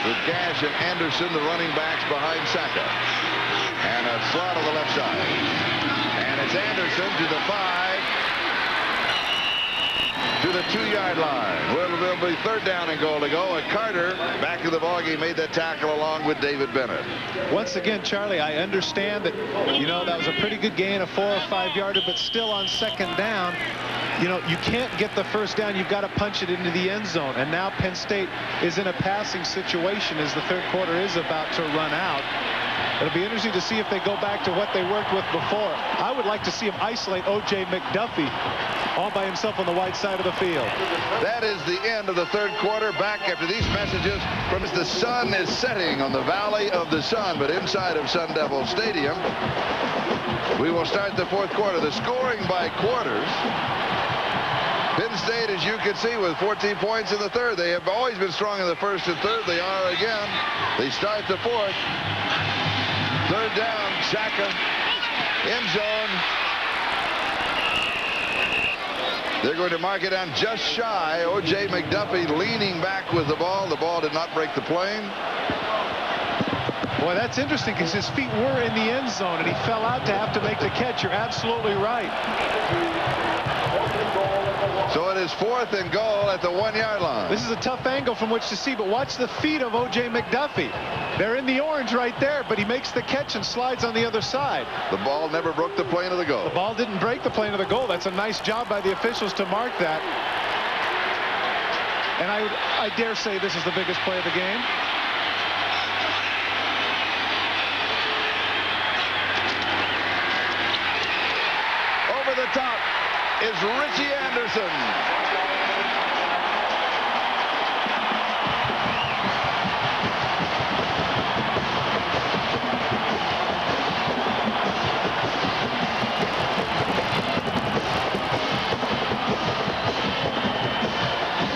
With Gash and Anderson, the running backs behind Saka. And a slot on the left side. And it's Anderson to the 5. To the the 2-yard line. Well, it'll be 3rd down and goal to go. And Carter, back to the ballgame, made that tackle along with David Bennett. Once again, Charlie, I understand that, that was a pretty good gain, a 4 or 5 yarder, but still on 2nd down, you can't get the 1st down. You've got to punch it into the end zone. And now Penn State is in a passing situation as the 3rd quarter is about to run out. It'll be interesting to see if they go back to what they worked with before. I would like to see him isolate O.J. McDuffie all by himself on the right side of the field. That is the end of the 3rd quarter. Back after these messages from the sun is setting on the Valley of the Sun, but inside of Sun Devil Stadium. We will start the 4th quarter. The scoring by quarters. Penn State, as you can see, with 14 points in the 3rd. They have always been strong in the 1st and 3rd. They are again. They start the 4th. 3rd down, Shaka, end zone. They're going to mark it down just shy. O.J. McDuffie leaning back with the ball. The ball did not break the plane. Boy, that's interesting because his feet were in the end zone and he fell out to have to make the catch. You're absolutely right. So it is 4th and goal at the 1-yard line. This is a tough angle from which to see, but watch the feet of O.J. McDuffie. They're in the orange right there, but he makes the catch and slides on the other side. The ball never broke the plane of the goal. The ball didn't break the plane of the goal. That's a nice job by the officials to mark that. And I dare say this is the biggest play of the game. Over the top is Richie Anderson.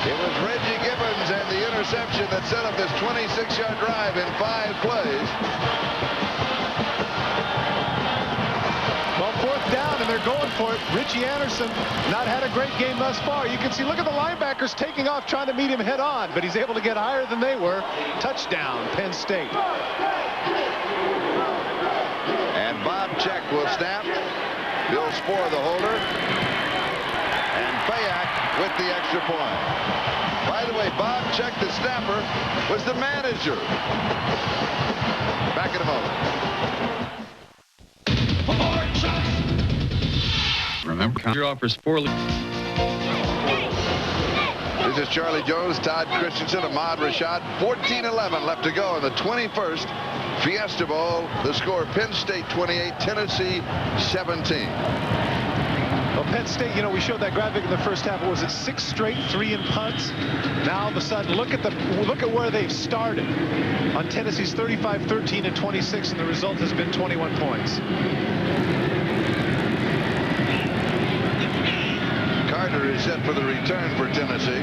It was Reggie Gibbons and the interception that set up this 26-yard drive in 5 plays. Well, 4th down, and they're going for it. Richie Anderson not had a great game thus far. You can see, look at the linebackers taking off, trying to meet him head on, but he's able to get higher than they were. Touchdown, Penn State. And Bob Check will snap. Bill Spohr, the holder. And Fayak with the extra point. By the way, Bob Check, the snapper, was the manager. Back in a moment. Remember, counter offers 4. This is Charlie Jones, Todd Christensen, Ahmad Rashad. 14-11 left to go in the 21st Fiesta Bowl. The score, Penn State 28, Tennessee 17. Well, Penn State, we showed that graphic in the first half. It was 6 straight 3-and punts. Now all of a sudden, look at where they've started. On Tennessee's 35-13 and 26, and the result has been 21 points. Carter is set for the return for Tennessee.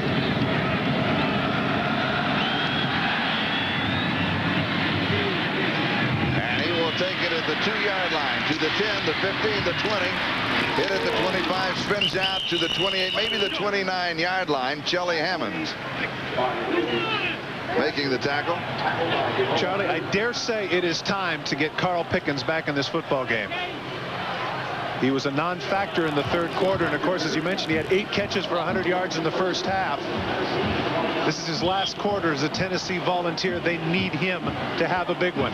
And he will take it at the 2-yard line to the 10, the 15, the 20. Hit at the 25, spins out to the 28, maybe the 29-yard line. Chelly Hammonds making the tackle. Charlie, I dare say it is time to get Carl Pickens back in this football game. He was a non-factor in the 3rd quarter, and of course, as you mentioned, he had 8 catches for 100 yards in the first half. This is his last quarter as a Tennessee Volunteer. They need him to have a big one.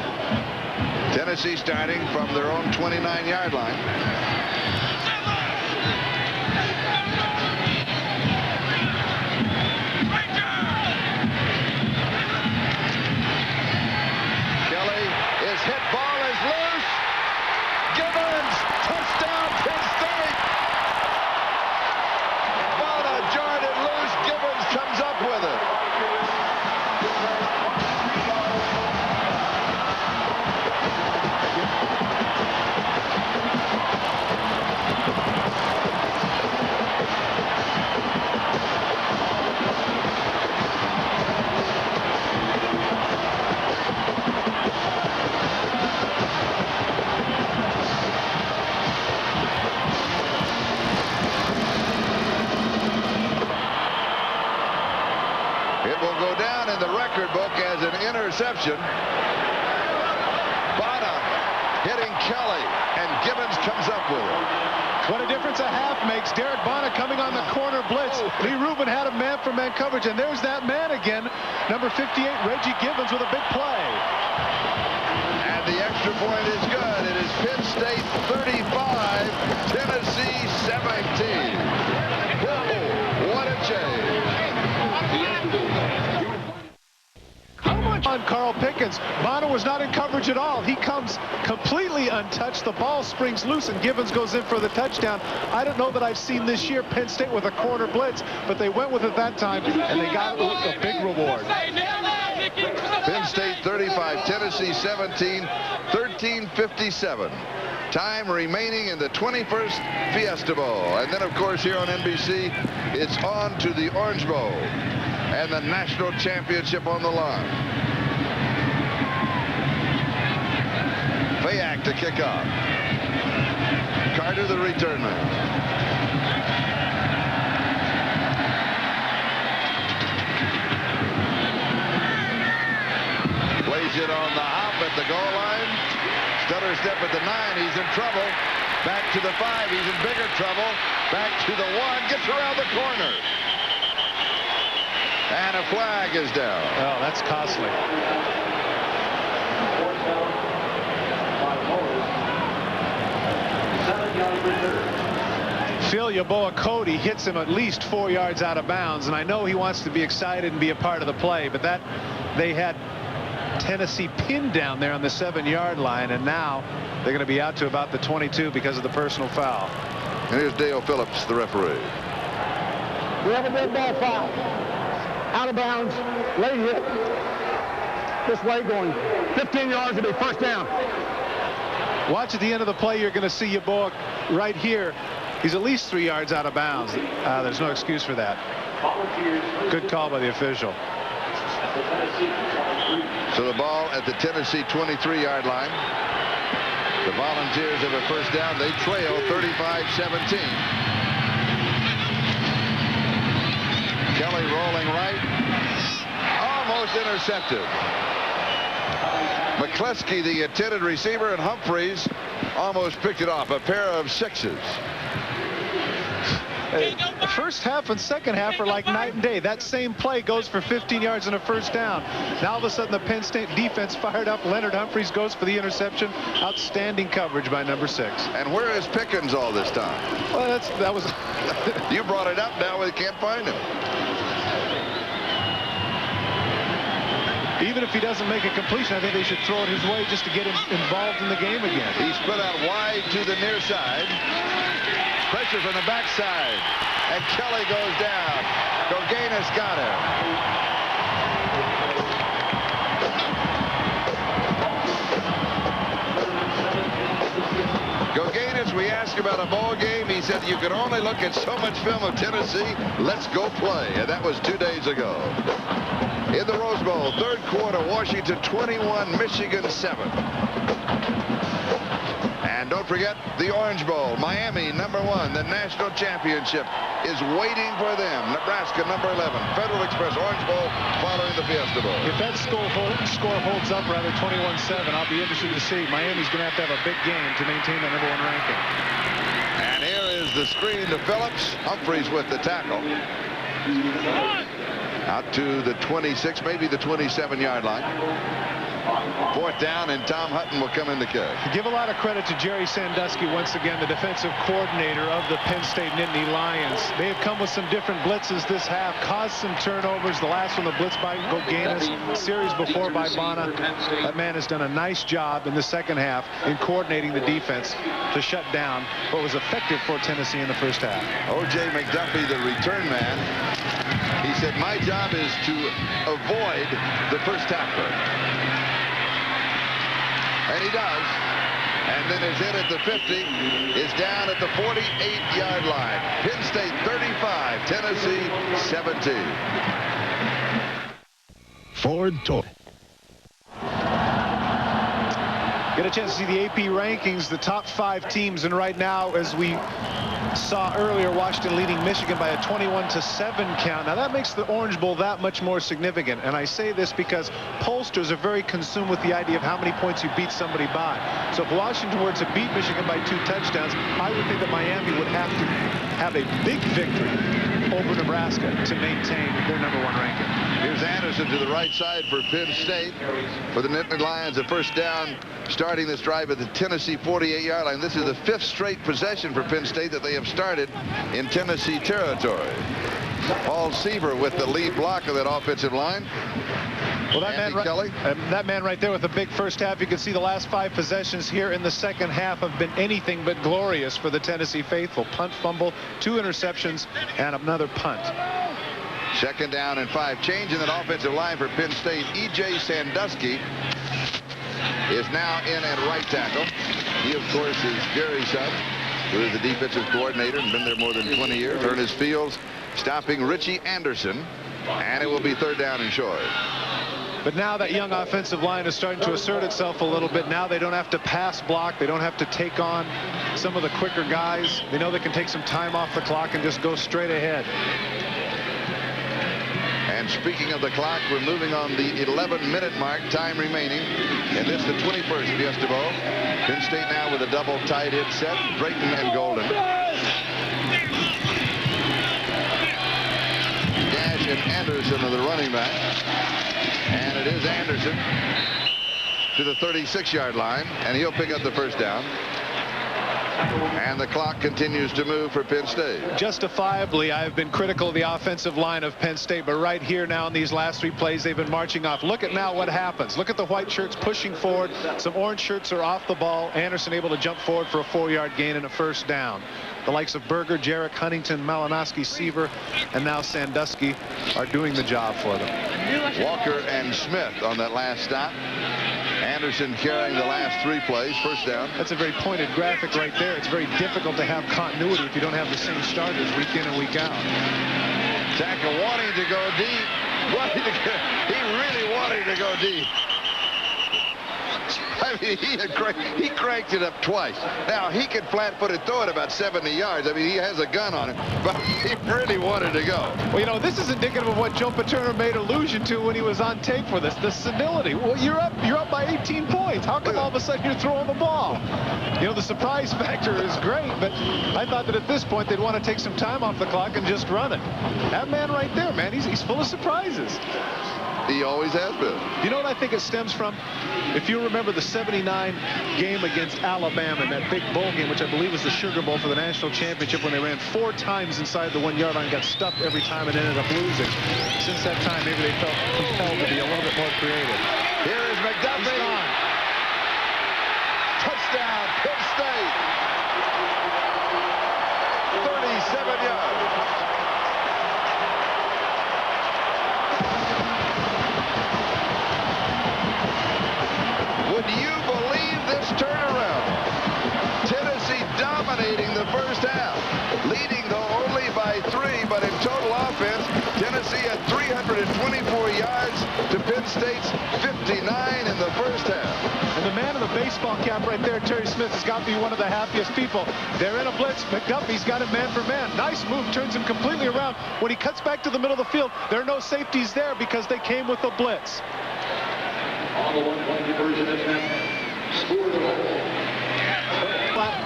Tennessee starting from their own 29-yard line. Kelly is hit, ball is loose. Gibbons, touchdown, Penn State. Bada jarred it loose. Gibbons comes up with it. In the record book as an interception. Bada hitting Kelly, and Gibbons comes up with it. What a difference a half makes. Derek Bonner coming on the corner blitz. Lee Rubin had a man-for-man coverage, and there's that man again. Number 58, Reggie Gibbons with a big play. And the extra point is good. It is Penn State 35, Tennessee 17. Whoa, what a change. On Carl Pickens. Bonner was not in coverage at all. He comes completely untouched. The ball springs loose, and Gibbons goes in for the touchdown. I don't know that I've seen this year Penn State with a corner blitz, but they went with it that time, and they got a big reward. Penn State 35, Tennessee 17, 13:57. Time remaining in the 21st Fiesta Bowl. And then, of course, here on NBC, it's on to the Orange Bowl and the national championship on the line. Fayak to kick off. Carter, the return man. Plays it on the hop at the goal line. Stutter step at the 9. He's in trouble. Back to the 5. He's in bigger trouble. Back to the 1. Gets around the corner. And a flag is down. Oh, that's costly. Phil Yeboah Cody hits him at least 4 yards out of bounds, and I know he wants to be excited and be a part of the play, but that they had Tennessee pinned down there on the 7-yard line, and now they're going to be out to about the 22 because of the personal foul. And here's Dale Phillips, the referee. We have a dead ball foul. Out of bounds, late hit. This way going 15 yards to be first down. Watch at the end of the play, you're going to see Yeboah right here. He's at least 3 yards out of bounds. There's no excuse for that. Good call by the official. So the ball at the Tennessee 23-yard line. The Volunteers have a first down. They trail 35-17. Kelly rolling right. Almost intercepted. McCleskey, the intended receiver, and Humphreys almost picked it off. A pair of sixes. The first half and second half are like night and day. That same play goes for 15 yards and a first down. Now all of a sudden the Penn State defense fired up. Leonard Humphreys goes for the interception. Outstanding coverage by number 6. And where is Pickens all this time? Well, that was you brought it up. Now we can't find him. Even if he doesn't make a completion, I think they should throw it his way just to get him involved in the game again. He's put out wide to the near side. Pressure from the backside. And Kelly goes down. Goganis got him. Goganis, we asked about a ball game. He said you can only look at so much film of Tennessee. Let's go play. And that was 2 days ago. In the Rose Bowl, third quarter, Washington 21, Michigan 7. And don't forget the Orange Bowl, Miami #1, the national championship is waiting for them. Nebraska #11, Federal Express Orange Bowl following the Fiesta Bowl. If that score holds up, rather 21-7, I'll be interested to see. Miami's going to have a big game to maintain the #1 ranking. And here is the screen to Phillips. Humphreys with the tackle. Out to the 26, maybe the 27-yard line. Fourth down, and Tom Hutton will come in the kick. Give a lot of credit to Jerry Sandusky, once again, the defensive coordinator of the Penn State Nittany Lions. They have come with some different blitzes this half, caused some turnovers. The last one, the blitz by Goganis, series before by Bonner. That man has done a nice job in the second half in coordinating the defense to shut down what was effective for Tennessee in the first half. O.J. McDuffie, the return man, he said, my job is to avoid the first tackler. And he does. And then his hit at the 50 is down at the 48-yard line. Penn State 35, Tennessee 17. Ford Toy. Get a chance to see the AP rankings, the top 5 teams, and right now as we saw earlier Washington leading Michigan by a 21-7 count. Now that makes the Orange Bowl that much more significant. And I say this because pollsters are very consumed with the idea of how many points you beat somebody by. So if Washington were to beat Michigan by 2 touchdowns, I would think that Miami would have to have a big victory over Nebraska to maintain their #1 ranking. Here's Anderson to the right side for Penn State. For the Nittany Lions, a first down starting this drive at the Tennessee 48-yard line. This is the 5th straight possession for Penn State that they have started in Tennessee territory. Paul Seaver with the lead block of that offensive line. Well, that man right there with a big first half. You can see the last 5 possessions here in the second half have been anything but glorious for the Tennessee faithful. Punt, fumble, 2 interceptions, and another punt. Second down and 5. Changing that offensive line for Penn State. E.J. Sandusky is now in at right tackle. He, of course, is Gary's son, who is the defensive coordinator and been there more than 20 years. Ernest Fields stopping Richie Anderson, and it will be 3rd down and short. But now that young offensive line is starting to assert itself a little bit. Now they don't have to pass block. They don't have to take on some of the quicker guys. They know they can take some time off the clock and just go straight ahead. And speaking of the clock, we're moving on the 11-minute mark, time remaining. And this is the 21st Fiesta Bowl. Penn State now with a double tight end set, Drayton and Golden. Dash and Anderson are the running back. And it is Anderson to the 36-yard line, and he'll pick up the first down. And the clock continues to move for Penn State. Justifiably, I have been critical of the offensive line of Penn State, but right here now in these last 3 plays, they've been marching off. Look at now what happens. Look at the white shirts pushing forward. Some orange shirts are off the ball. Anderson able to jump forward for a 4-yard gain and a first down. The likes of Berger, Jarek, Huntington, Malinowski, Seaver, and now Sandusky are doing the job for them. Walker and Smith on that last stop. Anderson carrying the last 3 plays. First down. That's a very pointed graphic right there. It's very difficult to have continuity if you don't have the same starters week in and week out. Tackle wanting to go deep. He really wanted to go deep. I mean, he cranked it up twice. Now, he can flat-footed throw it about 70 yards. I mean, he has a gun on him, but he really wanted to go. Well, you know, this is indicative of what Joe Paterno made allusion to when he was on tape for this, the senility. Well, you're up by 18 points. How come all of a sudden you're throwing the ball? You know, the surprise factor is great, but I thought that at this point they'd want to take some time off the clock and just run it. That man right there, man, he's full of surprises. He always has been. You know what I think it stems from? If you remember the 79 game against Alabama, in that big bowl game, which I believe was the Sugar Bowl for the national championship, when they ran 4 times inside the 1-yard line, got stuffed every time and ended up losing. Since that time, maybe they felt compelled to be a little bit more creative. Here is McDuffie. Touchdown, Penn State. 37 yards. Would you believe this turnaround? Tennessee dominating the first half, leading though only by 3, but in total offense, Tennessee had 324 yards to Penn State's 59 in the first half. And the man in the baseball cap right there, Terry Smith, has got to be one of the happiest people. They're in a blitz. McDuffie's got him man for man. Nice move, turns him completely around. When he cuts back to the middle of the field, there are no safeties there because they came with the blitz. On the 1-point conversion, that's been scored the ball.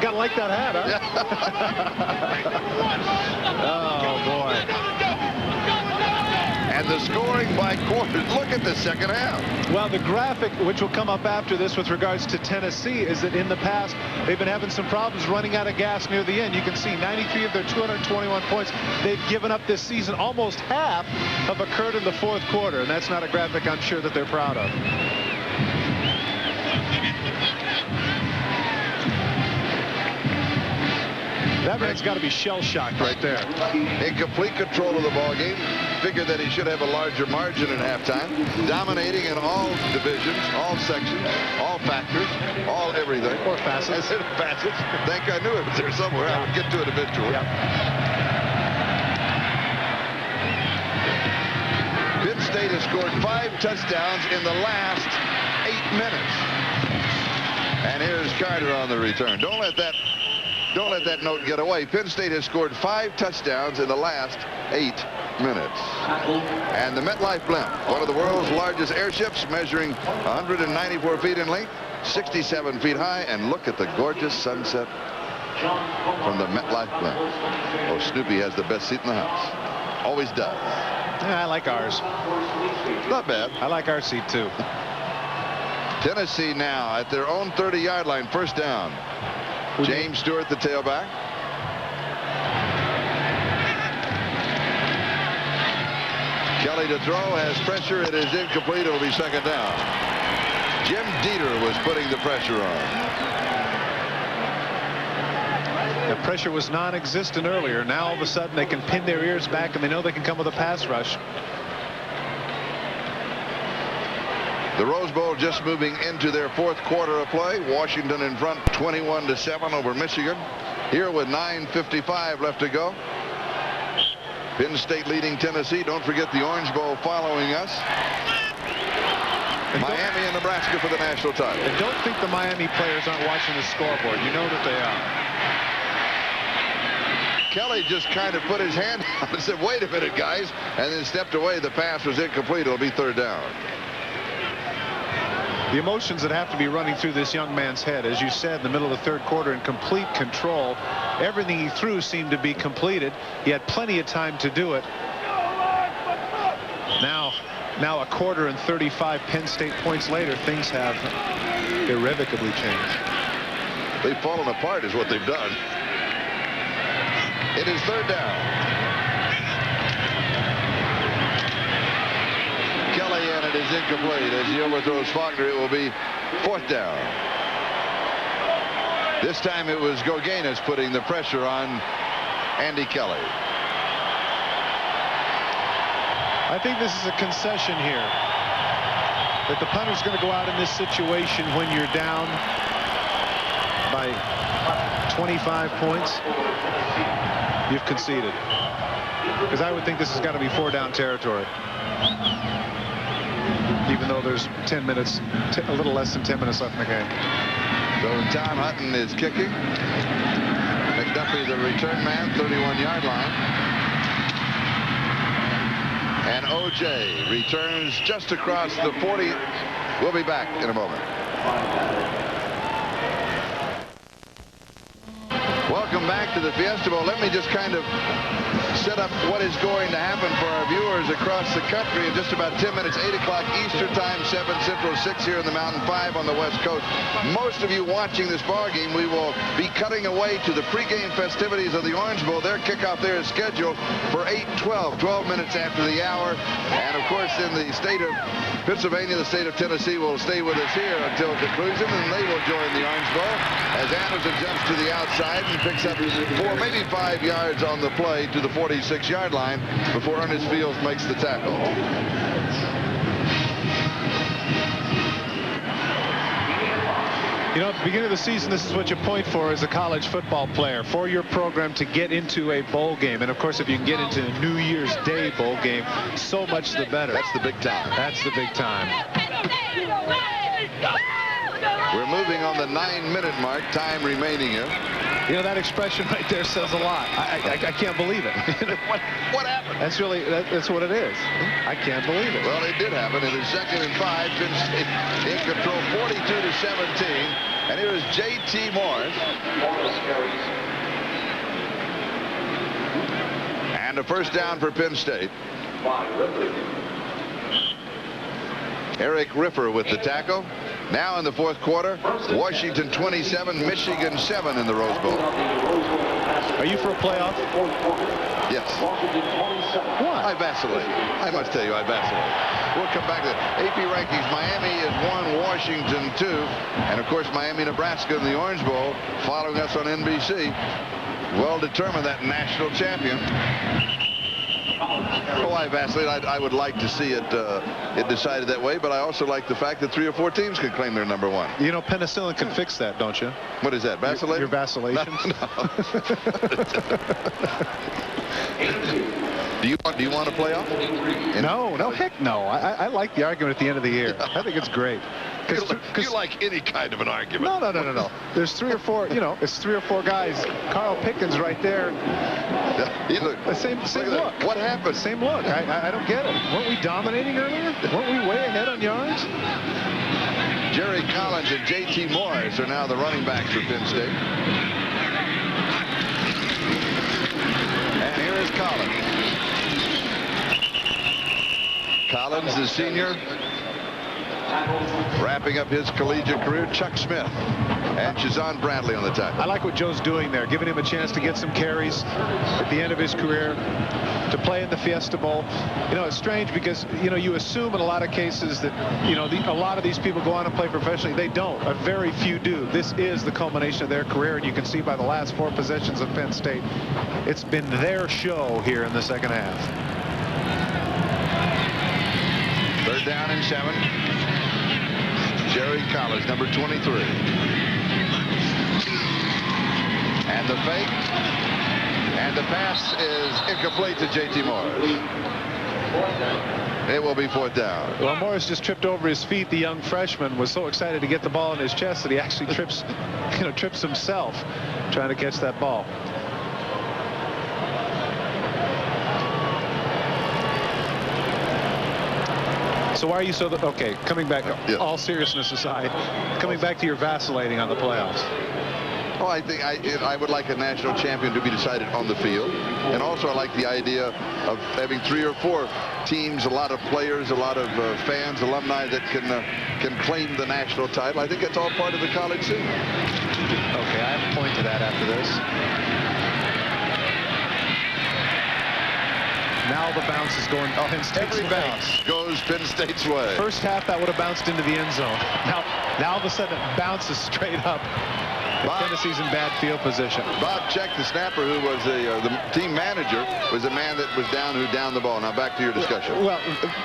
Gotta like that hat, huh? Oh, boy. And the scoring by quarters. Look at the second half. Well, the graphic, which will come up after this with regards to Tennessee, is that in the past, they've been having some problems running out of gas near the end. You can see 93 of their 221 points they've given up this season. Almost half have occurred in the 4th quarter, and that's not a graphic I'm sure that they're proud of. That man's got to be shell-shocked right there. In complete control of the ball game. Figured that he should have a larger margin at halftime. Dominating in all divisions, all sections, all factors, all everything. Or facets. Facets. Thank God I knew it was there somewhere. I would get to it eventually. Yep. Penn State has scored 5 touchdowns in the last 8 minutes. And here's Carter on the return. Don't let that Don't let that note get away. Penn State has scored 5 touchdowns in the last 8 minutes. And the MetLife blimp, one of the world's largest airships, measuring 194 feet in length, 67 feet high, and look at the gorgeous sunset from the MetLife blimp. Oh, Snoopy has the best seat in the house. Always does. Yeah, I like ours. Not bad. I like our seat too. Tennessee now at their own 30-yard line, first down. James Stewart, the tailback. Kelly to throw, has pressure. It is incomplete. It will be second down. Jim Dieter was putting the pressure on. The pressure was non-existent earlier. Now all of a sudden they can pin their ears back and they know they can come with a pass rush. The Rose Bowl just moving into their 4th quarter of play. Washington in front 21-7 over Michigan. Here with 9:55 left to go. Penn State leading Tennessee. Don't forget the Orange Bowl following us. Miami and Nebraska for the national title. And don't think the Miami players aren't watching the scoreboard. You know that they are. Kelly just kind of put his hand out and said, wait a minute, guys, and then stepped away. The pass was incomplete. It'll be third down. The emotions that have to be running through this young man's head, as you said, in the middle of the 3rd quarter, in complete control. Everything he threw seemed to be completed. He had plenty of time to do it. Now a quarter and 35 Penn State points later, things have irrevocably changed. They've fallen apart is what they've done. It is third down. Kelly, and it is incomplete. As he overthrows Faulkner, it will be 4th down. This time it was Goganis putting the pressure on Andy Kelly. I think this is a concession here. That the punter's going to go out in this situation when you're down by 25 points. You've conceded. Because I would think this has got to be 4-down territory. Even though there's 10 minutes, a little less than 10 minutes left in the game. So Tom Hutton is kicking. McDuffie, the return man, 31-yard line. And O.J. returns just across the 40. We'll be back in a moment. Welcome back to the Fiesta Bowl. Let me just kind of set up what is going to happen for our viewers across the country in just about 10 minutes. 8 o'clock Eastern time, 7 Central, 6 here in the Mountain, 5 on the West Coast. Most of you watching this ball game, we will be cutting away to the pregame festivities of the Orange Bowl. Their kickoff there is scheduled for 8:12, 12 minutes after the hour. And of course, in the state of Pennsylvania, the state of Tennessee will stay with us here until conclusion, and they will join the Orange Bowl as Anderson jumps to the outside and picks up 4, maybe 5 yards on the play to the 46-yard line before Ernest Fields makes the tackle. You know, at the beginning of the season, this is what you point for as a college football player, for your program to get into a bowl game. And, of course, if you can get into a New Year's Day bowl game, so much the better. That's the big time. That's the big time. We're moving on the 9-minute mark, time remaining here. You know, that expression right there says a lot. I can't believe it. What happened? That's really, that's what it is. I can't believe it. Well, it did happen. It is 2nd and 5. Penn State in control, 42-17. And here is J.T. Morris. And a first down for Penn State. Eric Riffer with the tackle. Now in the 4th quarter, Washington 27, Michigan 7 in the Rose Bowl. Are you for a playoff? Yes. Why? I vacillate. I must tell you, I vacillate. We'll come back to the AP rankings. Miami is 1, Washington 2. And, of course, Miami, Nebraska in the Orange Bowl following us on NBC. Well determined, that national champion. Oh, I vacillate. I would like to see it decided that way, but I also like the fact that 3 or 4 teams can claim they're number 1. You know, penicillin can fix that, don't you? What is that, vacillate? Your vacillation? No. Do you want to play off? No, heck no. I like the argument at the end of the year. I think it's great. You like any kind of an argument. No. There's 3 or 4, it's 3 or 4 guys. Carl Pickens right there. The same look. What happened? Same look. I don't get it. Weren't we dominating earlier? Weren't we way ahead on yards? Jerry Collins and J.T. Morris are now the running backs for Penn State. And here is Collins. Collins, the senior, wrapping up his collegiate career. Chuck Smith and Shazon Bradley on the tackle. I like what Joe's doing there, giving him a chance to get some carries at the end of his career, to play in the Fiesta Bowl. It's strange because, you assume in a lot of cases that, a lot of these people go on and play professionally. They don't. A very few do. This is the culmination of their career, and you can see by the last 4 possessions of Penn State, it's been their show here in the second half. 3rd down and 7. Jerry Collins, number 23. And the fake. And the pass is incomplete to J.T. Morris. It will be 4th down. Well, Morris just tripped over his feet. The young freshman was so excited to get the ball in his chest that he actually trips himself trying to catch that ball. So why are you so... Okay, coming back, all seriousness aside, coming back to your vacillating on the playoffs. Well, I think I would like a national champion to be decided on the field. And also I like the idea of having 3 or 4 teams, a lot of players, a lot of fans, alumni that can claim the national title. I think that's all part of the college scene. Okay, I have a point to that after this. Now the bounce is going. Every bounce goes Penn State's way. First half, that would have bounced into the end zone. Now all of a sudden it bounces straight up. Tennessee's in bad field position. Bob Check, the snapper, who was the team manager, was the man that was down who downed the ball. Now back to your discussion. Well,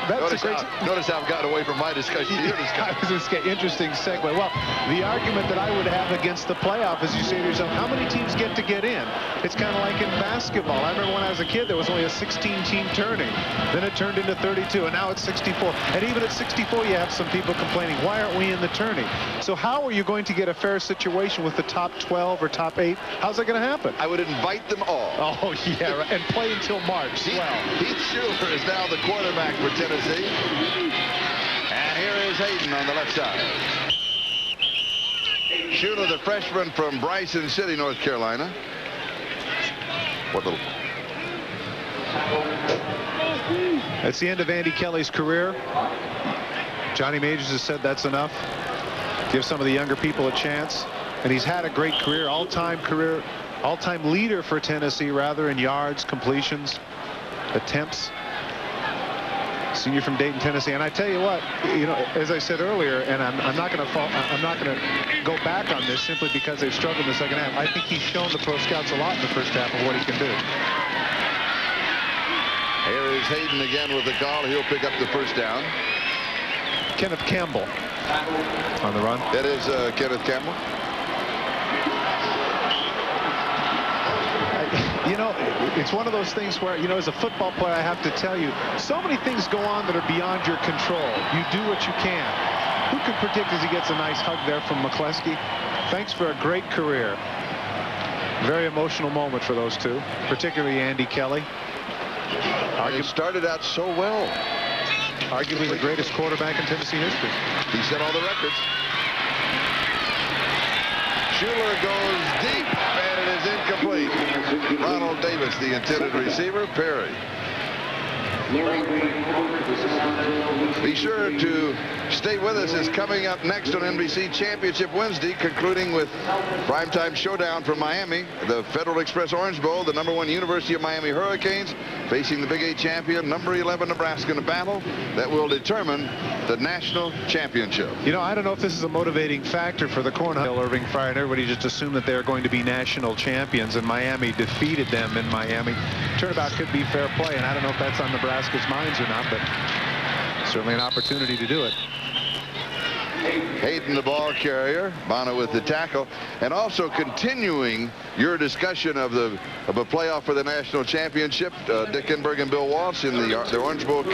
that's notice how I've gotten away from my discussion to your discussion. That was an interesting segue. Well, the argument that I would have against the playoff is you say to yourself, how many teams get in? It's kind of like in basketball. I remember when I was a kid, there was only a 16-team tourney. Then it turned into 32, and now it's 64. And even at 64, you have some people complaining, why aren't we in the tourney? So how are you going to get a fair situation with the top 12 or top 8? How's that going to happen? I would invite them all. Oh, yeah, right. And play until March. Heath Schuler is now the quarterback for Tennessee. And here is Hayden on the left side. Schuler, the freshman from Bryson City, North Carolina. That's the end of Andy Kelly's career. Johnny Majors has said that's enough. Give some of the younger people a chance. And he's had a great career, all-time leader for Tennessee, rather, in yards, completions, attempts. Senior from Dayton, Tennessee. And I tell you what, as I said earlier, and I'm not going to go back on this simply because they've struggled in the second half. I think he's shown the pro scouts a lot in the first half of what he can do. Here is Hayden again with the call. He'll pick up the first down. Kenneth Campbell on the run. That is Kenneth Campbell. It's one of those things where, as a football player, I have to tell you, so many things go on that are beyond your control. You do what you can. Who can predict as he gets a nice hug there from McCleskey? Thanks for a great career. Very emotional moment for those two, particularly Andy Kelly. It started out so well. Arguably the greatest quarterback in Tennessee history. He set all the records. Schuler goes deep, and it is incomplete. Ronald Davis, the intended receiver. Perry. Be sure to stay with us. It's coming up next on NBC Championship Wednesday, concluding with primetime showdown from Miami, the Federal Express Orange Bowl, the #1 University of Miami Hurricanes facing the Big 8 champion, #11 Nebraska, in a battle that will determine the national championship. I don't know if this is a motivating factor for the Cornhusker Irving Fry, and everybody just assumed that they're going to be national champions, and Miami defeated them in Miami. Turnabout could be fair play, and I don't know if that's on Nebraska's minds or not, but certainly an opportunity to do it. Hayden, the ball carrier, Bono with the tackle, and also continuing your discussion of a playoff for the national championship. Dick Enberg and Bill Walsh in the Orange Bowl Cup.